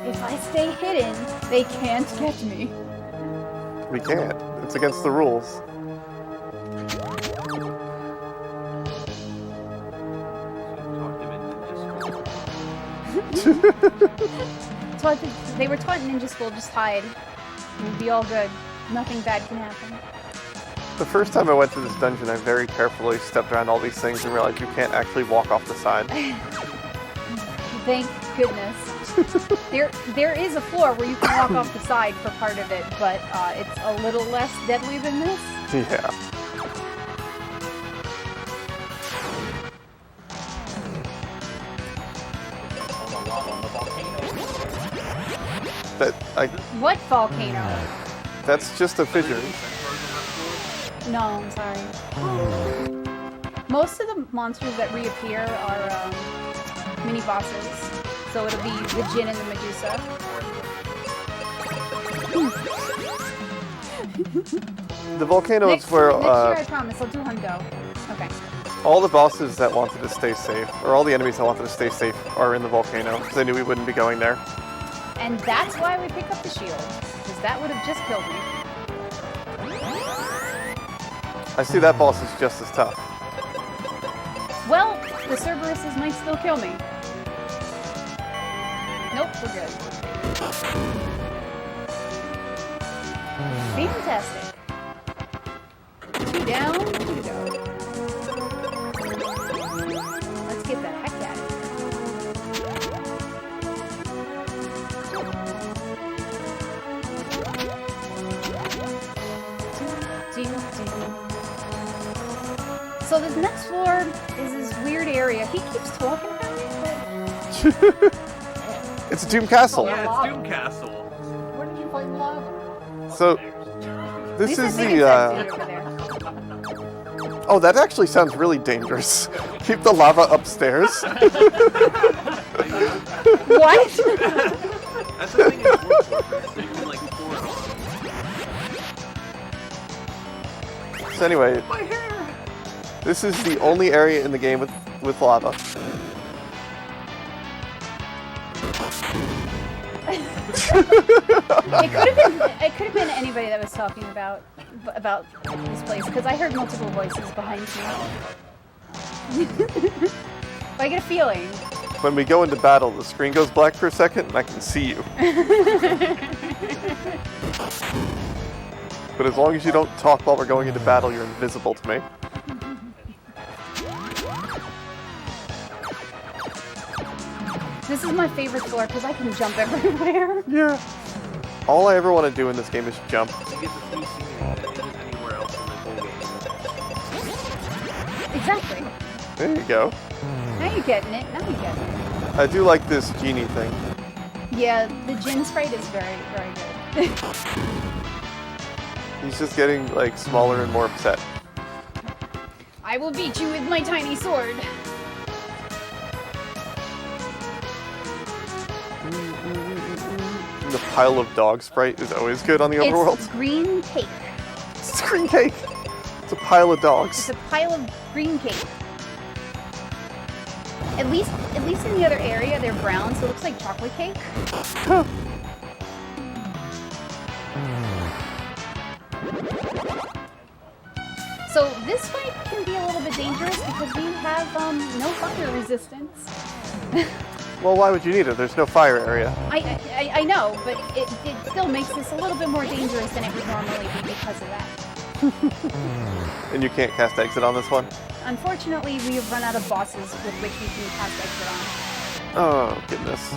If I stay hidden, they can't get me. We can't. It's against the rules. They were taught in ninja school, just hide. We'll be all good. Nothing bad can happen. The first time I went to this dungeon, I very carefully stepped around all these things and realized you can't actually walk off the side. Thank goodness. There is a floor where you can walk off the side for part of it, but it's a little less deadly than this. Yeah. What volcano? That's just a fissure. No, I'm sorry. Most of the monsters that reappear are mini bosses. So it'll be the Jinn and the Medusa. The volcano is where next year, I promise, I'll do Hundo. Okay. all the bosses that wanted to stay safe, or all the enemies that wanted to stay safe, are in the volcano, because they knew we wouldn't be going there. And that's why we pick up the shield, because that would have just killed me. I see that boss is just as tough. Well, the Cerberuses might still kill me. Nope, we're good. Fantastic. 2 down, 2 to go. Let's get the heck out of here. So this next floor is this weird area. He keeps talking about it, but It's Doom Castle. Yeah, it's Doom Castle. Where did you find lava? So, this Lisa is thinks the, that's over there. oh, that actually sounds really dangerous. Keep the lava upstairs. What? That's the thing in Dwarf Fortress, so you can like pour it on. So anyway, My hair! this is the only area in the game with lava. It could have been anybody that was talking about this place because I heard multiple voices behind me. But I get a feeling. When we go into battle, the screen goes black for a second and I can see you. But as long as you don't talk while we're going into battle, you're invisible to me. This is my favorite floor because I can jump everywhere. Yeah. All I ever want to do in this game is jump. You get the free scenery that isn't anywhere else in the whole game. Exactly. There you go. Now you're getting it. Now you're getting it. I do like this genie thing. Yeah, the Jin sprite is very, very good. He's just getting like smaller and more upset. I will beat you with my tiny sword. The pile of dog sprite is always good on the overworld. It's green cake. It's green cake. It's a pile of dogs. It's a pile of green cake. At least in the other area, they're brown, so it looks like chocolate cake. So this fight can be a little bit dangerous because we have no fire resistance. Well, why would you need it? There's no fire area. I know, but it still makes this a little bit more dangerous than it would normally be because of that. And you can't cast exit on this one? Unfortunately, we have run out of bosses with which we can cast exit on. Oh, goodness.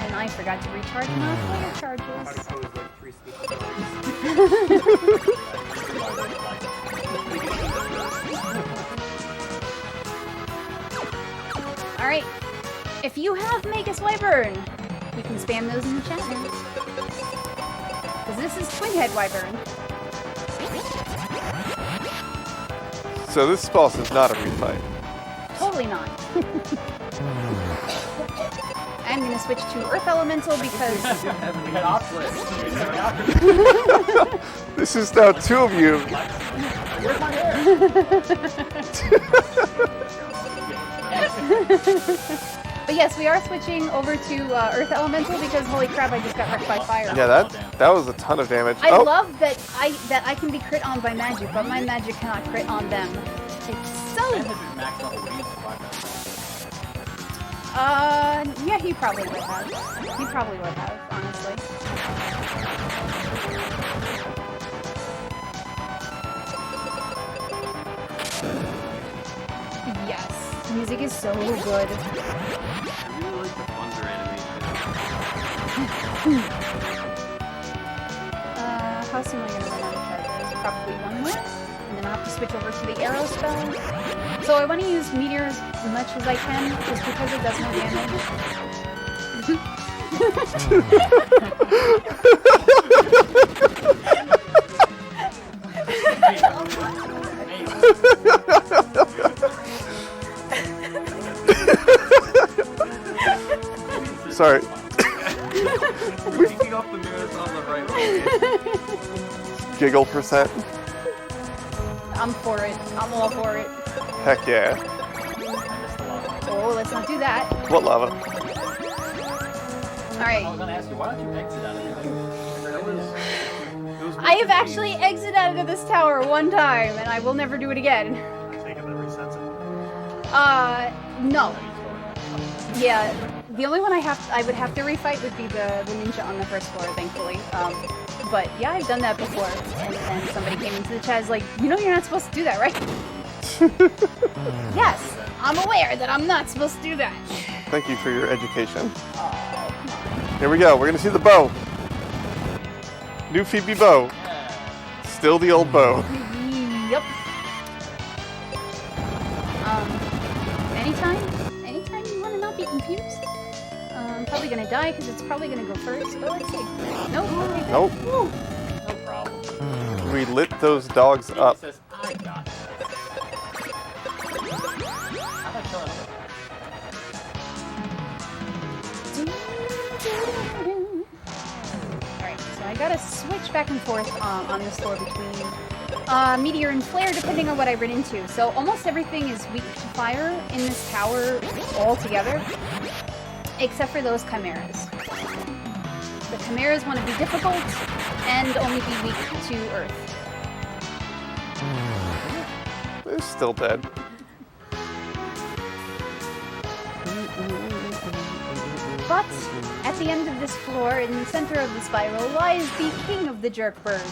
And I forgot to recharge my fire How charges. to pose like 3 speed Alright, if you have Magus Wyvern, you can spam those in the chat now. Because this is Twin Head Wyvern. So this boss is not a refight. Totally not. I'm going to switch to Earth Elemental because... We had options. This is now 2 of you. Where's my hair? But yes, we are switching over to Earth Elemental because holy crap, I just got wrecked by fire. Yeah, that was a ton of damage. I Oh, love that I can be crit on by magic, but my magic cannot crit on them. It's so... Yeah, he probably would have. He probably would have, honestly. Yes, music is so good. I really like the thunder animation. How soon am I gonna run out of charges? Probably 1 more, and then I'll have to switch over to the arrow spell. So I want to use meteor as much as I can, just because it does more damage. sorry. Taking off the mirrors on the right way. Giggle percent. I'm for it. I'm all for it. Heck yeah. Oh, let's not do that. What lava? Alright. I was gonna ask you, why don't you exit out of everything? It was I have actually exited out of this tower 1 time, and I will never do it again. Take it that resets it. No. Yeah, the only one I would have to refight would be the ninja on the first floor, thankfully. But yeah, I've done that before, and then somebody came into the chat, is like, you know you're not supposed to do that, right? Yes, I'm aware that I'm not supposed to do that. Thank you for your education. Oh, come on. Here we go. We're gonna see the bow. New Phoebe bow. Still the old bow. Yep. anytime you want to not be confused. I'm probably gonna die because it's probably gonna go first, but let's see. Nope. Okay, good. Nope. Woo. No problem. We lit those dogs He up. says, I got it. I'm not killing him. Alright, so I gotta switch back and forth on this floor between Meteor and Flare depending on what I run into. So almost everything is weak to fire in this tower altogether, except for those chimeras. The chimeras want to be difficult and only be weak to Earth. They're still dead. But at the end of this floor, in the center of the spiral, lies the king of the jerk birds,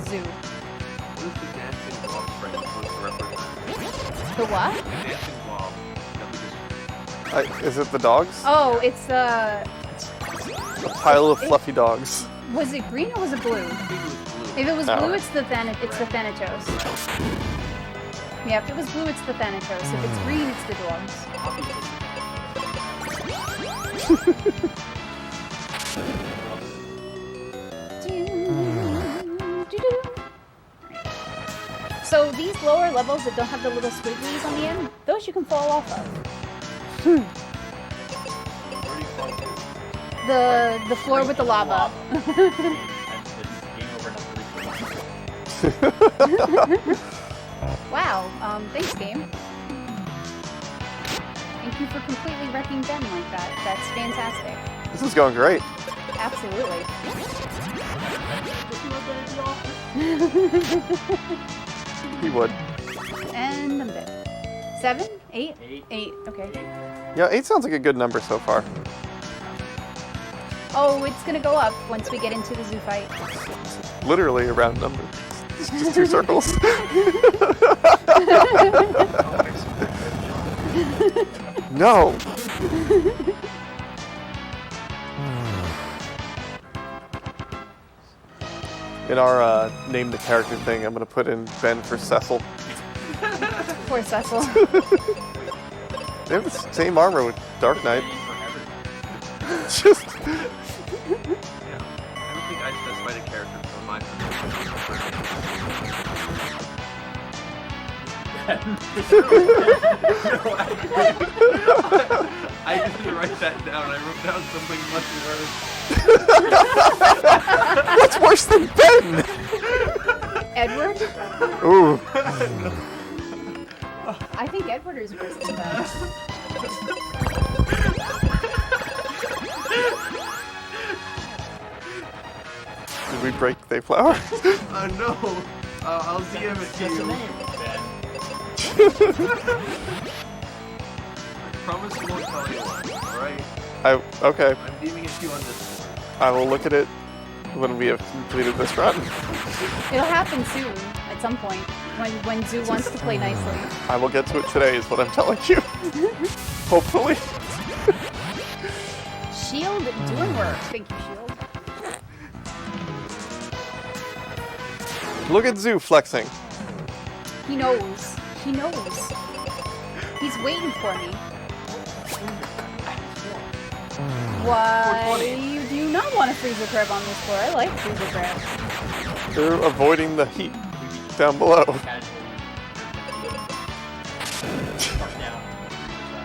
Zoo. What is the dancing blob friend supposed to represent? The what? The dancing blob that we just... Is it the dogs? Oh, it's A pile of fluffy dogs. Was it green or was it blue? I think it was blue. If it was Oh. blue, it's the Thanatos. Yeah, if it was blue, it's the Thanatos. If it's green, it's the dogs. So these lower levels that don't have the little squigglies on the end, those you can fall off of. Where do you fall to? The floor with the lava. And it's game over in 3 Wow, thanks game. Thank you for completely wrecking Ben like that. That's fantastic. This is going great. Absolutely. He would. And I'm dead. 7? 8? 8. 8, okay. Yeah, 8 sounds like a good number so far. Oh, it's gonna go up once we get into the zoo fight. Literally a round number. It's just 2 circles. No! In our name the character thing, I'm gonna put in Ben for Cecil. Poor Cecil. They have the same armor with Dark Knight. Just Yeah. I don't think I specified a character for my I didn't write that down. I wrote down something much worse. what's worse than Ben? Edward? Ooh. I think Edward is worse than that. Did we break the flower? No. I'll DM it It's to just a you. name, Ben. I promise I won't tell anyone. Alright? Okay. I'm DMing it to you on this one. I will look at it when we have completed this run. It'll happen soon, at some point, when Zoo wants to play nicely. I will get to it today is what I'm telling you. Hopefully. Shield doing work. Thank you, Shield. Look at Zoo flexing. He knows. He knows. He's waiting for me. Why do you not want a freezer crab on this floor? I like freezer crabs. They're avoiding the heat down below.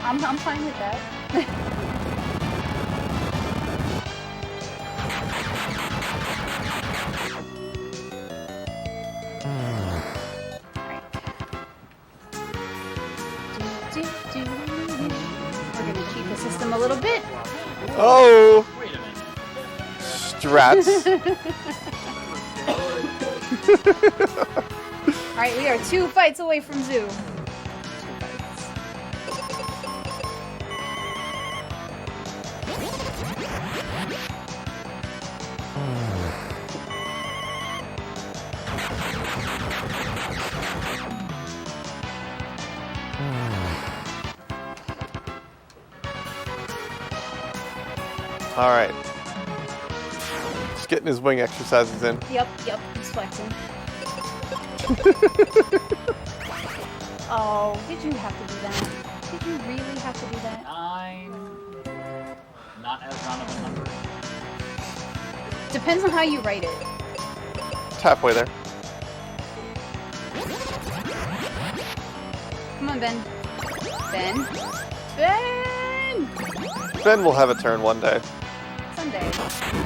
I'm fine with that. We're gonna cheat the system a little bit. Oh! Wait a minute. Strats. Alright, we are 2 fights away from Zoo. 2 fights. Alright. Just getting his wing exercises in. Yep, he's flexing. Oh, did you have to do that? Did you really have to do that? I'm not as round of a number. Depends on how you write it. It's halfway there. Come on, Ben. Ben. Ben! Ben will have a turn one day. Someday.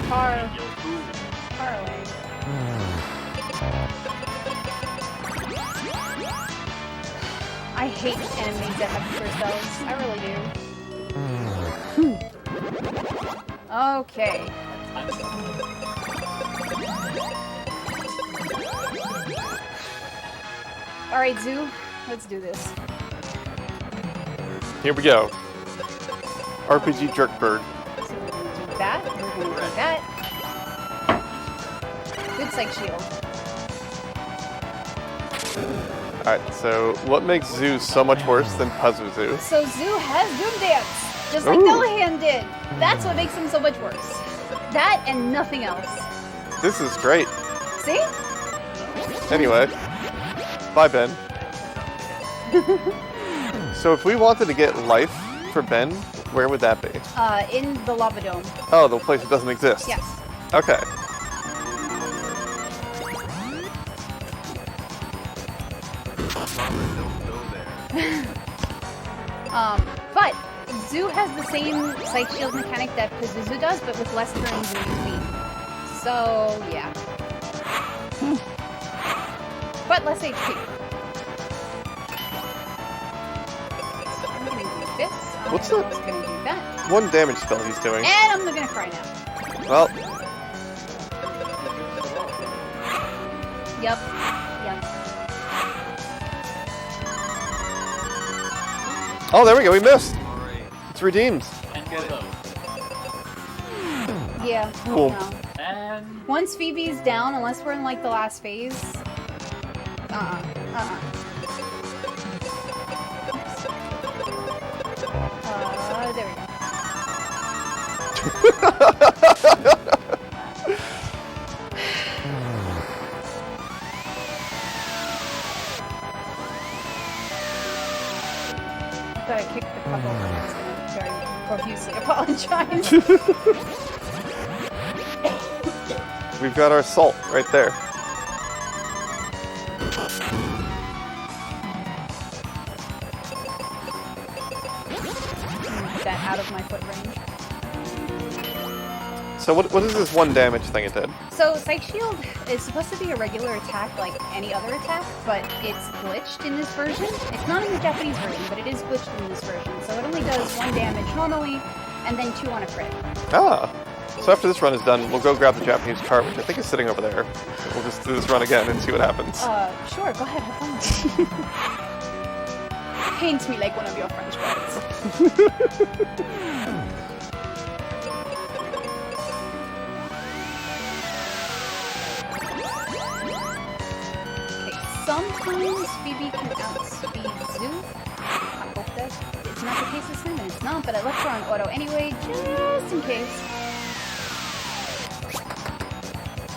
Far away. I hate enemies that have first spells. I really do. Okay. Alright, Zoo. Let's do this. Here we go. RPG Jerkbird. So we're gonna do that. We're gonna do that. Good psych shield. Alright, so what makes Zoo so much worse than Pazuzu? So Zoo has Doom Dance, just like Ooh. Dullahan did. That's what makes him so much worse. That and nothing else. This is great. See? Anyway, bye Ben. So if we wanted to get life for Ben, where would that be? In the lava dome. Oh, the place that doesn't exist. Yes. Okay. But Zoo has the same psych shield mechanic that Pazuzu does, but with less turns than UV. So yeah. But less HP. I'm gonna do this. What's I'm that? also gonna do that. One damage spell he's doing. And I'm gonna cry now. Well, Yep. oh, there we go. We missed. Alright. It's redeemed. And get it. Yeah. Cool. No. And Once Phoebe's down, unless we're in like the last phase. There we go. But I kicked the cup over. I'm just gonna very profusely apologize. We've got our salt right there. That out of my foot range. So what is this one damage thing it did? So Psych Shield is supposed to be a regular attack like any other attack, but it's glitched in this version. It's not in the Japanese version, but it is glitched in this version. So it only does 1 damage normally, and then 2 on a crit. Ah. So after this run is done, we'll go grab the Japanese cart, which I think is sitting over there. We'll just do this run again and see what happens. Sure, go ahead, have fun. Paint me like one of your French cards. Sometimes Phoebe can outspeed Zoo. I hope that it's not the case this time, and it's not, but I left her on auto anyway, just in case.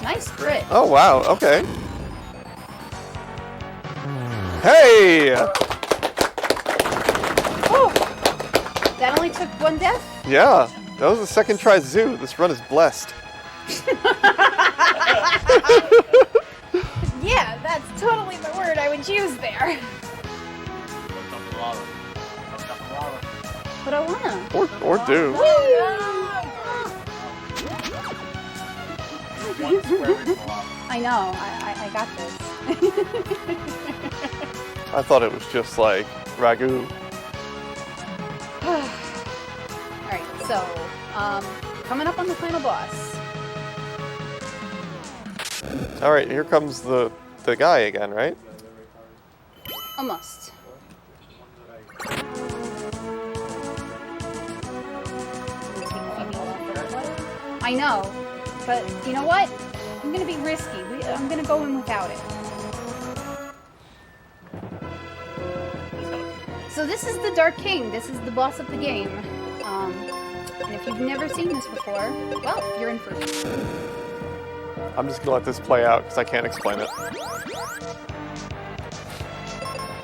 Nice crit. Oh wow, okay. Hey! Oh! That only took 1 death? Yeah, that was the second try Zoo. This run is blessed. Yeah, that's totally the word I would use there. But I wanna. Or do. I know, I got this. I thought it was just like ragu. Alright, so, coming up on the final boss. Alright, here comes the guy again, right? Almost. I know, but you know what? I'm gonna be risky. I'm gonna go in without it. So this is the Dark King. This is the boss of the game. And if you've never seen this before, well, you're in for it. I'm just gonna let this play out because I can't explain it.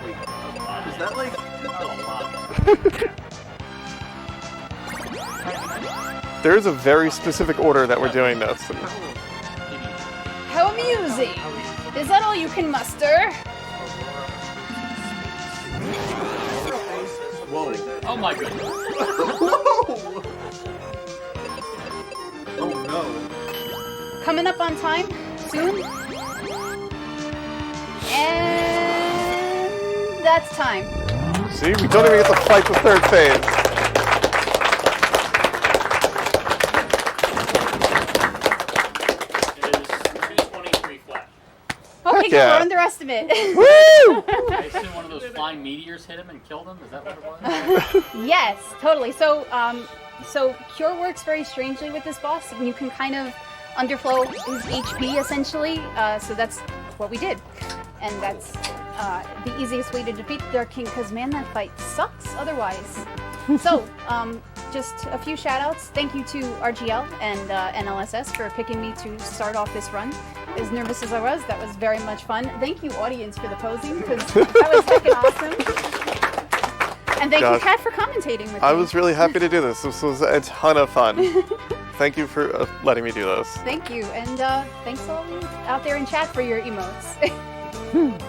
Wait, is that like... There is a very specific order that we're doing this. How amusing! Is that all you can muster? Whoa. Oh my goodness. Oh no. Coming up on time soon. And that's time. See, we don't even get to fight the third phase. It is 223 flat. Okay, Heck go, yeah. we're underestimate. Woo! I assume one of those flying meteors hit him and killed him? Is that what it was? Yes, totally. So, so Cure works very strangely with this boss, and you can kind of underflow his HP essentially. So that's what we did, and that's the easiest way to defeat the Dark King. Because man, that fight sucks otherwise. So, just a few shout-outs. Thank you to RGL and NLSS for picking me to start off this run. As nervous as I was, that was very much fun. Thank you, audience, for the posing, because that was fucking awesome. And thank you, Kat, for commentating with me. I was really happy to do this. This was a ton of fun. Thank you for letting me do this. Thank you, and thanks all of you out there in chat for your emotes.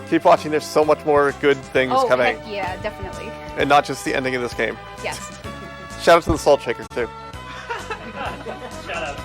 Keep watching. There's so much more good things Oh, coming. heck yeah, definitely. And not just the ending of this game. Yes. Shout out to the Salt Shaker, too. Shout out.